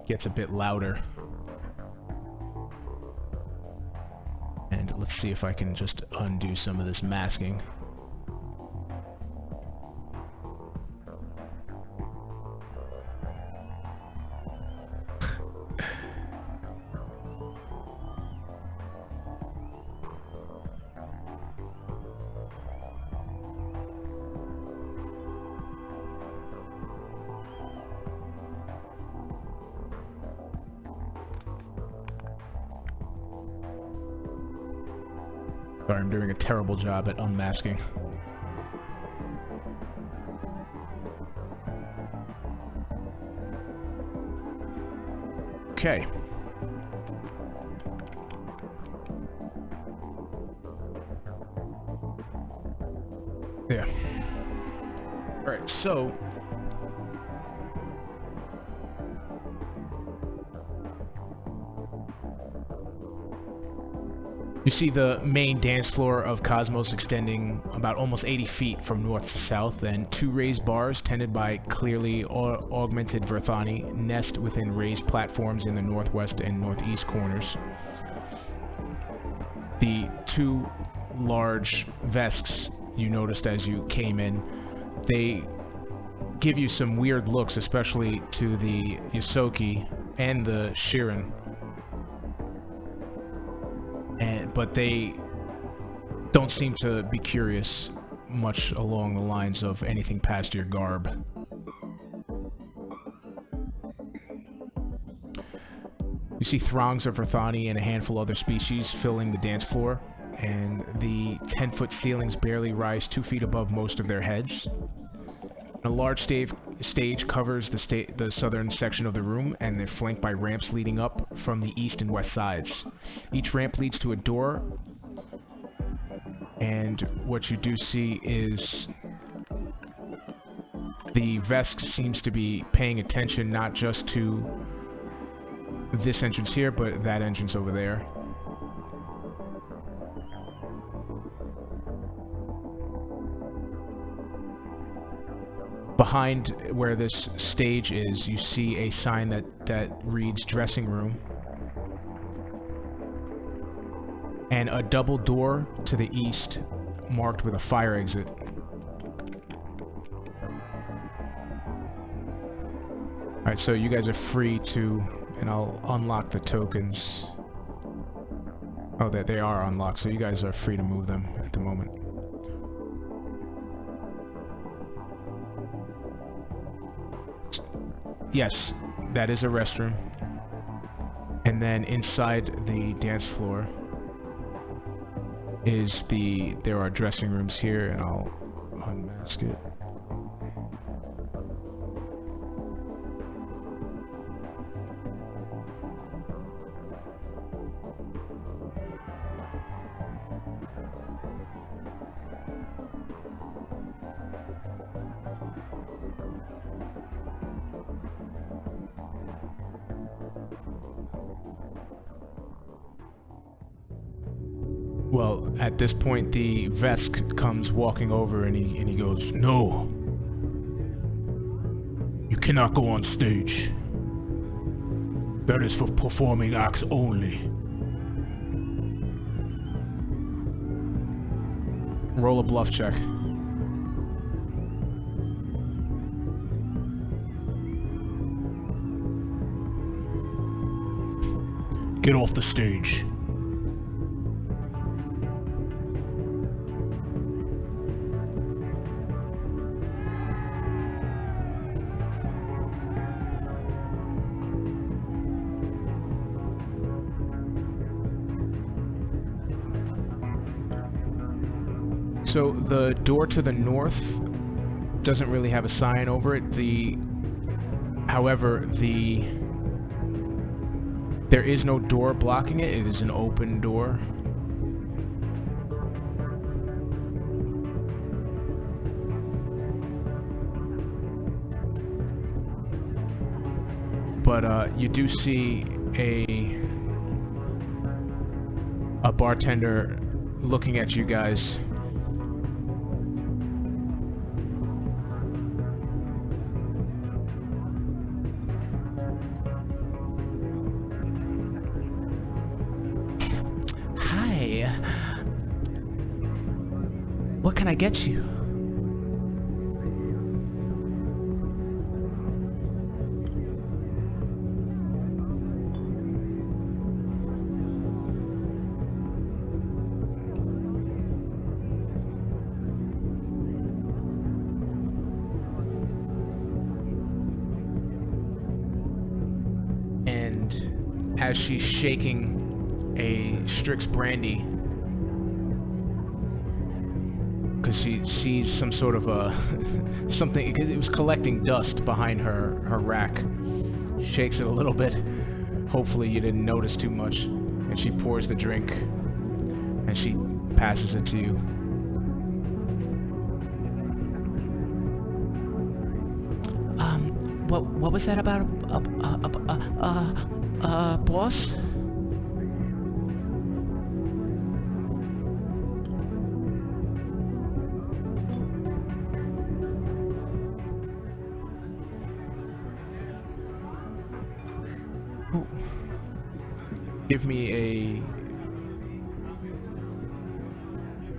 gets a bit louder. And let's see if I can just undo some of this masking. Sorry, I'm doing a terrible job at unmasking. Okay. Yeah. Alright, so... You see the main dance floor of Cosmos extending about almost 80 feet from north to south, and two raised bars tended by clearly augmented Verthani nest within raised platforms in the northwest and northeast corners. The two large vesks you noticed as you came in, they give you some weird looks, especially to the Yosoki and the Shirin. But they don't seem to be curious much along the lines of anything past your garb. You see throngs of Verthani and a handful of other species filling the dance floor, and the 10-foot ceilings barely rise 2 feet above most of their heads. A large stage covers the southern section of the room, and they're flanked by ramps leading up from the east and west sides. Each ramp leads to a door, and what you do see is the Vesk seems to be paying attention not just to this entrance here, but that entrance over there. Behind where this stage is, you see a sign that reads dressing room, and a double door to the east marked with a fire exit. Alright, so you guys are free to, and I'll unlock the tokens. Oh, they are unlocked, so you guys are free to move them at the moment. Yes, that is a restroom. And then inside the dance floor is there are dressing rooms here, and I'll unmask it. Well, at this point, the Vesk comes walking over and he goes, "No, you cannot go on stage. That is for performing acts only." Roll a bluff check. Get off the stage. So the door to the north doesn't really have a sign over it. However, there is no door blocking it. It is an open door. But you do see a bartender looking at you guys. What can I get you? And as she's shaking a Strix brandy, because she sees some sort of something, because it was collecting dust behind her rack. Shakes it a little bit. Hopefully you didn't notice too much. And she pours the drink and she passes it to you. What was that about boss?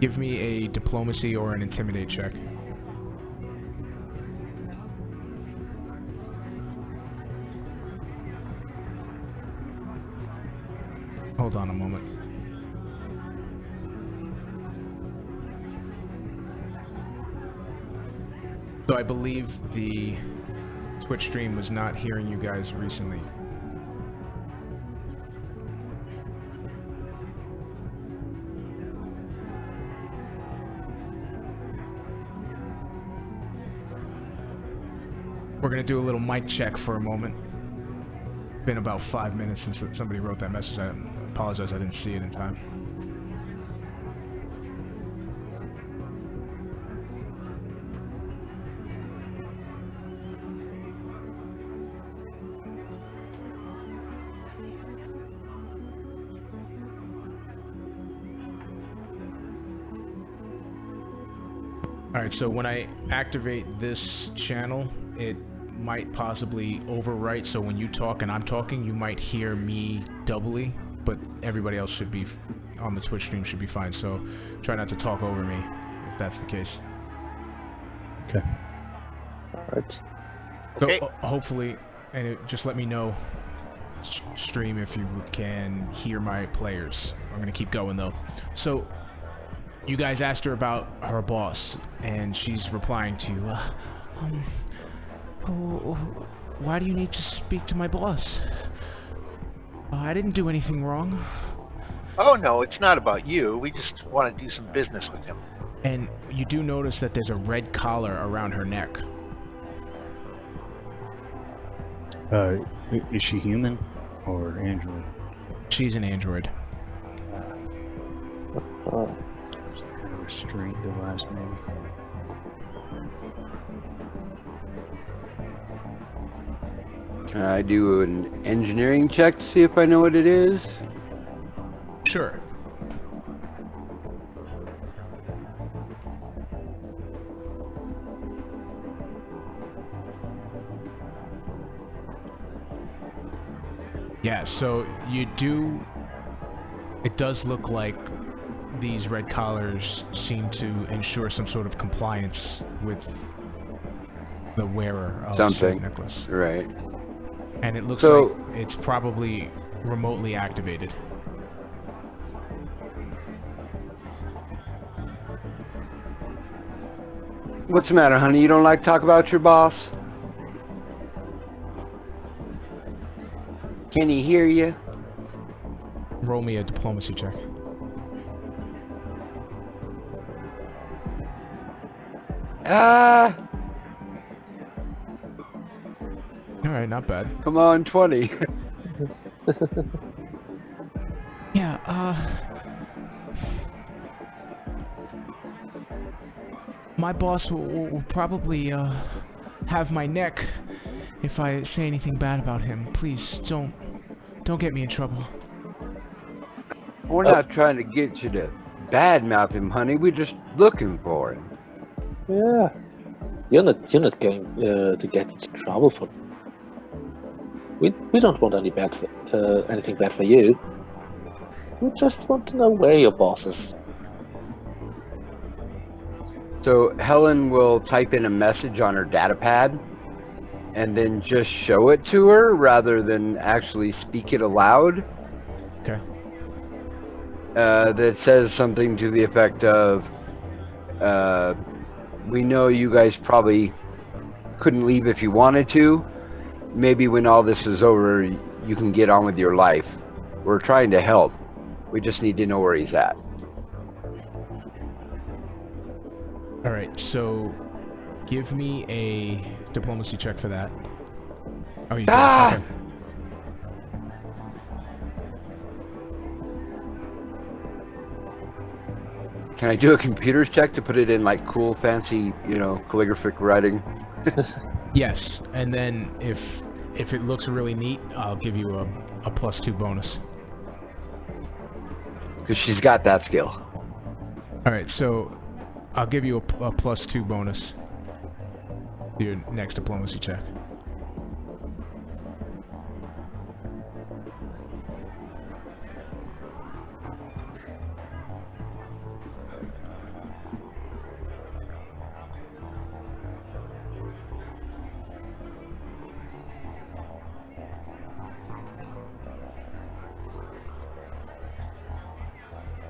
Give me a diplomacy or an intimidate check. Hold on a moment. So I believe the Twitch stream was not hearing you guys recently. We're going to do a little mic check for a moment. It's been about 5 minutes since somebody wrote that message. I apologize, I didn't see it in time. Alright, so when I activate this channel, it might possibly overwrite, so when you talk and I'm talking, you might hear me doubly, but everybody else should be, on the Twitch stream should be fine, so try not to talk over me, if that's the case. Okay. Alright. So Okay. hopefully, and just let me know, stream, if you can hear my players. I'm going to keep going though. So, you guys asked her about her boss, and she's replying to you, why do you need to speak to my boss? I didn't do anything wrong. Oh, no, it's not about you. We just want to do some business with him. And you do notice that there's a red collar around her neck. Is she human or android? She's an android. Kind of restraint device, maybe. Can I do an engineering check to see if I know what it is? Sure. Yeah, so you do... It does look like these red collars seem to ensure some sort of compliance with the wearer of Something. said necklace. Right. And it looks So- like it's probably remotely activated. What's the matter, honey? You don't like to talk about your boss? Can he hear you? Roll me a diplomacy check. Alright, not bad. Come on, 20. Yeah, my boss will probably, have my neck if I say anything bad about him. Please, don't get me in trouble. We're not trying to get you to badmouth him, honey. We're just looking for him. Yeah. You're not going to get into trouble for. We don't want anything bad for you. We just want to know where your boss is. So Helen will type in a message on her data pad and then just show it to her rather than actually speak it aloud. Okay. That says something to the effect of, we know you guys probably couldn't leave if you wanted to. Maybe when all this is over, you can get on with your life. We're trying to help. We just need to know where he's at. Alright, so give me a diplomacy check for that. Oh, you did. Okay. Can I do a computer's check to put it in like cool, fancy, calligraphic writing? Yes, and then if it looks really neat, I'll give you a +2 bonus. Because she's got that skill. Alright, so I'll give you a +2 bonus to your next diplomacy check.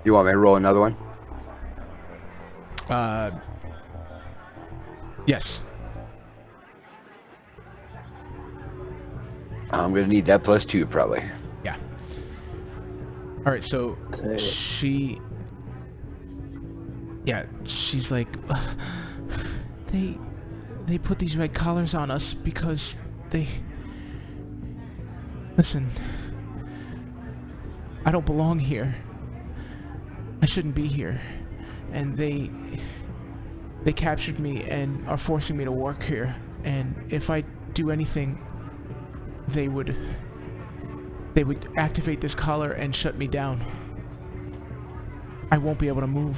You want me to roll another one? Yes. I'm going to need that +2 probably. Yeah. Alright, so she's like, they put these red collars on us because listen, I don't belong here. I shouldn't be here. And they captured me and are forcing me to work here. And if I do anything, they would activate this collar and shut me down. I won't be able to move.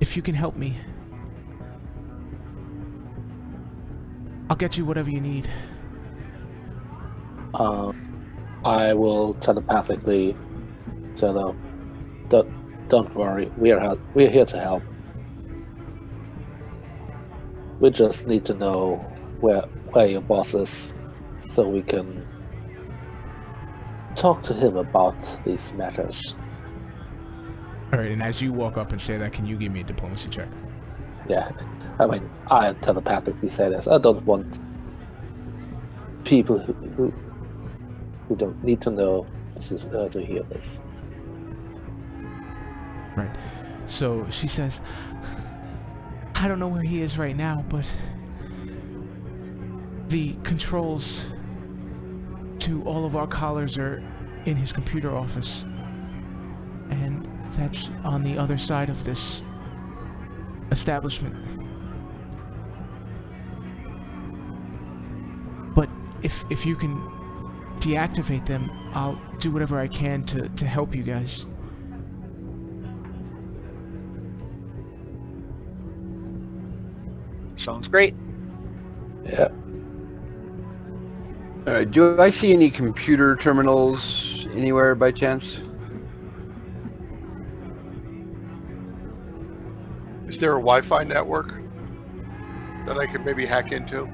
If you can help me, I'll get you whatever you need. I will telepathically tell them, don't worry, we're here to help. We just need to know where your boss is so we can talk to him about these matters. Alright, and as you walk up and say that, can you give me a diplomacy check? Yeah, I mean, I telepathically say this. I don't want people who don't need to know this is to hear this. Right. So she says, I don't know where he is right now, but the controls to all of our collars are in his computer office. And that's on the other side of this establishment. But if you can deactivate them, I'll do whatever I can to help you guys. Sounds great. Yeah. Do I see any computer terminals anywhere by chance? Is there a Wi-Fi network that I could maybe hack into?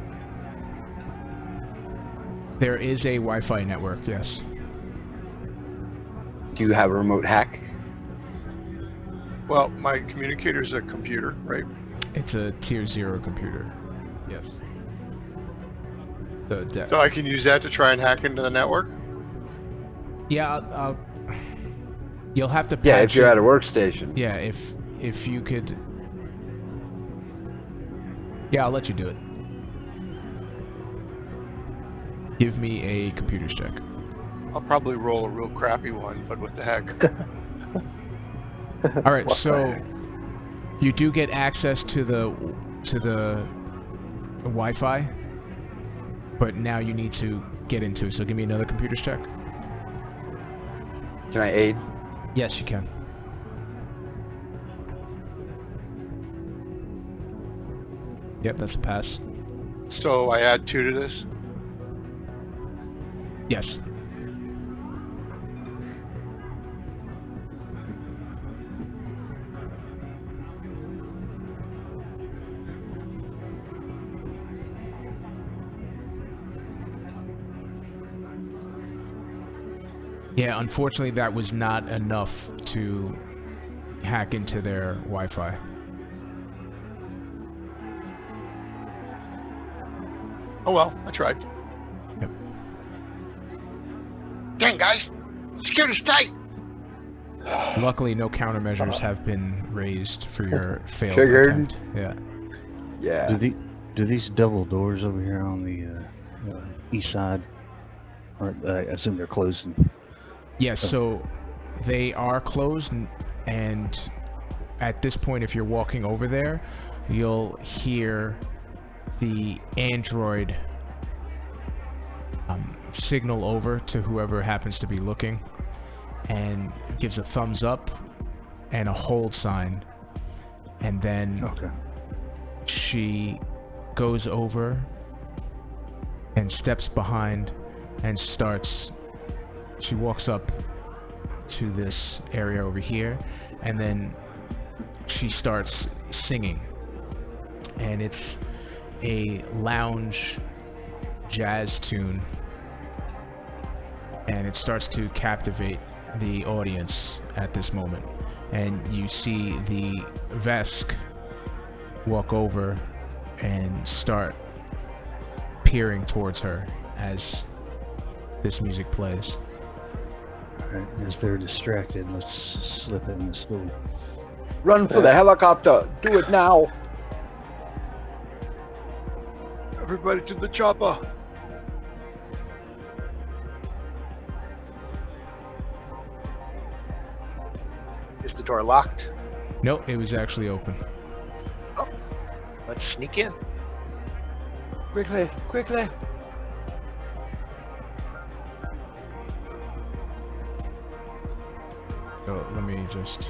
There is a Wi-Fi network, yes. Do you have a remote hack? Well, my communicator's a computer, right? It's a tier 0 computer. Yes. So I can use that to try and hack into the network? Yeah, you'll have to patch Yeah, if you're it. at a workstation. Yeah, if you could. Yeah, I'll let you do it. Give me a computers check. I'll probably roll a real crappy one, but what the heck? All right, so you do get access to the Wi-Fi, but now you need to get into it. So give me another computers check. Can I aid? Yes, you can. Yep, that's a pass. So I add 2 to this? Yes. Yeah, unfortunately that was not enough to hack into their Wi-Fi. Oh well, I tried. Yep. Dang, guys! Security's tight! Luckily, no countermeasures have been raised for your failed Triggered. attempt. Yeah. Yeah. Do these double doors over here on the east side, or I assume they're closing? Yes, so they are closed, and at this point, if you're walking over there, you'll hear the android signal over to whoever happens to be looking, and gives a thumbs up and a hold sign, and then she goes over and steps behind and she walks up to this area over here, and then she starts singing, and it's a lounge jazz tune, and it starts to captivate the audience at this moment. And you see the Vesk walk over and start peering towards her as this music plays. Alright, as they're distracted, let's slip in this door. Run for the helicopter! Do it now! Everybody to the chopper! Is the door locked? Nope, it was actually open. Oh, let's sneak in. Quickly, quickly! So let me just...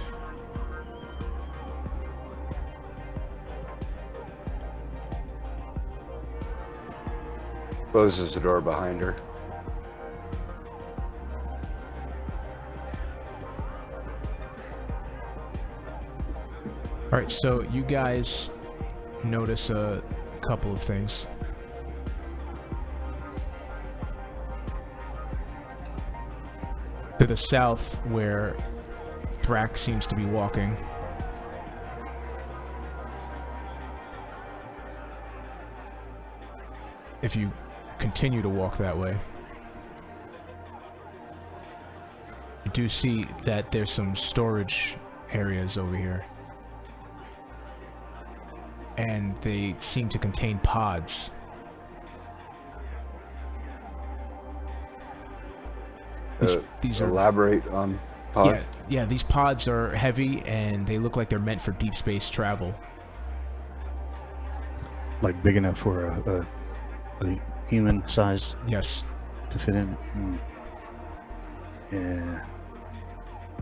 Closes the door behind her. Alright, so you guys notice a couple of things. To the south, where Thrak seems to be walking, if you continue to walk that way, you do see that there's some storage areas over here, and they seem to contain pods. These are elaborate on pods. Yeah, these pods are heavy, and they look like they're meant for deep space travel. Like big enough for a human size? Yes. To fit in? Yeah.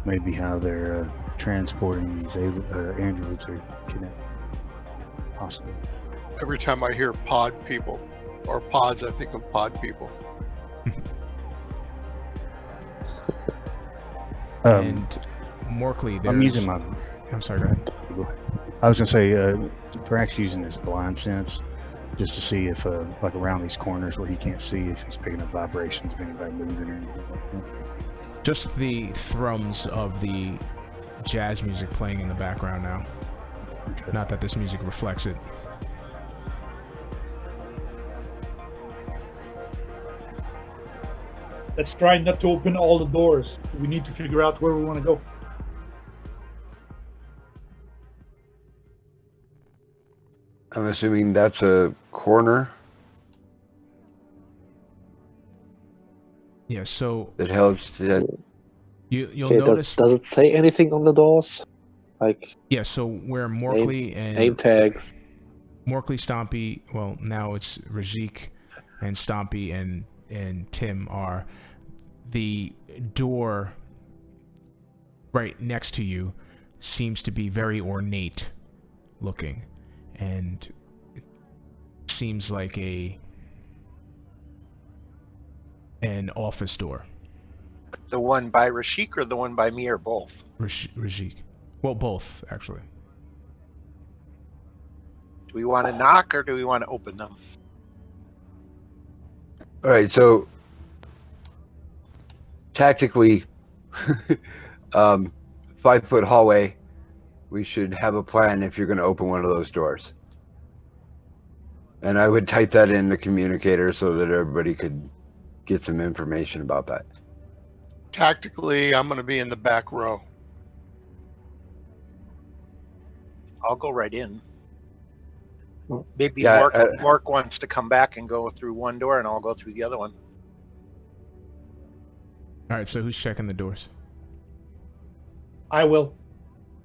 Maybe how they're transporting these androids or kidnapped. Possibly. Every time I hear pod people or pods, I think of pod people. And Morkley, I'm using my... I'm sorry, go ahead. I was going to say, perhaps using his blind sense, just to see if, like around these corners where he can't see, if he's picking up vibrations of anybody moving or anything like that. Just the thrums of the jazz music playing in the background now. Okay. Not that this music reflects it. Let's try not to open all the doors. We need to figure out where we want to go. I'm assuming that's a corner. Yeah, so that helps. You'll notice. Does it say anything on the doors? Like. Yeah, so where Morkley name tags. Morkley, Stompy. Well, now it's Rajik and Stompy and Tim are. The door right next to you seems to be very ornate looking, and it seems like an office door. The one by Rashik or the one by me, or both? Rajik. Well, both, actually. Do we want to knock or do we want to open them? All right, so tactically, 5-foot hallway, we should have a plan if you're going to open one of those doors. And I would type that in the communicator so that everybody could get some information about that. Tactically, I'm going to be in the back row. I'll go right in. Maybe Yeah, Mark wants to come back and go through one door, and I'll go through the other one. All right, so who's checking the doors? I will.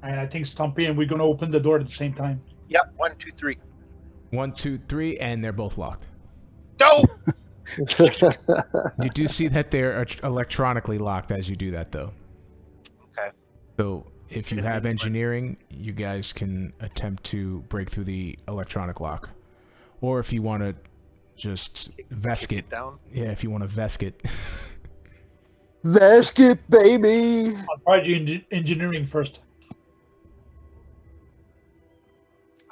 And I think Stumpy and we're going to open the door at the same time. Yep, 1, 2, 3. 1, 2, 3, and they're both locked. No! You do see that they're electronically locked as you do that, though. Okay. So if you have engineering, you guys can attempt to break through the electronic lock. Or if you want to just Vesk it. Down. Yeah, if you want to Vesk it. Vesk it, baby! I'll try do engineering first.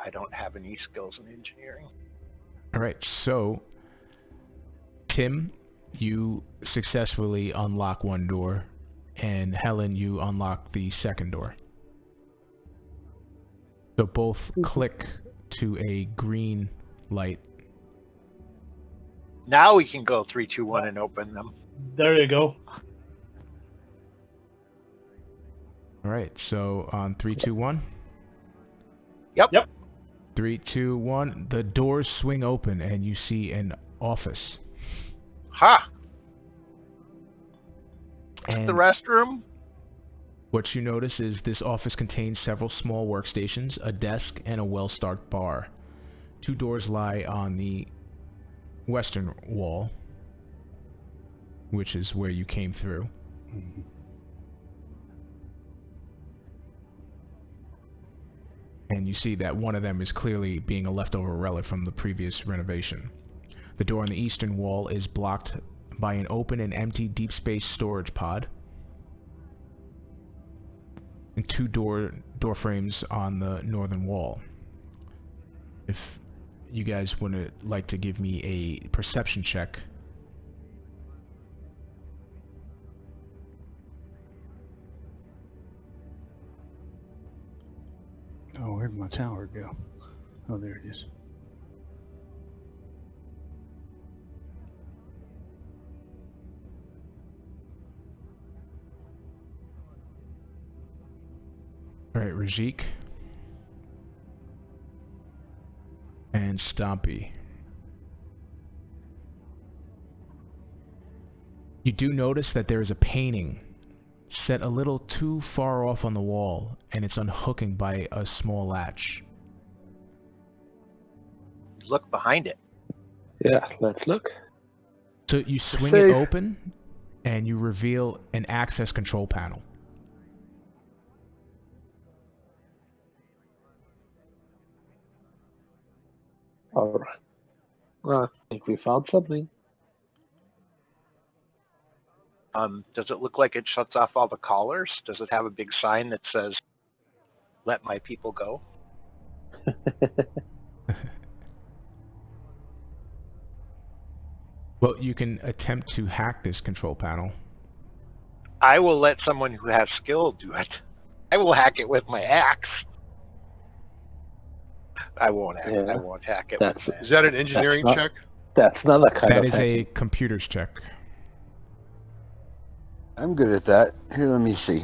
I don't have any skills in engineering. All right, so Tim, you successfully unlock one door, and Helen, you unlock the second door. So both click to a green light. Now we can go 3, 2, 1 and open them. There you go. All right, so on 3, 2, 1. Yep. 3, 2, 1. The doors swing open, and you see an office. Ha! And the restroom? What you notice is this office contains several small workstations, a desk, and a well-stocked bar. 2 doors lie on the western wall, which is where you came through. Mm-hmm. And you see that one of them is clearly being a leftover relic from the previous renovation. The door on the eastern wall is blocked by an open and empty deep space storage pod, and 2 door frames on the northern wall. If you guys would like to give me a perception check. Oh, where'd my tower go? Oh, there it is. All right, Rajik and Stompy. You do notice that there is a painting set a little too far off on the wall, and it's unhooking by a small latch. Look behind it. Yeah, let's look. So you swing it open, and you reveal an access control panel. All right. I think we found something. Does it look like it shuts off all the callers? Does it have a big sign that says, "Let my people go"? Well, you can attempt to hack this control panel. I will let someone who has skill do it. I will hack it with my axe. I won't hack it. I won't hack it. That's, with my axe. Is that an engineering check? That's not a kind That of is a computer's check. I'm good at that. Here, let me see.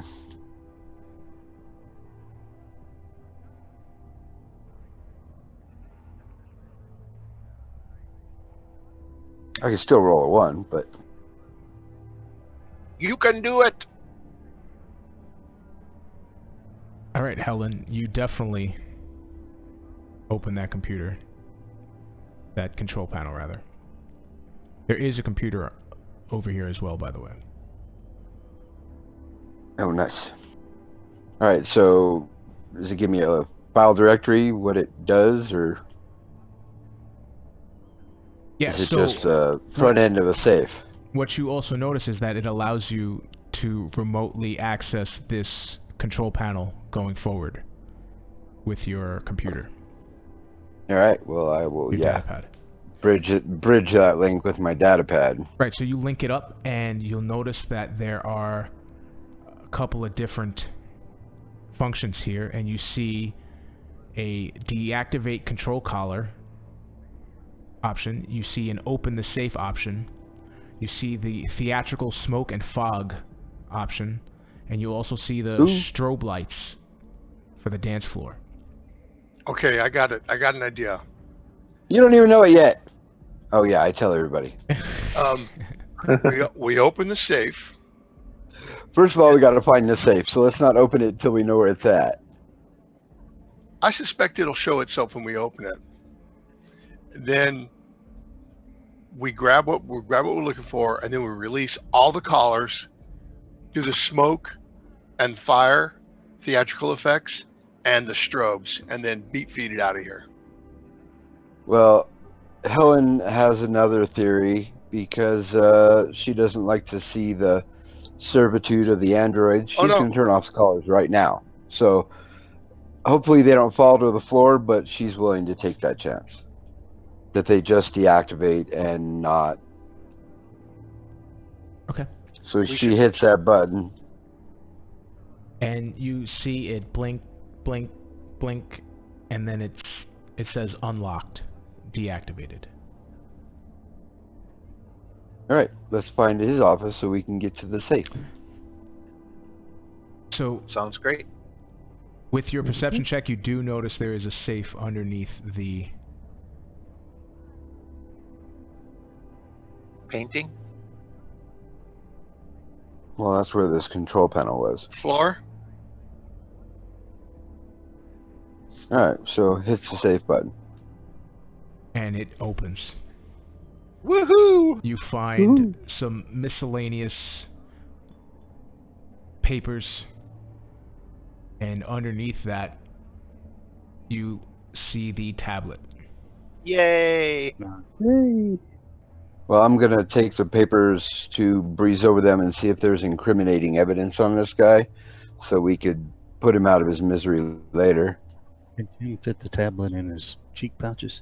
I can still roll a 1, but... You can do it! All right, Helen, you definitely open that computer. That control panel, rather. There is a computer over here as well, by the way. Oh, nice. All right, so does it give me a file directory, what it does, or Yeah, is it so just the front end of a safe? what you also notice is that it allows you to remotely access this control panel going forward with your computer. All right, well, I will, Your yeah, datapad. bridge that link with my datapad. Right, so you link it up, and you'll notice that there are a couple of different functions here, and you see a deactivate control collar option. You see an open the safe option. You see the theatrical smoke and fog option, and you'll also see the strobe lights for the dance floor. Okay, I got it. I got an idea. You don't even know it yet. Oh yeah, I tell everybody. We open the safe. First of all, we got to find the safe, so let's not open it until we know where it's at. I suspect it'll show itself when we open it. Then we grab what we're looking for, and then we release all the collars, do the smoke and fire theatrical effects and the strobes, and then beat feed it out of here. Well, Helen has another theory because she doesn't like to see the servitude of the androids. She's going to turn off the collars right now. So hopefully they don't fall to the floor, but she's willing to take that chance. That they just deactivate and not. Okay. So she hits that button. And you see it blink, blink, blink, and then it says unlocked, deactivated. All right, let's find his office so we can get to the safe. So sounds great. With your perception check, you do notice there is a safe underneath the painting. Well, that's where this control panel was. Floor. All right, so hits the safe button. And it opens. Woohoo! You find some miscellaneous papers, and underneath that, you see the tablet. Yay! Yay! Well, I'm going to take the papers to breeze over them and see if there's incriminating evidence on this guy, so we could put him out of his misery later. Can you fit the tablet in his cheek pouches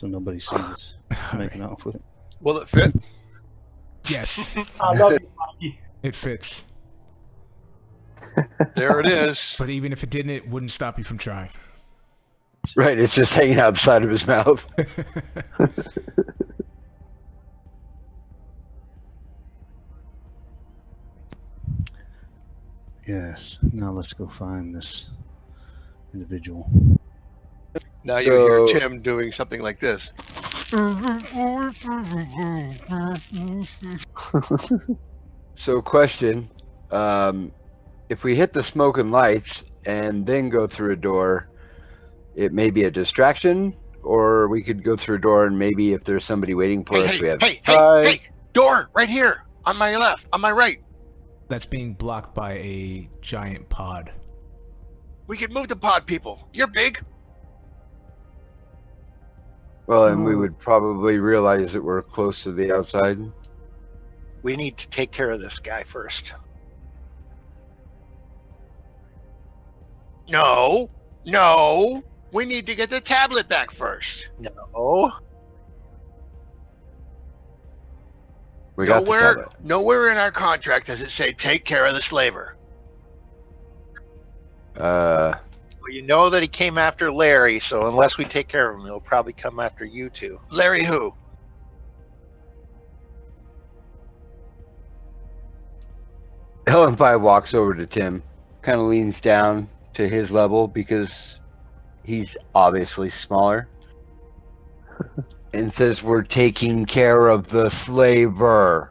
so nobody sees us making off with it? Will it fit? Yes. I love you, Mikey. It fits. There it is. But even if it didn't, it wouldn't stop you from trying. Right, it's just hanging outside of his mouth. Yes. Now let's go find this individual. Now you hear Tim doing something like this. So, question. If we hit the smoke and lights and then go through a door, it may be a distraction, or we could go through a door and maybe if there's somebody waiting for us, we have hey, door, right here, on my left, on my right. That's being blocked by a giant pod. We can move the pod, people. You're big. Well, and we would probably realize that we're close to the outside. We need to take care of this guy first. No, no. We need to get the tablet back first. No. We got the tablet. Nowhere in our contract does it say take care of the slaver. Well, you know that he came after Larry, so unless we take care of him, he'll probably come after you two. Larry who? Helen Pie walks over to Tim, kind of leans down to his level because he's obviously smaller, and says, "We're taking care of the slaver."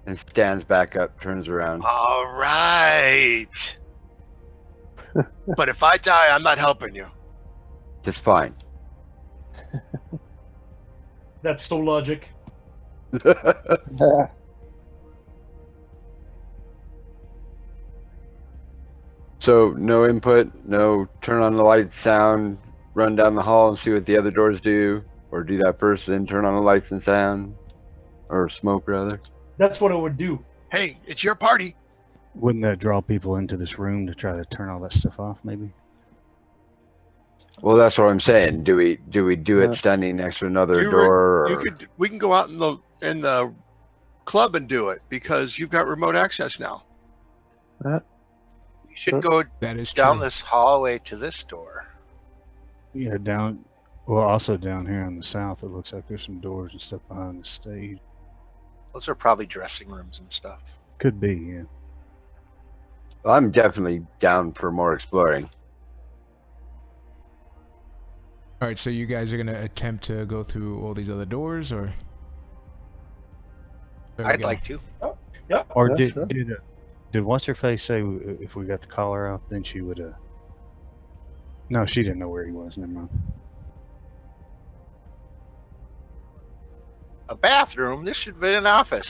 And stands back up, turns around. All right. But if I die, I'm not helping you. Just fine. That's so logic. So, no input, no turn on the lights, sound, run down the hall and see what the other doors do, or do that first, then turn on the lights and sound, or smoke rather. That's what it would do. Hey, it's your party. Wouldn't that draw people into this room to try to turn all that stuff off, maybe? Well, that's what I'm saying. Do we do it standing next to another door? Or... We can go out in the club and do it because you've got remote access now. You should go down this hallway to this door. Yeah, down. Well, also down here on the south, it looks like there's some doors and stuff behind the stage. Those are probably dressing rooms and stuff. Could be, yeah. Well, I'm definitely down for more exploring. All right, so you guys are gonna attempt to go through all these other doors, or? I'd like to. Oh, yeah. Or Yeah, did sure. did what's her face say if we got the collar out, then she would No, she didn't know where he was. Never mind. A bathroom? This should be an office.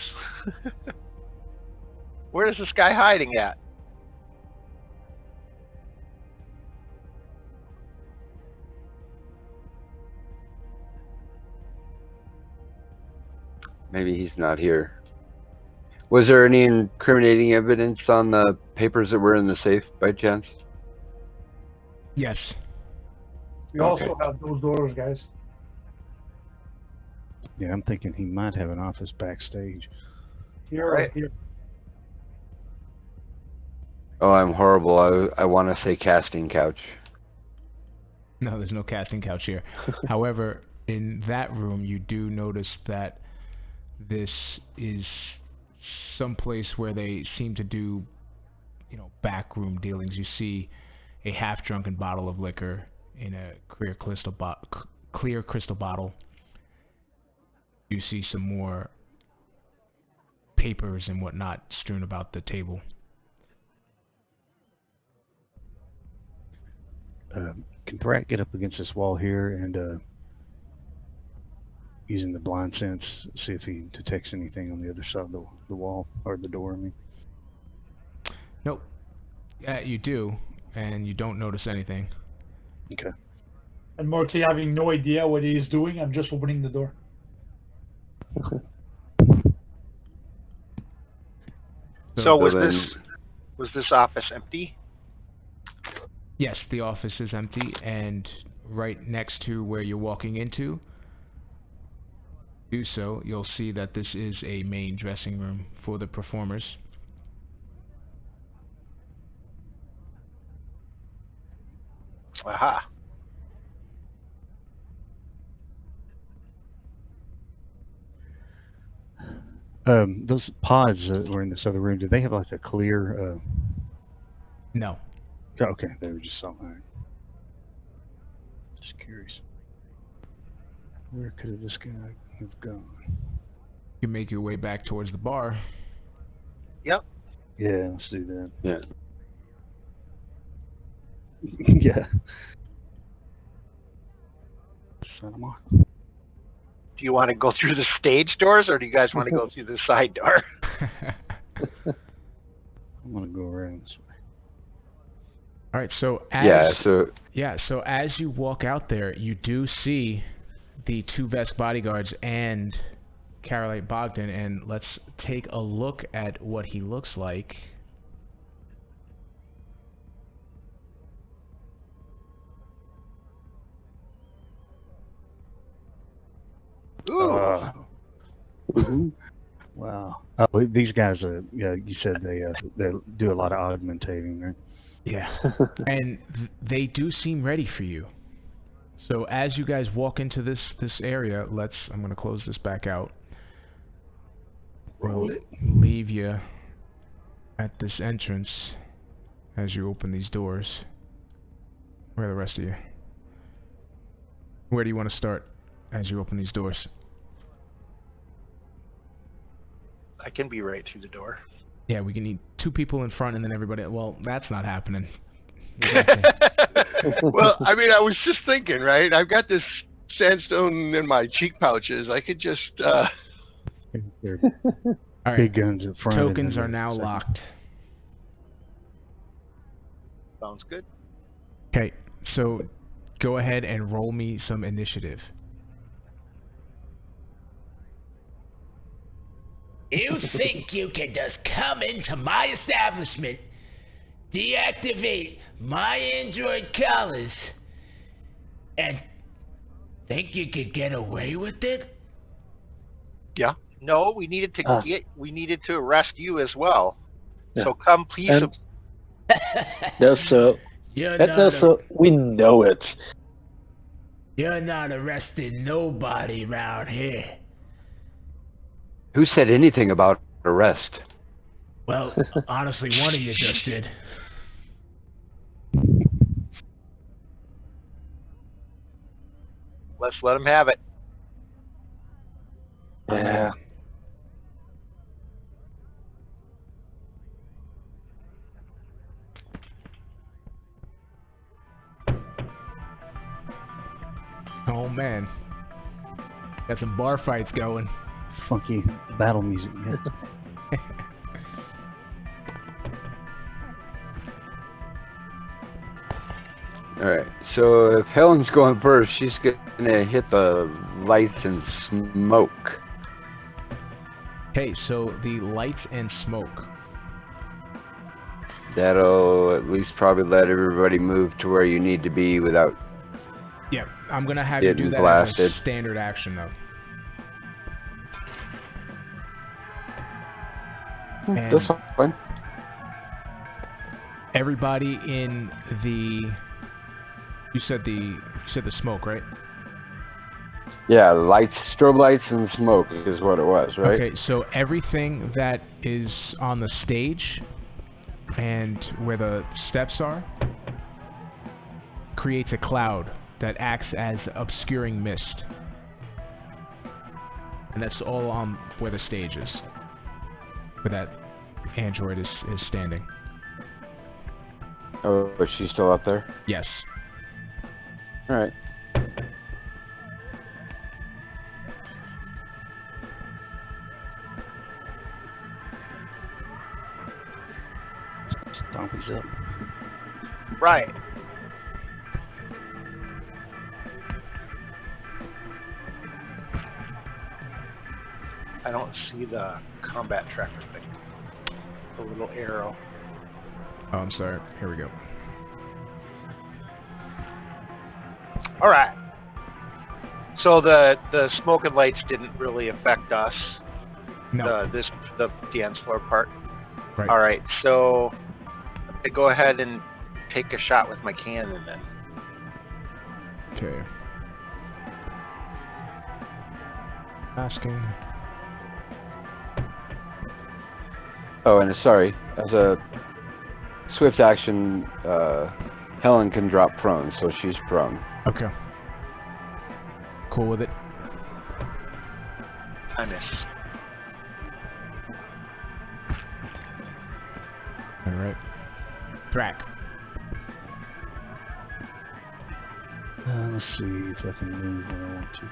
Where is this guy hiding at? Maybe he's not here. Was there any incriminating evidence on the papers that were in the safe, by chance? Yes. We also have those doors, guys. Yeah, I'm thinking he might have an office backstage. Here. Oh, I'm horrible. I want to say casting couch. No, there's no casting couch here. However, in that room, you do notice that this is some place where they seem to do, backroom dealings. You see a half-drunken bottle of liquor in a clear crystal bottle. You see some more papers and whatnot strewn about the table. Can Thrak get up against this wall here and using the blind sense, see if he detects anything on the other side of the wall, or the door, I mean? Nope. You do, and you don't notice anything. Okay. And Morty having no idea what he's doing, I'm just opening the door. So was this office empty? Yes, the office is empty, and right next to where you're walking into, you'll see that this is a main dressing room for the performers. Aha. Those pods that were in this other room, did they have like a clear? No. Oh, okay, they were just all right. Just curious. Where could this guy have gone? You make your way back towards the bar. Yep. Yeah, let's do that. Yeah. Yeah. Set them off. Do you want to go through the stage doors, or do you guys want to go through the side door? I'm gonna go around this way. All right, so as you walk out there, you do see the 2 Vesk bodyguards and Carolite Bogdan, and let's take a look at what he looks like. Ooh. Wow. Oh, these guys are. Yeah, you said they do a lot of augmentating, right? Yeah. And they do seem ready for you. So as you guys walk into this area, I'm going to close this back out. Roll We'll it. leave you at this entrance as you open these doors. Where are the rest of you? Where do you want to start as you open these doors? I can be right through the door. Yeah, we can need 2 people in front and then everybody. Well, that's not happening. Well, I mean, I was just thinking, right? I've got this sandstone in my cheek pouches. I could just. They're All right. big guns at front. Tokens are now locked. Sounds good. Okay, so go ahead and roll me some initiative. You think you can just come into my establishment, deactivate my android collars, and think you could get away with it? Yeah. No, we needed to arrest you as well. Yeah. So come, please. And we know it. You're not arresting nobody around here. Who said anything about arrest? Well, honestly, one of you just did. Let's let him have it. Yeah. Oh man, got some bar fights going. Funky battle music. Yeah. Alright, so if Helen's going first, she's gonna hit the lights and smoke. Okay, so the lights and smoke. That'll at least probably let everybody move to where you need to be without. Yeah, I'm gonna have you do Getting that blasted. as a standard action though. And That's fine. everybody in the. You said the smoke, right? Yeah, lights, strobe lights and smoke is what it was, right? Okay, so everything that is on the stage and where the steps are creates a cloud that acts as obscuring mist. And that's all on where the stage is. Where that android is standing. Oh, but she's still up there? Yes. Alright. Stompy's up. Right. I don't see the combat tracker thing. The little arrow. Oh, I'm sorry. Here we go. All right. So the smoke and lights didn't really affect us. No. The dance floor part. Right. All right. So I go ahead and take a shot with my cannon then. Okay. Asking. Oh, and sorry, as a swift action, Helen can drop prone, so she's prone. Okay. Cool with it. I miss. Alright. Thrack. Let's see if I can move when I want to.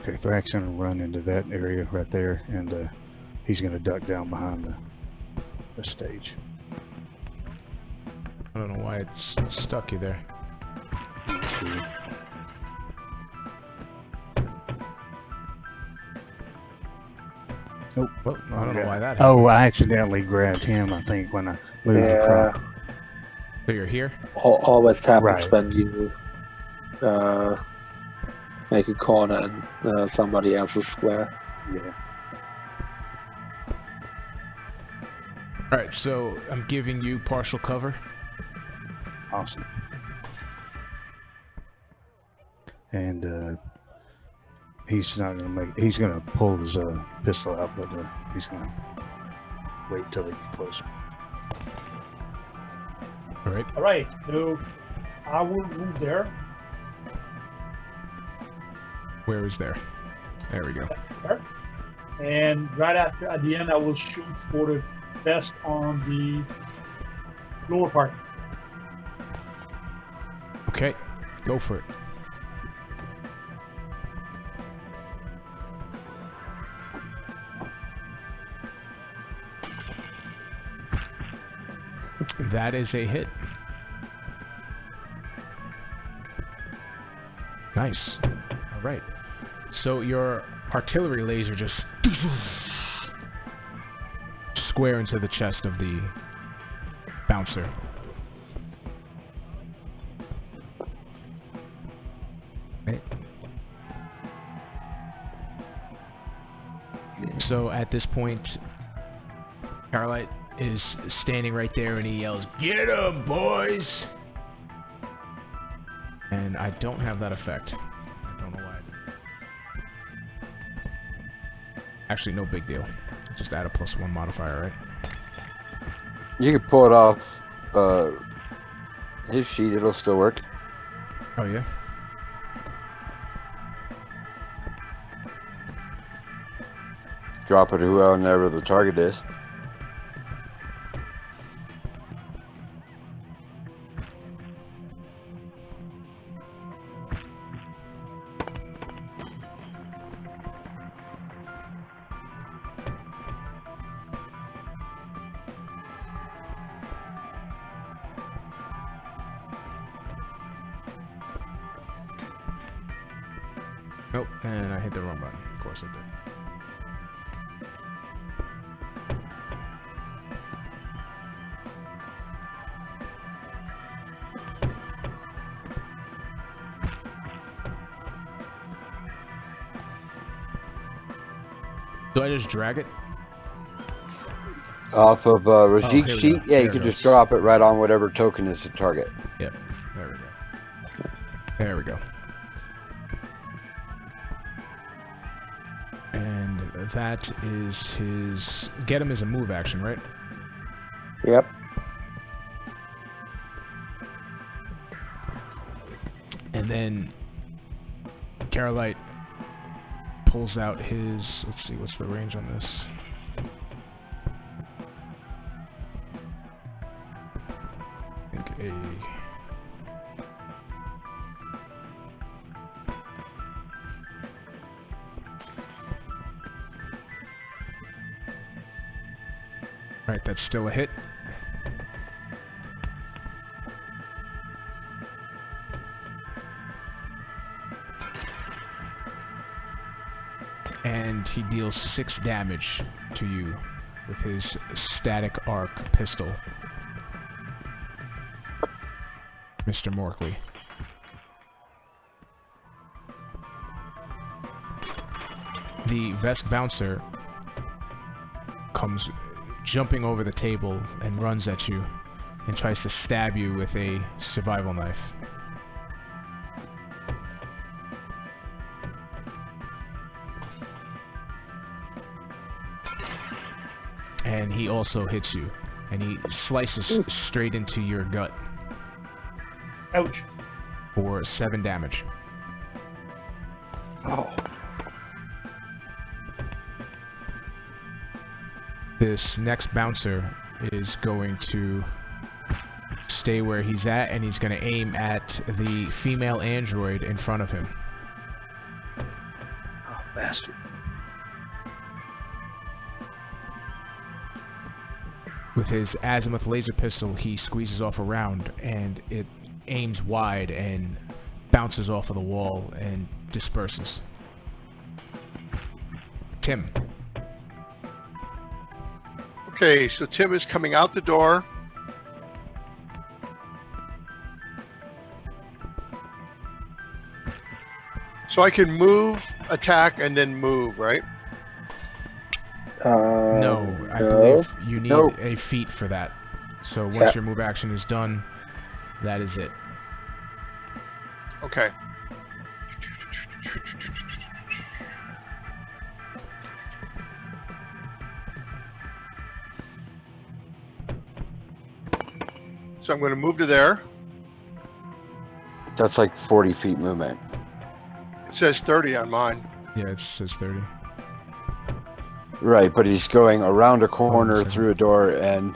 Okay, Thrack's gonna run into that area right there, and he's gonna duck down behind the stage. I don't know why it's stuck you there. Nope. Well, I don't know why that happened. Oh, I accidentally grabbed him, I think, when I moved across. So you're here? Always happens Right. when you make a corner and somebody else's square. Yeah. Alright, so I'm giving you partial cover. Awesome. And he's not gonna make. He's gonna pull his pistol out, but he's gonna wait till he gets closer. Alright. Alright, so I will move there. Where is there? There we go. And right after, at the end, I will shoot for the vest on the lower part. Okay, go for it. That is a hit. Nice. All right. So your artillery laser just square into the chest of the bouncer. Okay. So at this point, Carolite is standing right there and he yells, "Get 'em, boys!" And I don't have that effect. I don't know why. Actually, no big deal. Just add a +1 modifier, right? You can pull it off his sheet, it'll still work. Oh, yeah? Drop it to whoever the target is. Nope, and I hit the wrong button. Of course I did. Do I just drag it? Off of Rajik's here we sheet, go. yeah, you There can it just goes. drop it right on whatever token is the target. Yep, there we go. There we go. And that is his... Get him is a move action, right? Yep. And then Carolite pulls out his... Let's see, what's the range on this? I think a... Alright, that's still a hit. And he deals 6 damage to you with his static arc pistol. Mr. Morkley. The Vesk bouncer comes jumping over the table and runs at you and tries to stab you with a survival knife. And he also hits you, and he slices straight into your gut. Ouch. For 7 damage. Oh. This next bouncer is going to stay where he's at, and he's going to aim at the female android in front of him. Oh, bastard. With his azimuth laser pistol, he squeezes off a round, and it aims wide and bounces off of the wall and disperses. Tim. Okay, so Tim is coming out the door. So I can move, attack, and then move, right? No, I believe you need a feat for that. So once your move action is done, that is it. Okay. So I'm going to move to there. That's like 40 feet movement. It says 30 on mine. Yeah, it says 30. Right, but he's going around a corner through a door and...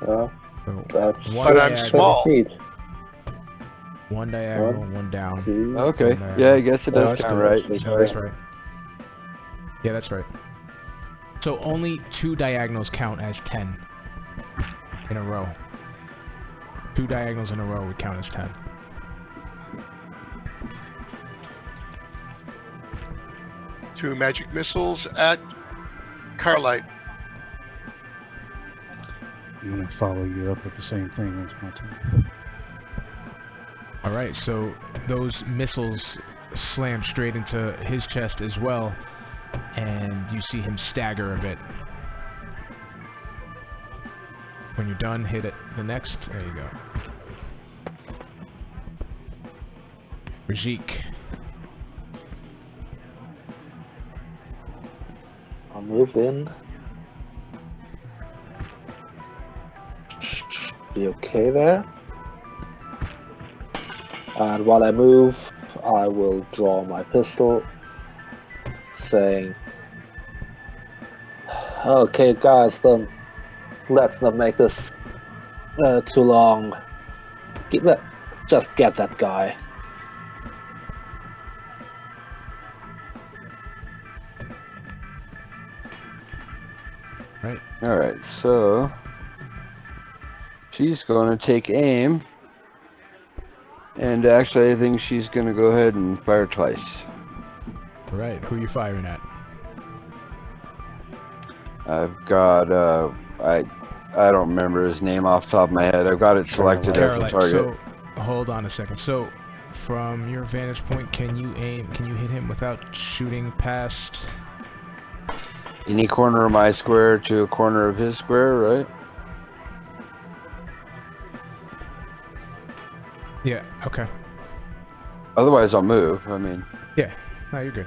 So that's but I'm small. Feet. One diagonal, one down. Okay, yeah, I guess it does count right. No, that's right. Yeah, that's right. So only 2 diagonals count as 10 in a row. 2 diagonals in a row would count as 10. Two magic missiles at Carlite. I'm going to follow you up with the same thing. That's my turn. Alright, so those missiles slam straight into his chest as well, and you see him stagger a bit. When you're done, hit it the next. There you go. Rajik. I'll move in. Be okay there. And while I move, I will draw my pistol, saying, "Okay, guys, let's not make this too long. Just get that guy." Right. Alright, so... she's going to take aim. And actually, I think she's going to go ahead and fire twice. Right, who are you firing at? I've got, I don't remember his name off the top of my head. I've got it selected as a target. So, hold on a second. So, from your vantage point, can you hit him without shooting past... any corner of my square to a corner of his square, right? Yeah, okay. Otherwise, I'll move. I mean... yeah, no, you're good.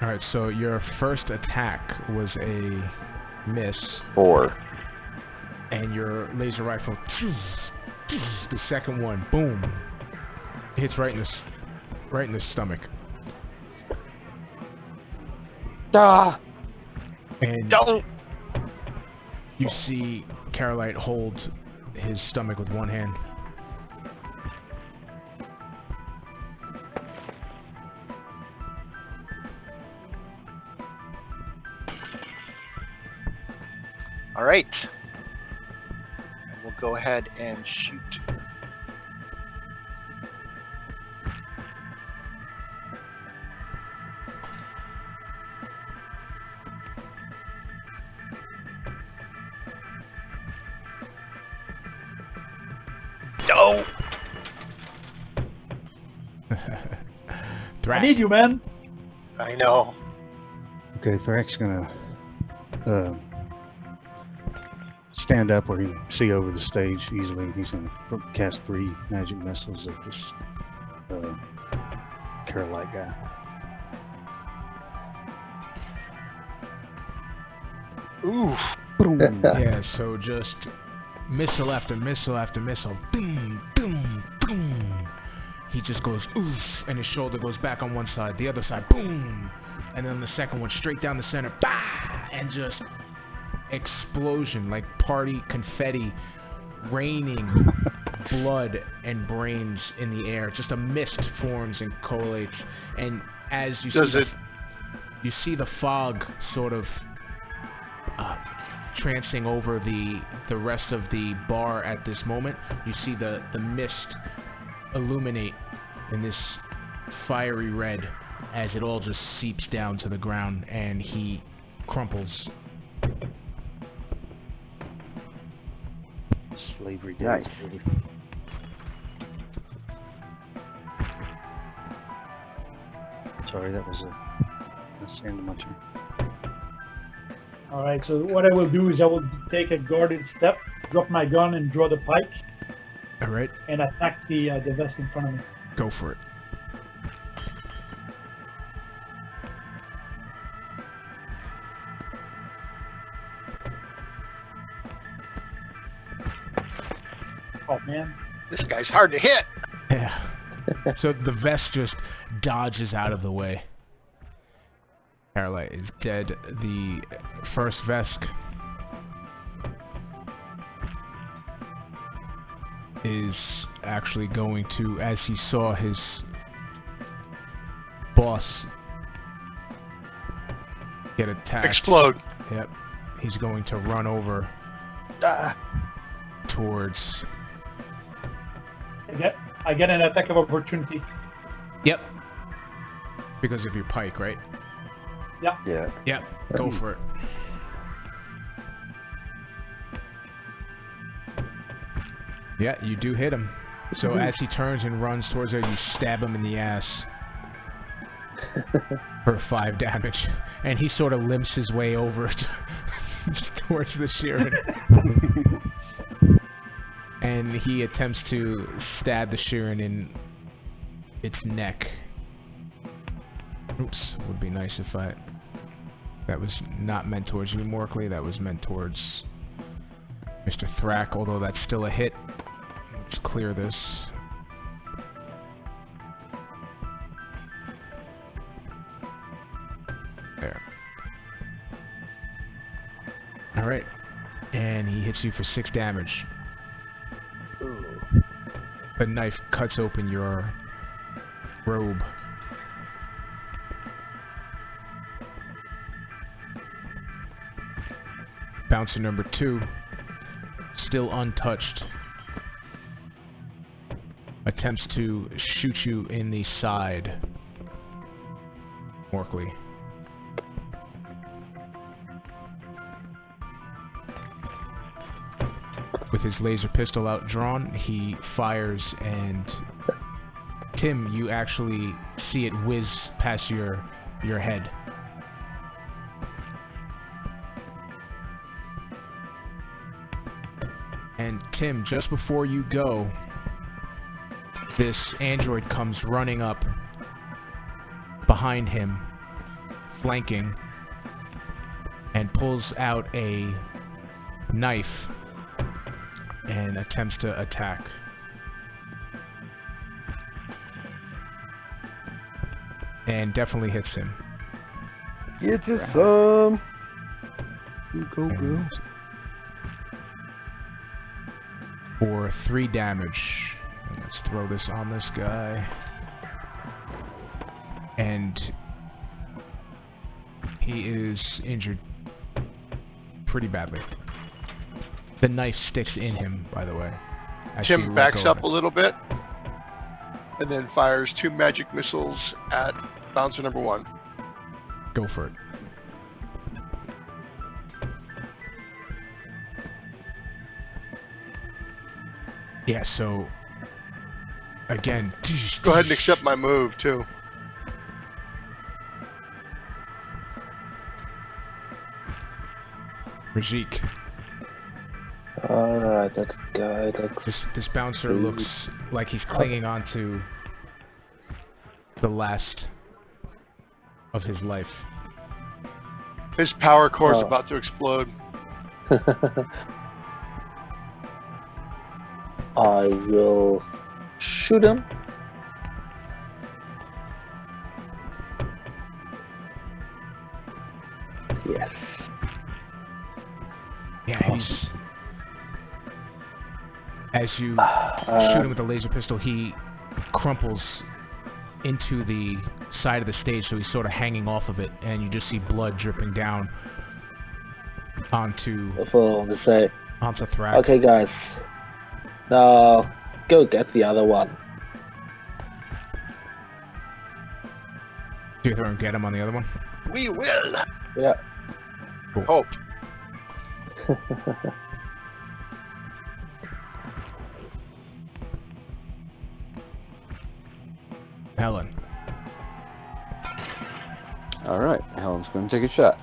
Alright, so your first attack was a miss. 4. And your laser rifle, the second one, boom, hits right in the stomach. Ah! And don't. You see Carolite hold his stomach with one hand. All right. And we'll go ahead and shoot. No. I need you, man. I know. Okay, Thrak's gonna stand up where he can see over the stage easily. He's gonna cast 3 magic missiles at this Carolite guy. Ooh. Boom. Yeah, so just missile after missile after missile. Boom, boom, boom. He just goes oof, and his shoulder goes back on one side, the other side, boom. And then the second one straight down the center, bah! And just explosion, like party confetti raining blood and brains in the air. Just a mist forms and collates, and as you you see the fog sort of trancing over the rest of the bar at this moment. You see the mist illuminate in this fiery red as it all just seeps down to the ground, and he crumples. Slavery days. Nice. Sorry, that's the end of my turn. All right. So what I will do is I will take a guarded step, drop my gun, and draw the pike, All right, and attack the vest in front of me. go for it. Oh man. This guy's hard to hit. Yeah. So the vest just dodges out of the way. Caroline is dead. The first Vesk is actually going to, as he saw his boss get attacked. Explode. Yep. He's going to run over towards... I get an attack of opportunity. Yep. Because of your pike, right? Yeah. Yep. Go for it. Yeah, you do hit him. So as he turns and runs towards her, you stab him in the ass for 5 damage. And he sort of limps his way over towards the Sheeran. And he attempts to stab the Sheeran in its neck. Oops, would be nice if that was not meant towards you, Morkley. That was meant towards Mr. Thrack, although that's still a hit. Let's clear this. There. Alright. And he hits you for 6 damage. The knife cuts open your robe. Bouncer number 2, still untouched, attempts to shoot you in the side. Morkley. With his laser pistol out drawn, he fires, and Tim, you actually see it whiz past your head. And Tim, just before you go, this android comes running up behind him, flanking, and pulls out a knife and attempts to attack. And definitely hits him. Get you some. You go, girl. For 3 damage. And let's throw this on this guy. And he is injured pretty badly. The knife sticks in him, by the way. Tim backs up a little bit and then fires 2 magic missiles at bouncer number 1. Go for it. Yeah, so again, go ahead and accept my move too. Rajik. Alright, that guy looks... This bouncer looks like he's clinging on to the last of his life. His power core is about to explode. I will shoot him. Yes. Yeah, As you shoot him with the laser pistol, he crumples into the side of the stage, so he's sort of hanging off of it, and you just see blood dripping down onto Thrak. Okay, guys. Now, go get the other one. Do you throw and get him on the other one? We will. Yeah. Cool. Hope. Helen. Alright, Helen's going to take a shot.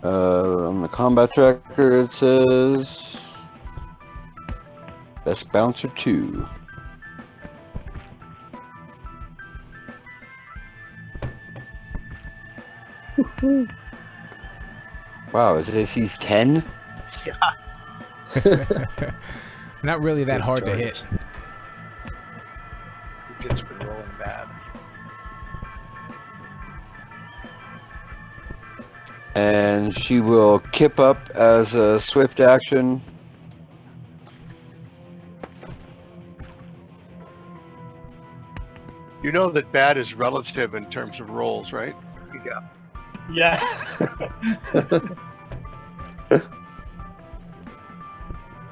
On the combat tracker it says best bouncer 2. Wow, is it he's 10? Not really that hard to hit. It's been rolling bad. And she will kip up as a swift action. You know that bad is relative in terms of rolls, right? Yeah. Yeah.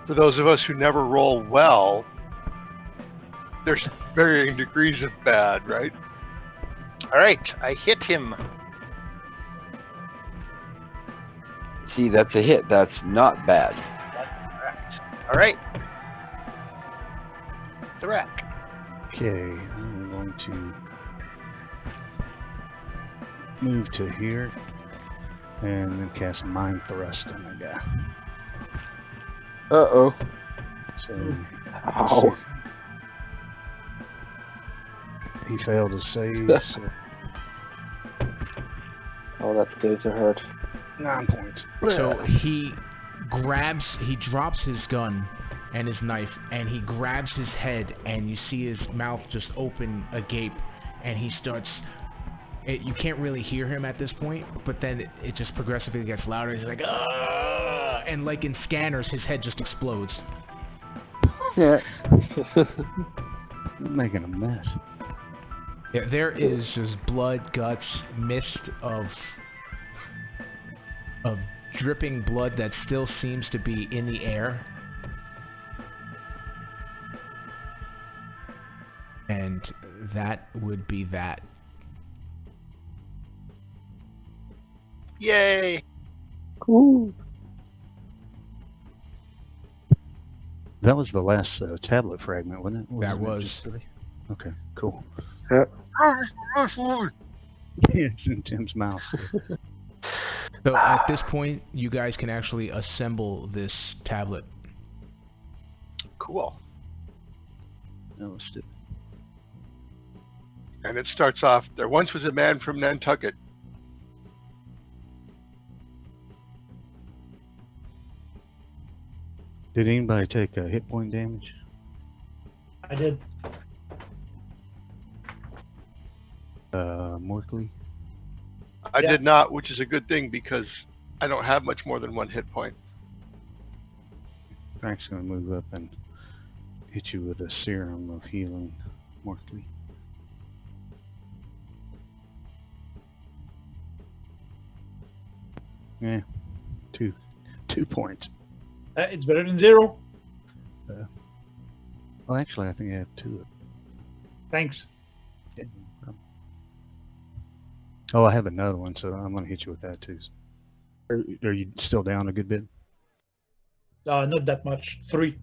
For those of us who never roll well, there's varying degrees of bad, right? All right, I hit him. See, that's a hit. That's not bad. That's correct. All right. Thrak. Okay, I'm going to move to here and then cast Mind Thrust on the guy. Uh-oh. So, Ow. he failed to save, so Oh, that's going to hurt. 9 points. So he drops his gun and his knife, and he grabs his head, and you see his mouth just open agape, and he starts. You can't really hear him at this point, but then it just progressively gets louder. He's like, "Ah!" And like in Scanners, his head just explodes. Yeah. Making a mess. Yeah, there is just blood, guts, mist of dripping blood that still seems to be in the air. And that would be that. Yay! Cool. That was the last tablet fragment, wasn't it? That was. Okay, cool. Yeah. It's in Tim's mouth. So at this point, you guys can actually assemble this tablet. Cool. No, let's do it. And it starts off, there once was a man from Nantucket. Did anybody take hit point damage? I did. Morkley? I Yeah. did not, which is a good thing because I don't have much more than 1 hit point. Frank's going to move up and hit you with a serum of healing, Morkley. Yeah, 2 points. It's better than 0. Well, actually, I think I have 2. Thanks. Oh, I have another one, so I'm going to hit you with that too. Are you still down a good bit? Not that much. 3.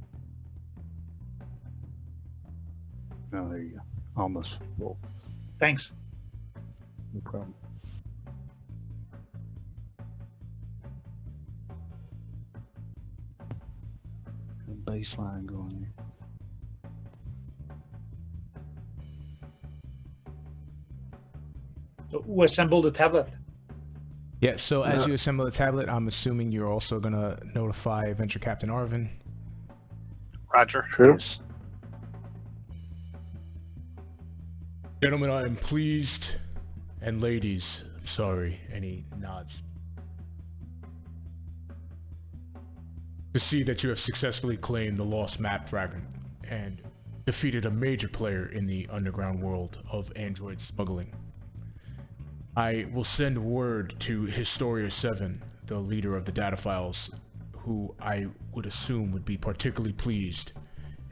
Oh, there you go. Almost full. Thanks. No problem. Baseline going there. So who assembled the tablet? Yeah, so as you assemble the tablet, I'm assuming you're also going to notify Venture Captain Arvin. Roger. True. Gentlemen, I am pleased, and ladies, sorry, and he nods. to see that you have successfully claimed the lost map fragment and defeated a major player in the underground world of android smuggling. I will send word to Historia 7, the leader of the data files, who I would assume would be particularly pleased,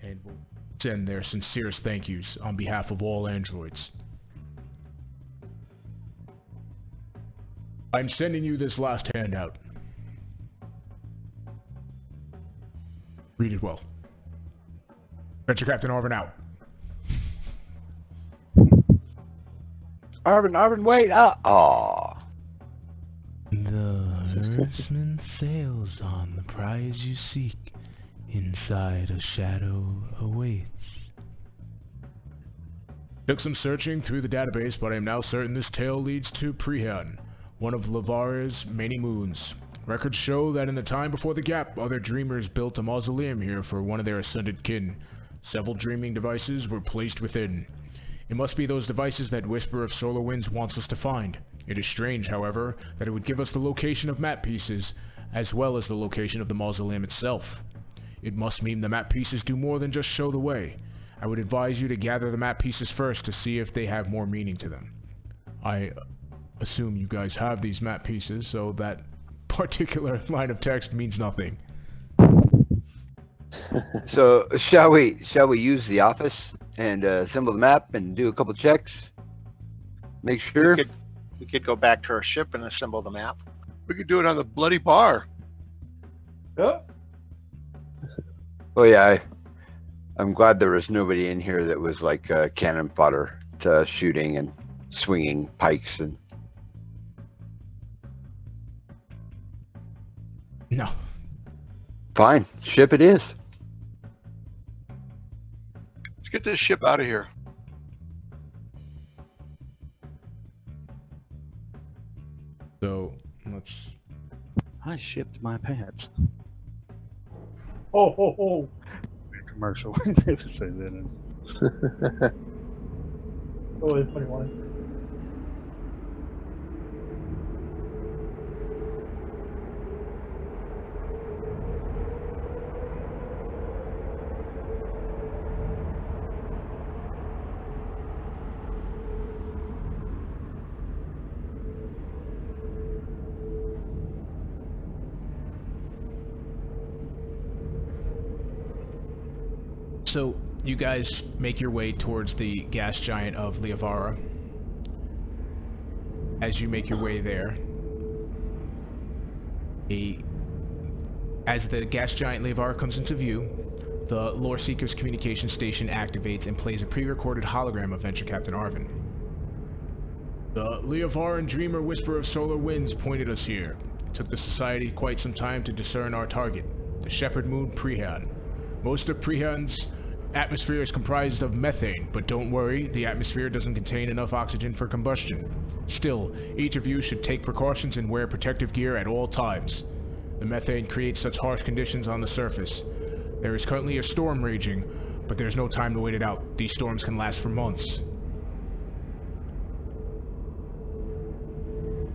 and will send their sincerest thank yous on behalf of all androids. I'm sending you this last handout. Read it well. Venture Captain Arvin out. Arvin, wait! Aw. The herdsman sails on the prize you seek. Inside a shadow awaits. Took some searching through the database, but I am now certain this tale leads to Prehan, one of Lavara's many moons. Records show that in the time before the gap, other dreamers built a mausoleum here for one of their ascended kin. Several dreaming devices were placed within. It must be those devices that Whisper of Solar Winds wants us to find. It is strange, however, that it would give us the location of map pieces, as well as the location of the mausoleum itself. It must mean the map pieces do more than just show the way. I would advise you to gather the map pieces first to see if they have more meaning to them. I assume you guys have these map pieces, so that particular line of text means nothing. So, shall we use the office and assemble the map and do a couple checks? Make sure? We could go back to our ship and assemble the map. We could do it on the bloody bar. Yeah. Oh yeah, I'm glad there was nobody in here that was like cannon fodder to shooting and swinging pikes and... No. Fine, ship it is. Let's get this ship out of here. So, let's... I shipped my pants. Ho, ho, ho. Commercial. They would say that. Oh, it's 21. So, you guys make your way towards the gas giant of Liavara. As you make your way there, as the gas giant Liavara comes into view, the Lore Seeker's communication station activates and plays a pre-recorded hologram of Venture Captain Arvin. The Liavaran Dreamer Whisper of Solar Winds pointed us here. It took the Society quite some time to discern our target, the Shepherd Moon Prehan. Most of Prehan's atmosphere is comprised of methane, but don't worry, the atmosphere doesn't contain enough oxygen for combustion. Still, each of you should take precautions and wear protective gear at all times. The methane creates such harsh conditions on the surface. There is currently a storm raging, but there's no time to wait it out. These storms can last for months.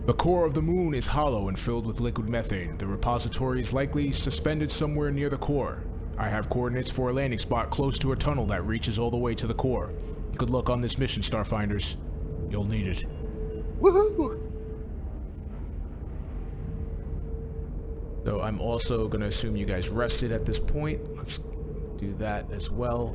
The core of the moon is hollow and filled with liquid methane. The repository is likely suspended somewhere near the core. I have coordinates for a landing spot close to a tunnel that reaches all the way to the core. Good luck on this mission, Starfinders. You'll need it. Woohoo! So I'm also going to assume you guys rested at this point. Let's do that as well.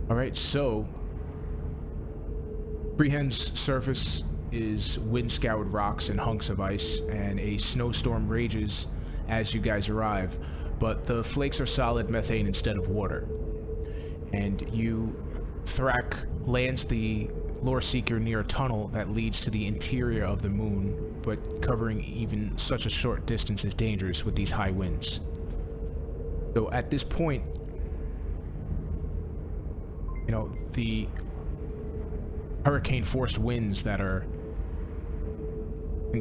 Alright, so Prehen's surface is wind-scoured rocks and hunks of ice, and a snowstorm rages as you guys arrive, but the flakes are solid methane instead of water. And Thrak lands the Lore Seeker near a tunnel that leads to the interior of the moon, but covering even such a short distance is dangerous with these high winds. So at this point, you know, the hurricane force winds that can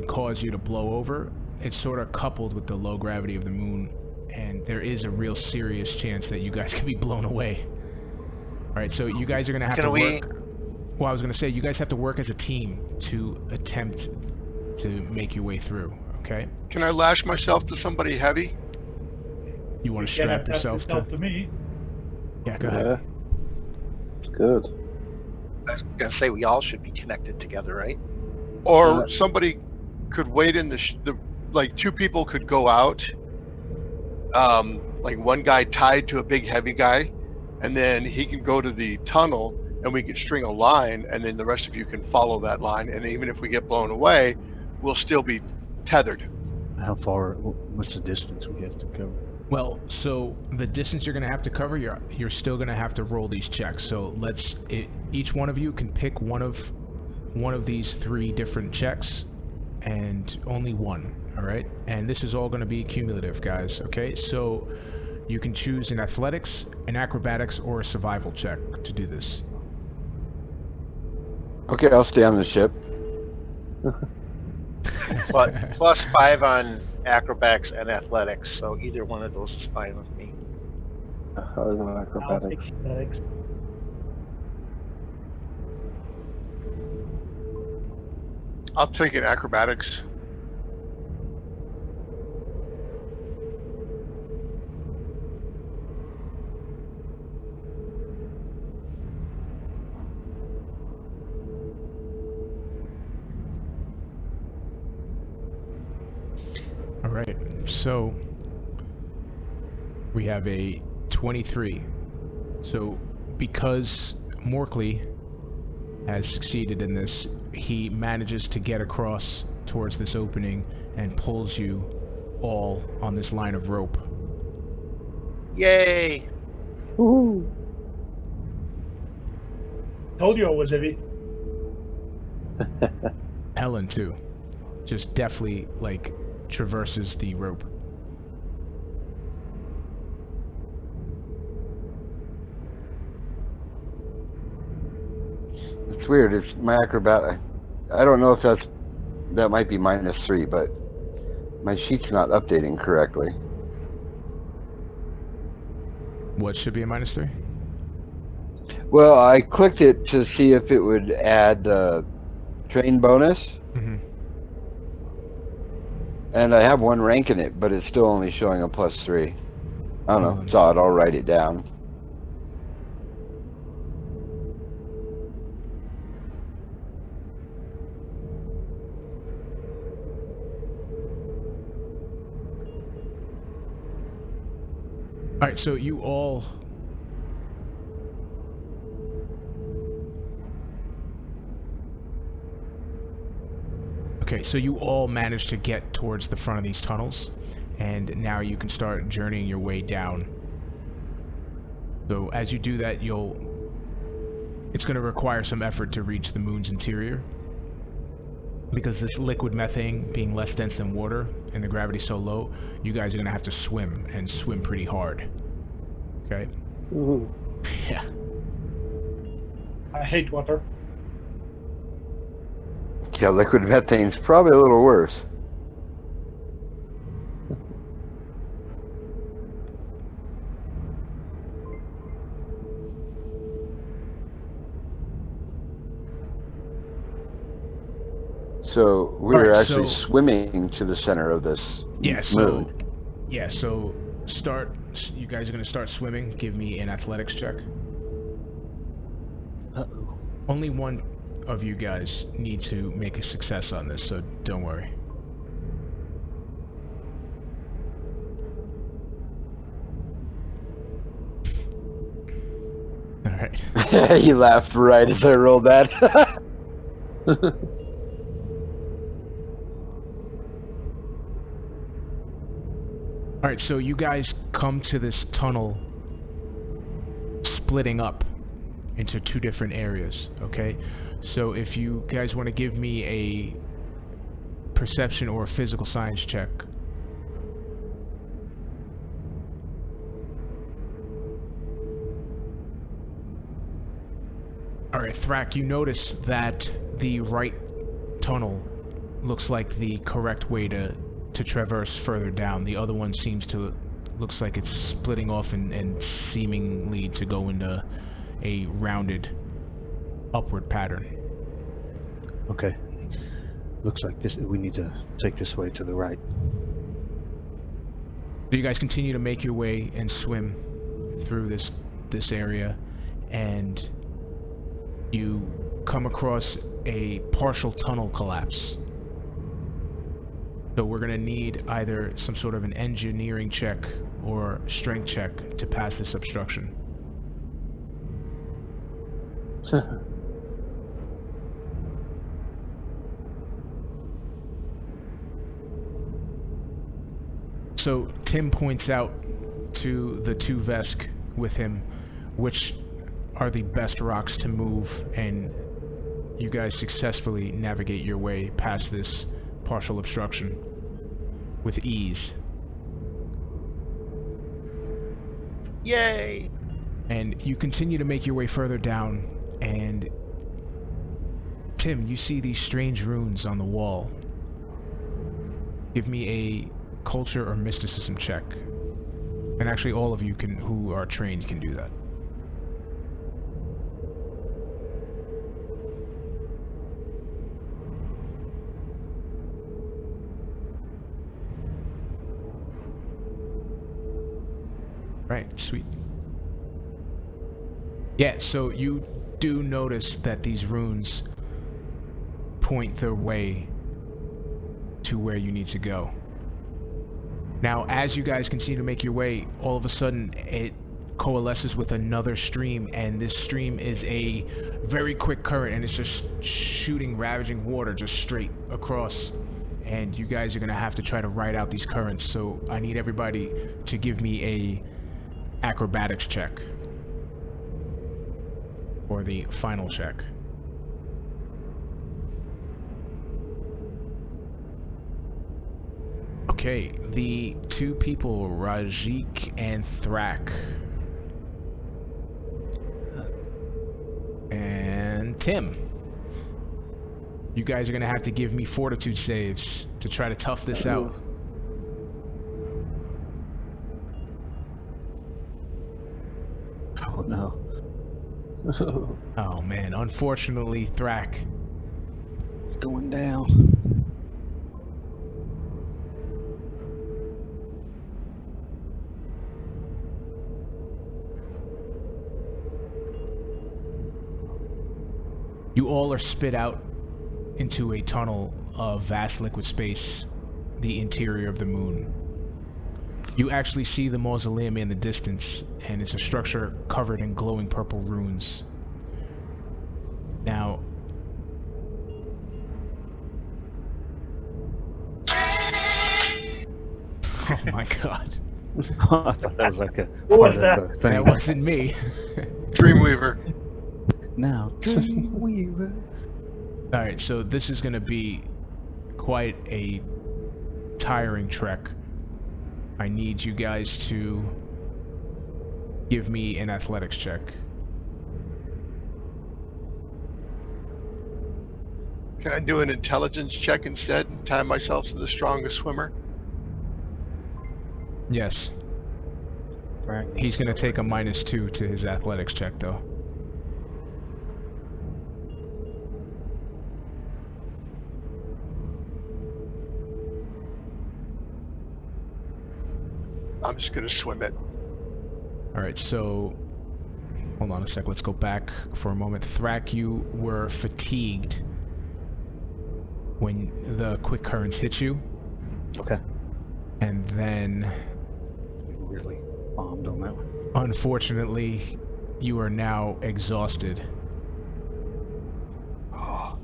cause you to blow over, it's sort of coupled with the low gravity of the moon and there is a real serious chance that you guys could be blown away. Alright, so you guys are going to have to work... Well, I was going to say, you guys have to work as a team to attempt to make your way through, okay? Can I lash myself to somebody heavy? You want to strap yourself to me. Yeah, go ahead. Yeah. It's good. I was going to say, we all should be connected together, right? Or somebody could wait in like two people could go out, like one guy tied to a big heavy guy, and then he can go to the tunnel and we can string a line, and then the rest of you can follow that line, and even if we get blown away, we'll still be tethered. How far? What's the distance we have to cover? Well, so the distance you're going to have to cover, you're still going to have to roll these checks. So each one of you can pick one of these 3 different checks, and only one. All right, and this is all going to be cumulative, guys. Okay, so you can choose an athletics, an acrobatics, or a survival check to do this. Okay, I'll stay on the ship. But +5 on acrobatics and athletics, so either one of those is fine with me. How is an acrobatics? I'll take an acrobatics. Alright, so we have a 23. So because Morkley has succeeded in this, he manages to get across towards this opening and pulls you all on this line of rope. Yay! Woohoo! Told you it was heavy. Helen too. Just deftly, like, traverses the rope. It's weird. It's my acrobat. I don't know if that might be -3, but my sheet's not updating correctly. What should be a -3? Well, I clicked it to see if it would add train bonus, and I have 1 rank in it, but it's still only showing a +3. I don't know. It's odd. I'll write it down. Alright, so you all... Okay, so you all managed to get towards the front of these tunnels, and now you can start journeying your way down. So as you do that, it's going to require some effort to reach the moon's interior, because this liquid methane being less dense than water and the gravity so low, you guys are going to have to swim, and swim pretty hard. Okay? Ooh. Yeah. I hate water. Yeah, liquid methane's probably a little worse. So we're actually swimming to the center of this moon. So you guys are going to start swimming. Give me an athletics check. Uh-oh. Only one of you guys need to make a success on this, so don't worry. Alright. You laughed right as I rolled that. Alright, so you guys come to this tunnel splitting up into 2 different areas, okay? So if you guys want to give me a perception or a physical science check. Alright, Thrak, you notice that the right tunnel looks like the correct way to traverse further down. The other one seems to looks like it's splitting off and seemingly to go into a rounded upward pattern. Okay. Looks like this. We need to take this way to the right. So you guys continue to make your way and swim through this area, and you come across a partial tunnel collapse. So we're going to need either some sort of an engineering check or strength check to pass this obstruction. So Tim points out to the two Vesk with him which are the best rocks to move, and you guys successfully navigate your way past this partial obstruction with ease. Yay! And you continue to make your way further down, and Tim, you see these strange runes on the wall. Give me a culture or mysticism check. And actually all of you who are trained can do that. Right, sweet. Yeah, so you do notice that these runes point their way to where you need to go. Now, as you guys continue to make your way, all of a sudden it coalesces with another stream, and this stream is a very quick current, and it's just shooting ravaging water just straight across. And you guys are going to have to try to ride out these currents, so I need everybody to give me a acrobatics check. Or the final check. Okay, the two people, Rajik and Thrak. And Tim. You guys are going to have to give me fortitude saves to try to tough this out. Oh no. Oh man, unfortunately, Thrak. It's going down. You all are spit out into a tunnel of vast liquid space, the interior of the moon. You actually see the mausoleum in the distance, and it's a structure covered in glowing purple runes. Now, oh my god. I thought that was like a What was part of that? the thing. That wasn't me. Dreamweaver. Now, Dreamweaver. Alright, so this is going to be quite a tiring trek. I need you guys to give me an athletics check. Can I do an intelligence check instead and time myself to the strongest swimmer? Yes. Right. He's going to take a -2 to his athletics check, though. I'm just going to swim it. Alright, so hold on a sec, let's go back for a moment. Thrak, you were fatigued when the quick currents hit you, Okay. and then We really bombed on that one. unfortunately you are now exhausted. Oh,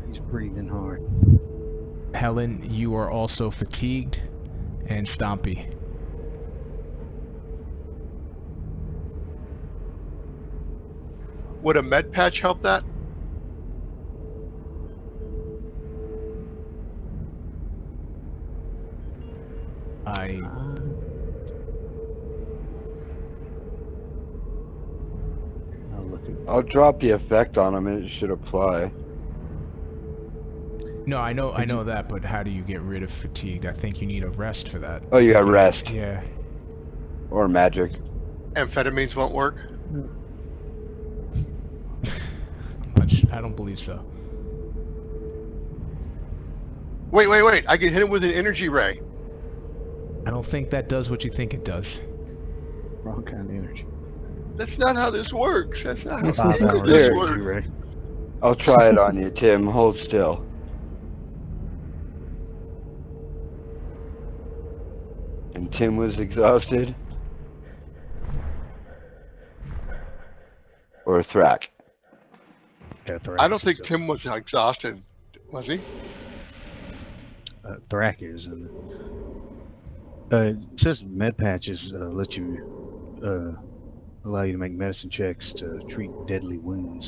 he's breathing hard. Helen, you are also fatigued, and Stompy. Would a med patch help that? I'll look at. I'll drop the effect on him and it should apply. No, I know that, but how do you get rid of fatigue? I think you need a rest for that. Oh, you got rest. Yeah. Or magic. Amphetamines won't work? I don't believe so. Wait. I can hit him with an energy ray. I don't think that does what you think it does. Wrong kind of energy. That's not how this works. That's not how 5 hours this Here. works. Ready? I'll try it on you, Tim. Hold still. And Tim was exhausted? Or Thrak? Yeah, Thrak I don't think is, Tim was exhausted, was he? Thrak is. It says med patches let you allow you to make medicine checks to treat deadly wounds.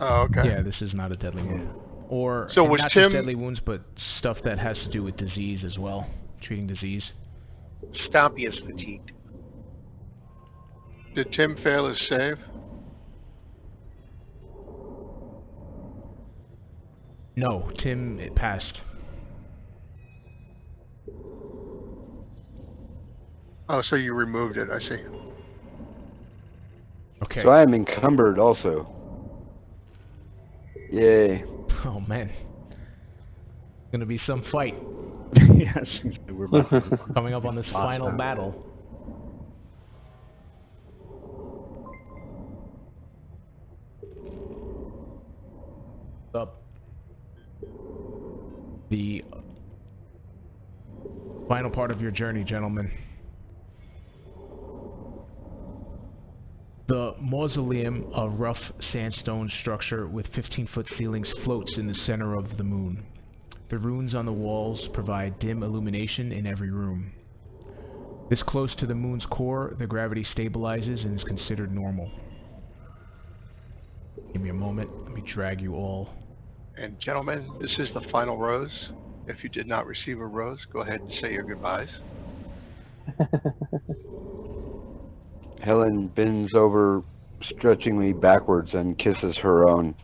Oh, okay. Yeah, this is not a deadly wound. Or So was not Tim just deadly wounds, but stuff that has to do with disease as well. Treating disease. Stompy is fatigued. Did Tim fail his save? No, Tim, it passed. Oh, so you removed it, I see. Okay. So I am encumbered also. Yay. Oh, man. Gonna be some fight. Yes, we're about to Coming up on this final time. battle. Up. The final part of your journey, gentlemen. The mausoleum, a rough sandstone structure with 15-foot ceilings, floats in the center of the moon. The runes on the walls provide dim illumination in every room. This close to the moon's core, the gravity stabilizes and is considered normal. Give me a moment. Let me drag you all. And gentlemen, this is the final rose. If you did not receive a rose, go ahead and say your goodbyes. Helen bends over stretchingly backwards and kisses her own.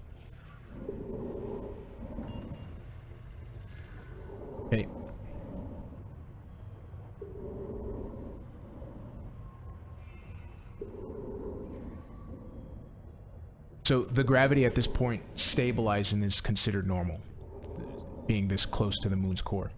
Okay. So the gravity at this point stabilizes and is considered normal, being this close to the moon's core.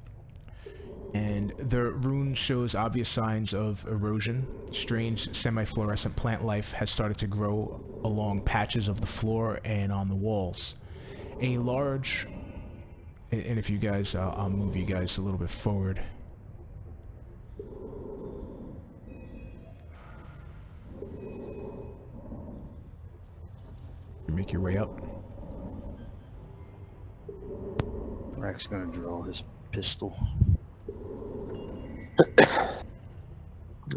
And the rune shows obvious signs of erosion. Strange semi-fluorescent plant life has started to grow along patches of the floor and on the walls. A large... And if you guys... I'll move you guys a little bit forward. Make your way up. Thrak's gonna draw his pistol.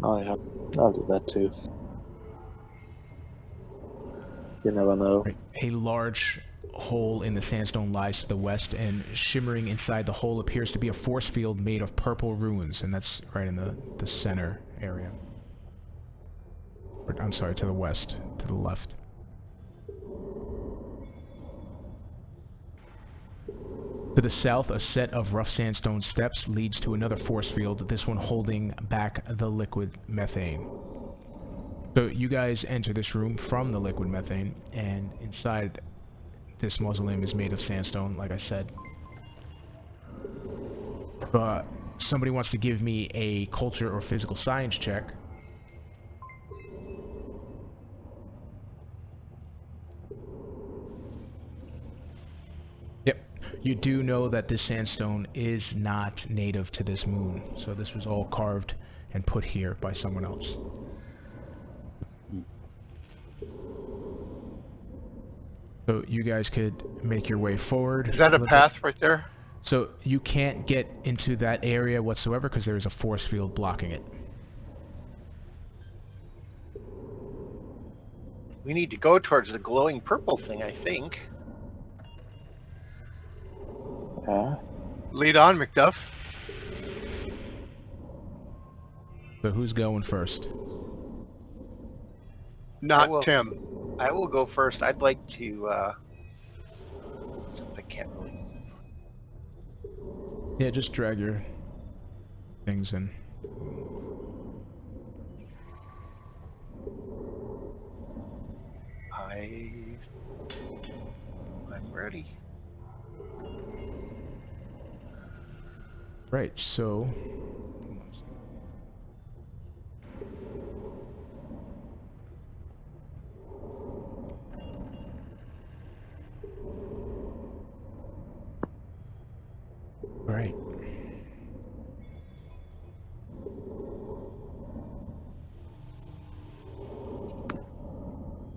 Oh yeah, I'll do that too. You never know. Right. A large hole in the sandstone lies to the west, and shimmering inside the hole appears to be a force field made of purple runes, and that's right in the center area. Or, I'm sorry, to the west, to the left. To the south, a set of rough sandstone steps leads to another force field, this one holding back the liquid methane. So you guys enter this room from the liquid methane, and inside this mausoleum is made of sandstone, like I said. But somebody wants to give me a culture or physical science check. Yep. You do know that this sandstone is not native to this moon, so this was all carved and put here by someone else. So you guys could make your way forward. Is that a path right there? So you can't get into that area whatsoever because there is a force field blocking it. We need to go towards the glowing purple thing, I think. Yeah. Lead on, McDuff. So who's going first? Not Tim. I will go first. I'd like to... I can't really... Yeah, just drag your things in. I'm ready. Right, so... Right.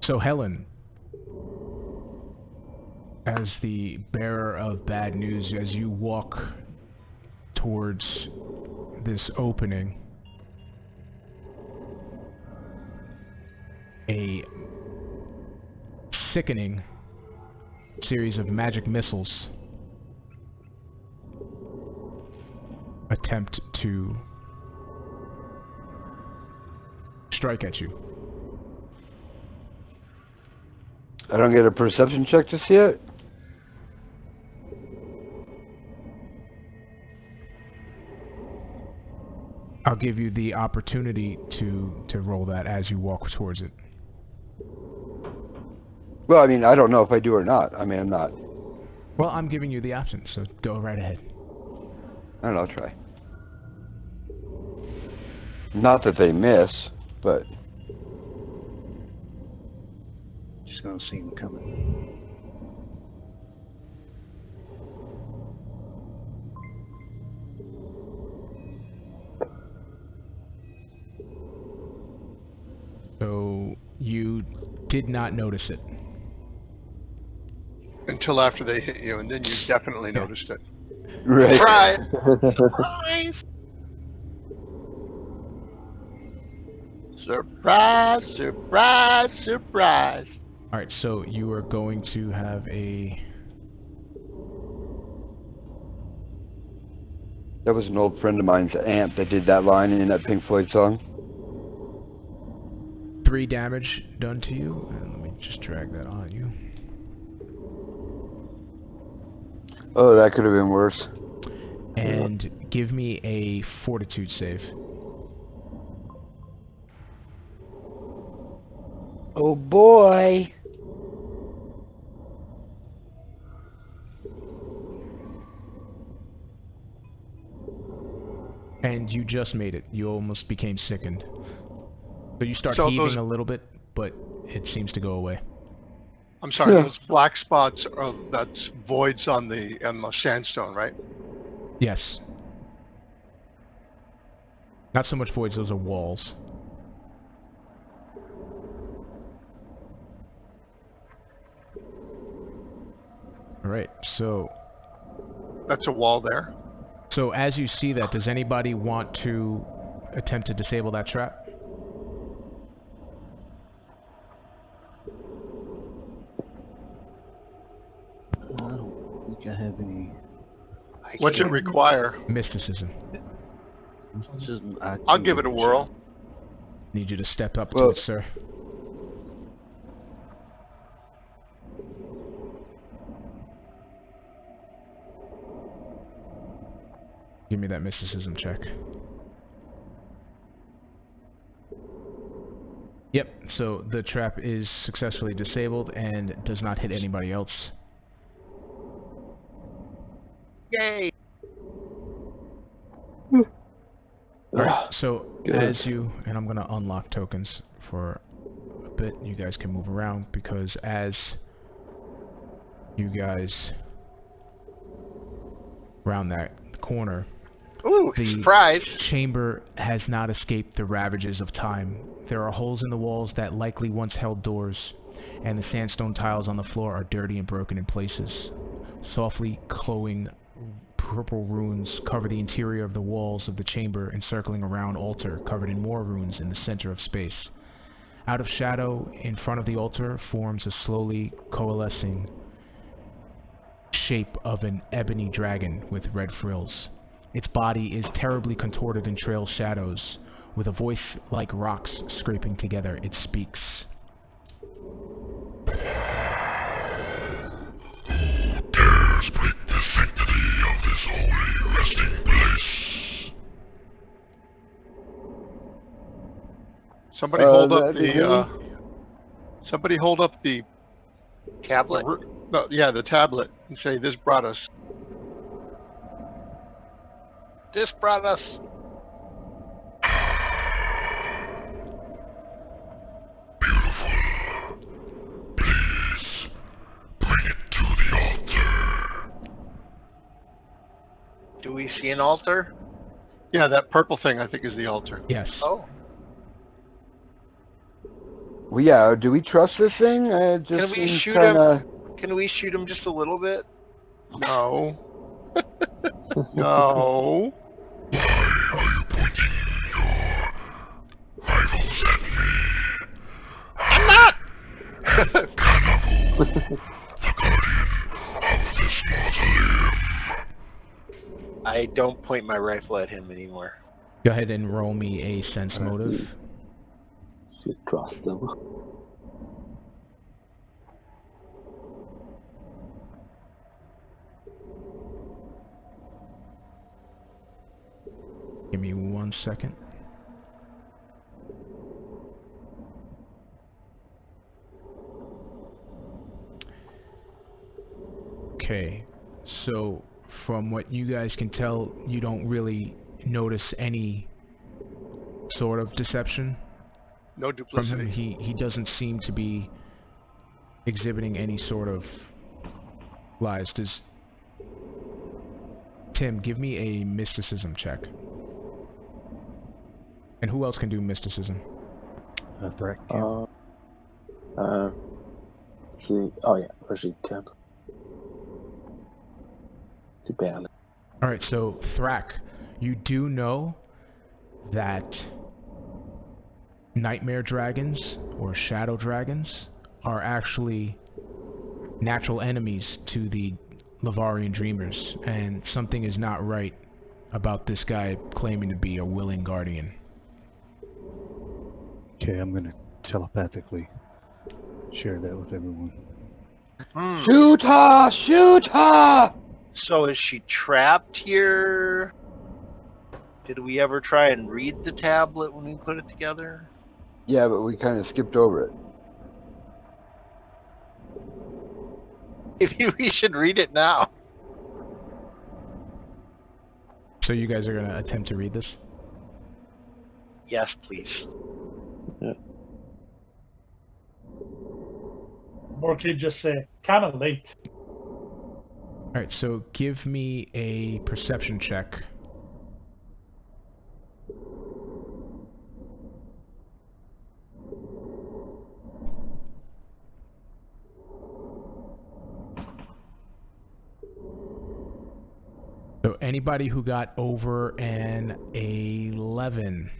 So Helen, as the bearer of bad news, as you walk towards this opening, a sickening series of magic missiles attempt to strike at you. I don't get a perception check to see it? I'll give you the opportunity to roll that as you walk towards it. Well, I mean, I don't know if I do or not. I mean, I'm not. Well, I'm giving you the option, so go right ahead. I don't know, I'll try. Not that they miss, but... Just gonna see him coming. So you did not notice it. Until after they hit you, and then you definitely noticed it. Right. Surprise! Surprise, surprise, surprise. Alright, so you are going to have a... That was an old friend of mine's aunt that did that line in that Pink Floyd song. 3 damage done to you, and let me just drag that on you. Oh, that could have been worse. And give me a fortitude save. Oh boy! And you just made it. You almost became sickened. So you start So heaving a little bit, but it seems to go away. I'm sorry, those black spots are that's voids on the sandstone, right? Yes. Not so much voids, those are walls. Alright, so... That's a wall there. So as you see that, does anybody want to attempt to disable that trap? I don't think I have any. What's it require? Mysticism. I'll give it a whirl. Need you to step up to it, sir. Give me that mysticism check. Yep, so the trap is successfully disabled and does not hit anybody else. Yay! Alright, so Good. as you, and I'm going to unlock tokens for a bit, you guys can move around, because as you guys round that corner, Ooh, the surprise! chamber has not escaped the ravages of time. There are holes in the walls that likely once held doors, and the sandstone tiles on the floor are dirty and broken in places. Softly glowing purple runes cover the interior of the walls of the chamber, encircling a round altar covered in more runes in the center of space. Out of shadow, in front of the altar, forms a slowly coalescing shape of an ebony dragon with red frills. Its body is terribly contorted and trails shadows. With a voice like rocks scraping together, it speaks. Who dares break the sanctity of this holy resting Somebody hold up that'd be me. Somebody hold up the Tablet? the tablet and say, "This brought us." This brought us. Do we see an altar? Yeah, that purple thing I think is the altar. Yes. Oh. Well, yeah. Do we trust this thing? It just Can we seems shoot kinda... him? Can we shoot him just a little bit? No. No. I'm not! I don't point my rifle at him anymore. Go ahead and roll me a sense motive. You trust them. Give me 1 second. Okay, so from what you guys can tell, you don't really notice any sort of deception No from him. duplicity. He doesn't seem to be exhibiting any sort of lies. Does Tim give me a mysticism check? And who else can do mysticism? Threat. Oh yeah, Rashid can. Too bad. Alright, so Thrak, you do know that nightmare dragons or shadow dragons are actually natural enemies to the Lavarian dreamers, and something is not right about this guy claiming to be a willing guardian. Okay, I'm gonna telepathically share that with everyone. Shoot her! Shoot her! So is she trapped here? Did we ever try and read the tablet when we put it together? Yeah, but we kind of skipped over it. Maybe we should read it now. So you guys are going to attempt to read this? Yes, please. Or could you just say, kind of late. Alright, so give me a perception check. So anybody who got over an 11,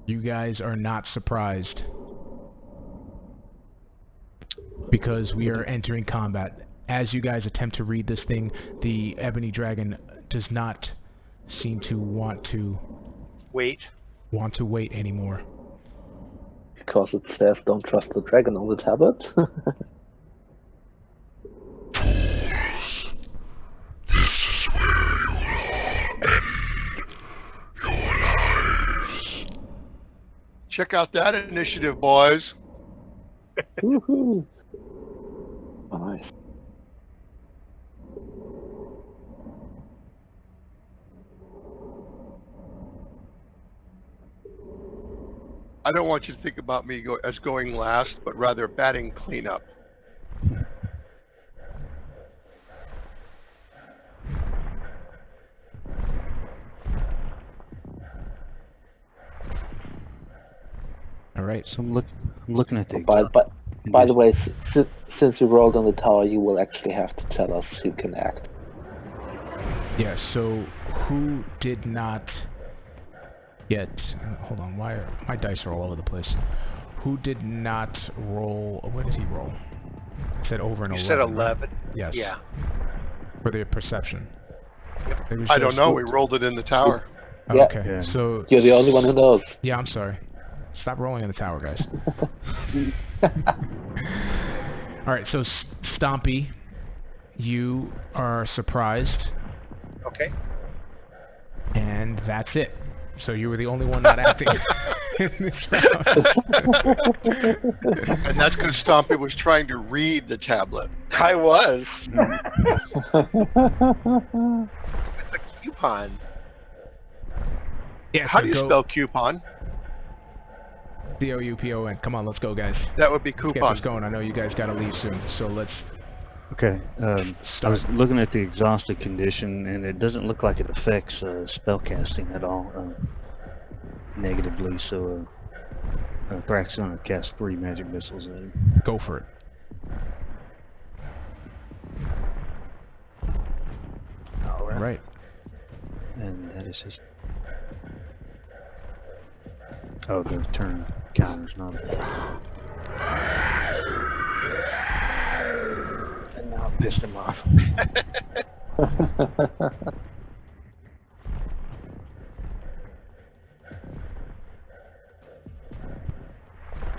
you guys are not surprised, because we are entering combat. As you guys attempt to read this thing, the ebony dragon does not seem to want to wait anymore. Because it says don't trust the dragon on the tablet. Check out that initiative, boys. Woohoo! Oh, nice. I don't want you to think about me as going last, but rather batting cleanup. All right. So I'm looking at the. By the way, since you rolled on the tower, you will actually have to tell us who can act. Yeah, so who did not get... hold on, why are my dice are all over the place. Who did not roll... what did he roll? It said over an 11. You said 11? Right? Yes. Yeah. For the perception. Yep. I don't know, we rolled it in the tower. Oh, Yeah. okay, Yeah. so... You're the only one who knows. Yeah, I'm sorry. Stop rolling in the tower, guys. Alright, so Stompy, you are surprised. Okay. And that's it. So you were the only one not acting in this round. And that's because Stompy was trying to read the tablet. I was. Oh, It's a coupon. Yeah, How so do you go spell coupon? COUPON. Come on, let's go, guys. That would be Get coupon. this going. I know you guys got to leave soon, so let's Okay. I was start. looking at the exhausted condition, and it doesn't look like it affects spellcasting at all negatively. So Thrax's going to cast 3 magic missiles at him. Go for it. All right. And that is his. Oh, the turn counter's not. And now I pissed him off.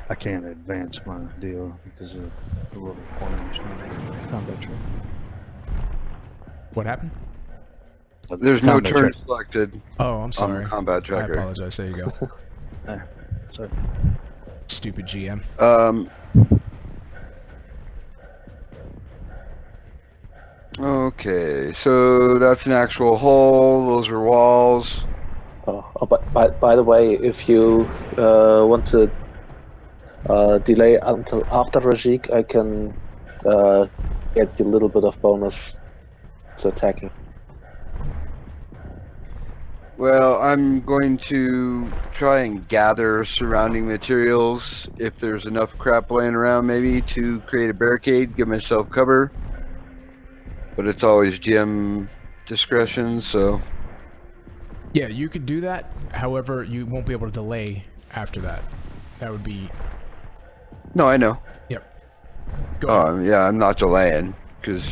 I can't advance my deal because of the little pointers on combat track. What happened? There's no Combat turn track. selected Oh, I'm on sorry. the combat I tracker. apologize. There you go. There. Sorry. Stupid GM. Okay, so that's an actual hole. Those are walls. but by the way, if you want to delay until after Rajik, I can get you a little bit of bonus to attacking. Well, I'm going to try and gather surrounding materials. If there's enough crap laying around, maybe to create a barricade, give myself cover. But it's always GM discretion, so. Yeah, you could do that. However, you won't be able to delay after that. That would be... No, I know. Yep. Go ahead. Yeah, I'm not delaying, because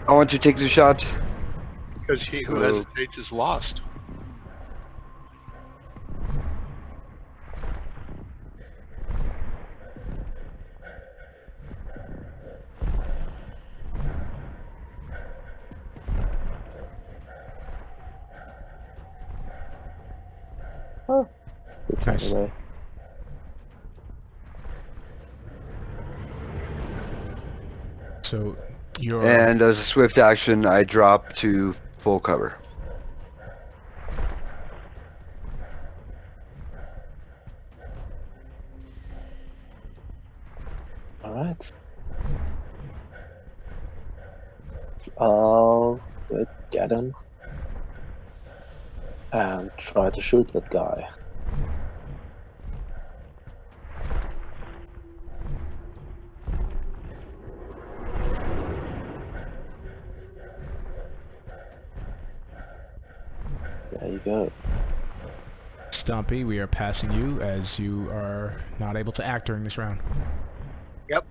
I want to take the shot. Because he who hesitates is lost. Oh, it's Nice. anyway. So, you're... And as a swift action, I drop to full cover. All right. I'll get him and try to shoot that guy. There you go. Stompy, we are passing you as you are not able to act during this round. Yep.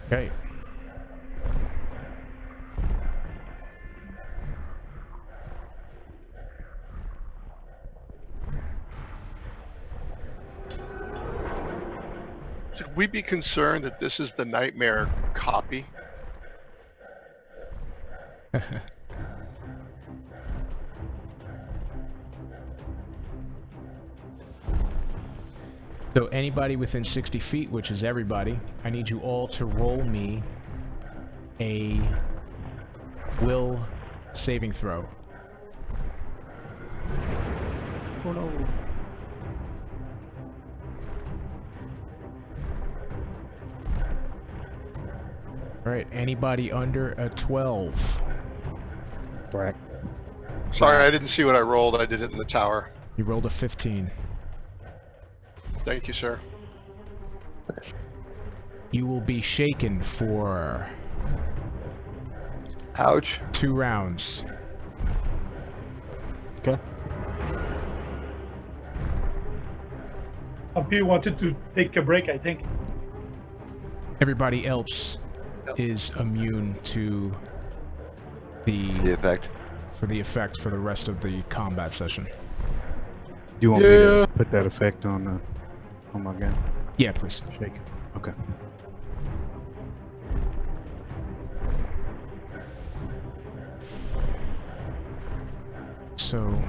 Okay. Should we be concerned that this is the nightmare copy? So anybody within 60 feet, which is everybody, I need you all to roll me a will saving throw. Oh no. Alright, anybody under a 12? Brack. Sorry, I didn't see what I rolled. I did it in the tower. You rolled a 15. Thank you, sir. You will be shaken for Ouch. 2 rounds. Okay. He wanted to take a break, I think. Everybody else is immune to The effect. for the effect for the rest of the combat session. Do you want me to put that effect on my guy? Yeah, please. Shake it. Okay. So,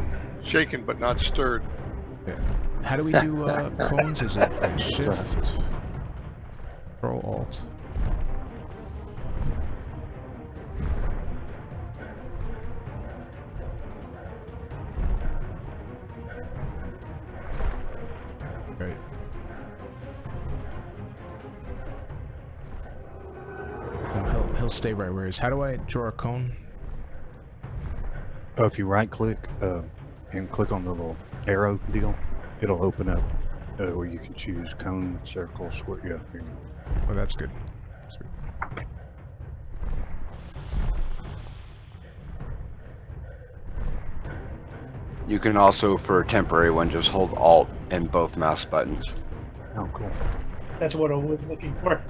Shaken but not stirred. how do we do cones? Is it Shift, Control, Alt? Right. He'll stay right where he is. How do I draw a cone? If you right-click and click on the little arrow deal, it'll open up where you can choose cone, circle, square. Yeah, here you go. Oh, that's good. You can also, for a temporary one, just hold Alt and both mouse buttons. Oh, cool. That's what I was looking for.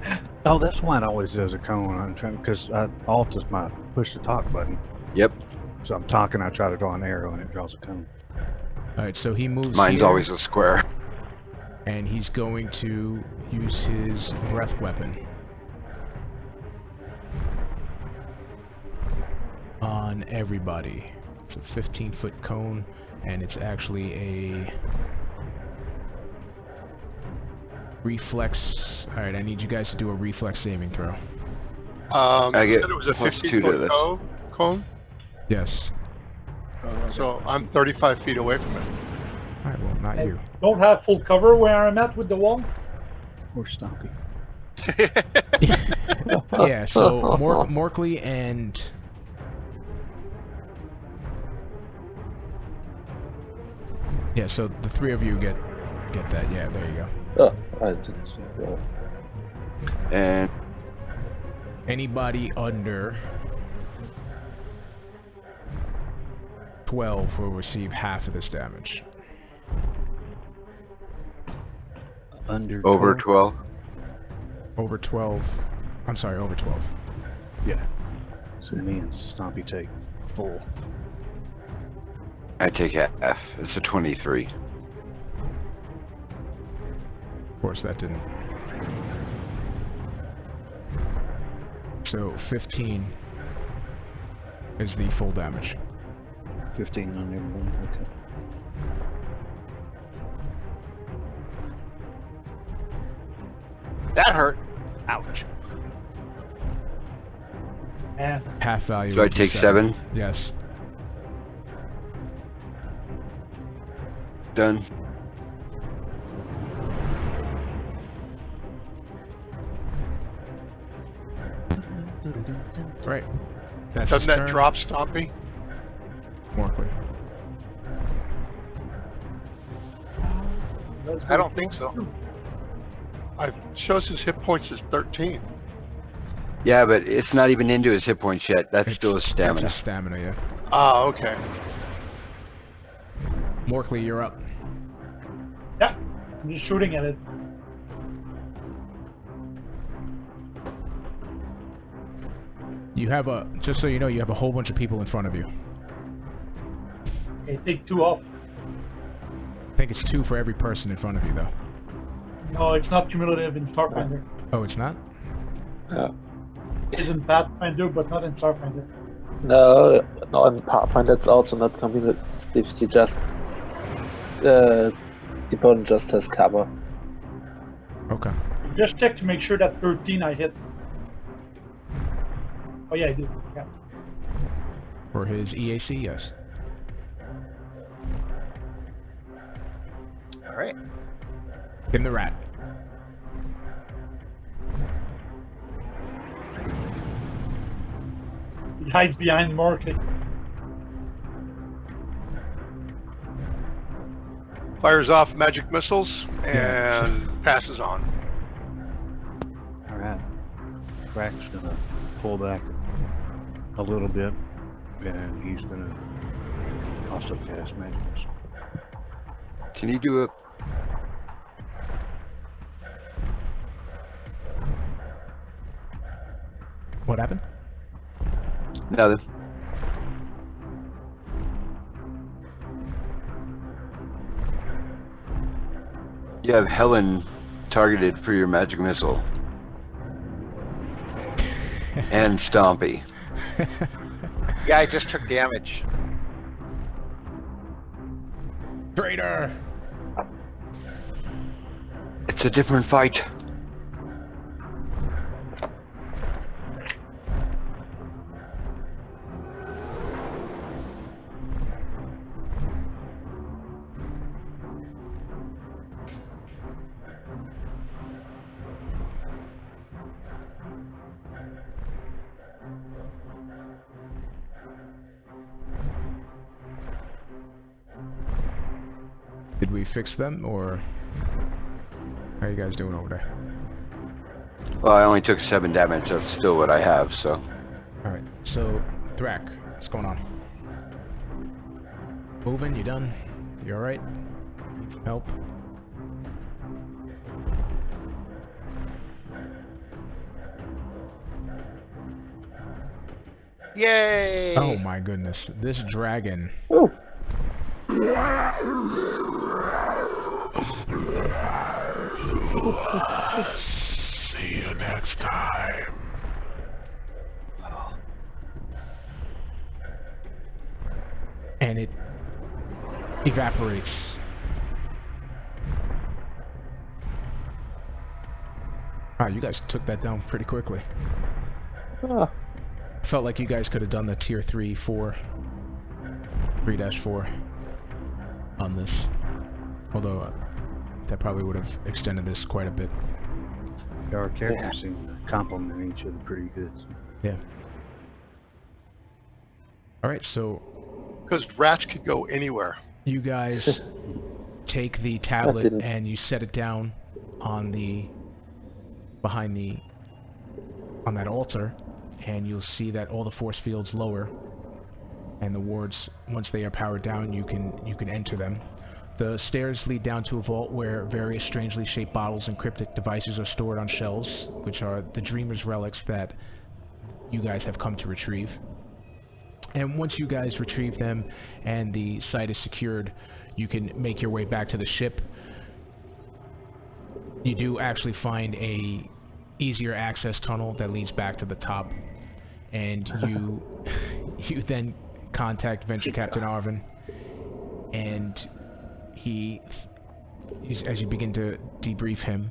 Oh, that's why it always does a cone. I'm trying because Alt is my push to talk button. Yep. So I'm talking, I try to draw an arrow, and it draws a cone. Alright, so he moves Mine's here, always a square. and he's going to use his breath weapon on everybody. It's a 15-foot cone, and it's actually a reflex. Alright, I need you guys to do a reflex saving throw. I get you said it was a +2 to 15-foot this. cone, Yes. so I'm 35 feet away from it. Alright, well, not you. Don't have full cover where I'm at with the wall. Or Stompy. Yeah, so Morkley and... Yeah, so the three of you get that. Yeah, there you go. Oh, I didn't see that. And Anybody under 12 will receive half of this damage. Under over 12. Over 12. I'm sorry, over 12. Yeah. So me and Stompy take full. I take half. It's a 23. Of course, that didn't. So 15 is the full damage. 15 on everyone. Okay. That hurt. Ouch. And Half value. So I would be take 7. Yes. Done. Right. That's Doesn't his that turn. drop Stompy? Morkley. I don't think so. It shows his hit points as 13. Yeah, but it's not even into his hit points yet. That's still his stamina. That's his stamina, yeah. Ah, okay. Morkley, you're up. yeah, I'm just shooting at it. You have a, just so you know, you have a whole bunch of people in front of you. Okay, take 2 off. I think it's 2 for every person in front of you, though. No, it's not cumulative in Starfinder. Oh, it's not? It's in Pathfinder, but not in Starfinder. No, in Pathfinder it's also not cumulative. If you just the opponent just has cover. Okay. Just check to make sure that 13 I hit. Oh yeah, I do. Yeah. For his EAC, yes. All right. In the rat. He hides behind Morkley. Fires off magic missiles and passes on. Alright. Crack's gonna pull back a little bit, and he's gonna also cast magic missile. Can you do a... What happened? Nothing. You have Helen targeted for your magic missile. And Stompy. Yeah, I just took damage. Traitor! It's a different fight. Did we fix them, or how are you guys doing over there? Well, I only took 7 damage. That's still what I have, so. Alright, so, Thrak, what's going on? Moving, you done? You alright? Need some help? Yay! Oh my goodness, this dragon. Oh, See you next time. And it evaporates. Wow, you guys took that down pretty quickly. ah, Felt like you guys could have done the tier 3-4 on this. Although, that probably would have extended this quite a bit. Our characters seem to complement each other pretty good. Yeah. Alright, so Because rats could go anywhere. you guys take the tablet didn't- and you set it down on on that altar, and you'll see that all the force fields lower, and the wards, once they are powered down, you can enter them. The stairs lead down to a vault where various strangely shaped bottles and cryptic devices are stored on shelves, which are the Dreamer's relics that you guys have come to retrieve. And once you guys retrieve them and the site is secured, you can make your way back to the ship. You do actually find a easier access tunnel that leads back to the top, and you then contact Venture Captain Arvin, and as you begin to debrief him,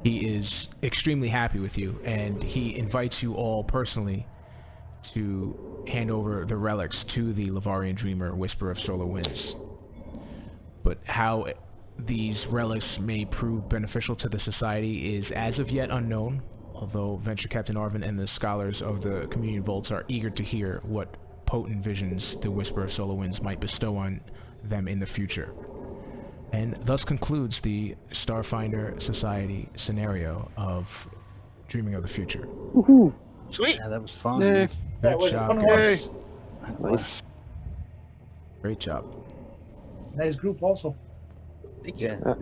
he is extremely happy with you, and he invites you all personally to hand over the relics to the Lavarian Dreamer, Whisper of Solar Winds. But how these relics may prove beneficial to the Society is as of yet unknown, although Venture Captain Arvin and the scholars of the Communion Vaults are eager to hear what potent visions the Whisper of Solar Winds might bestow on them in the future. And thus concludes the Starfinder Society scenario of Dreaming of the Future. woohoo. Sweet. Yeah, that was fun. Yeah. Yeah, Good it was a job, fun guys. one. Nice. Great job. Nice group also. Thank you. Yeah.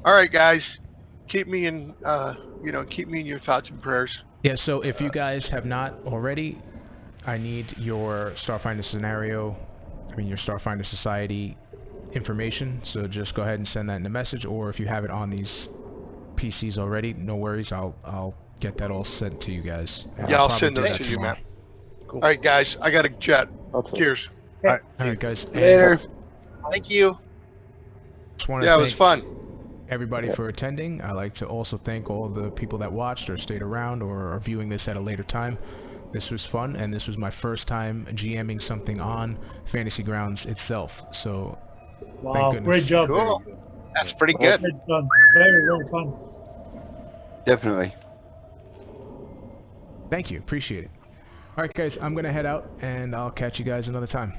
All right, guys. Keep me in, keep me in your thoughts and prayers. Yeah, so if you guys have not already, I need your Starfinder your Starfinder Society information, so just go ahead and send that in the message, or if you have it on these PCs already, no worries, I'll get that all sent to you guys. And Yeah, I'll probably send do those that to you, tomorrow. Matt. All right, guys. I got a jet. Okay. Cheers. Alright, guys. And Later. Thank you. just want to Yeah, it was thank fun. everybody for attending. I'd like to also thank all the people that watched or stayed around or are viewing this at a later time. This was fun, and this was my first time GMing something on Fantasy Grounds itself, so Wow, thank goodness. great job. Cool. That's pretty good. Great fun. Very, very fun. Definitely. Thank you, appreciate it. Alright guys, I'm going to head out, and I'll catch you guys another time.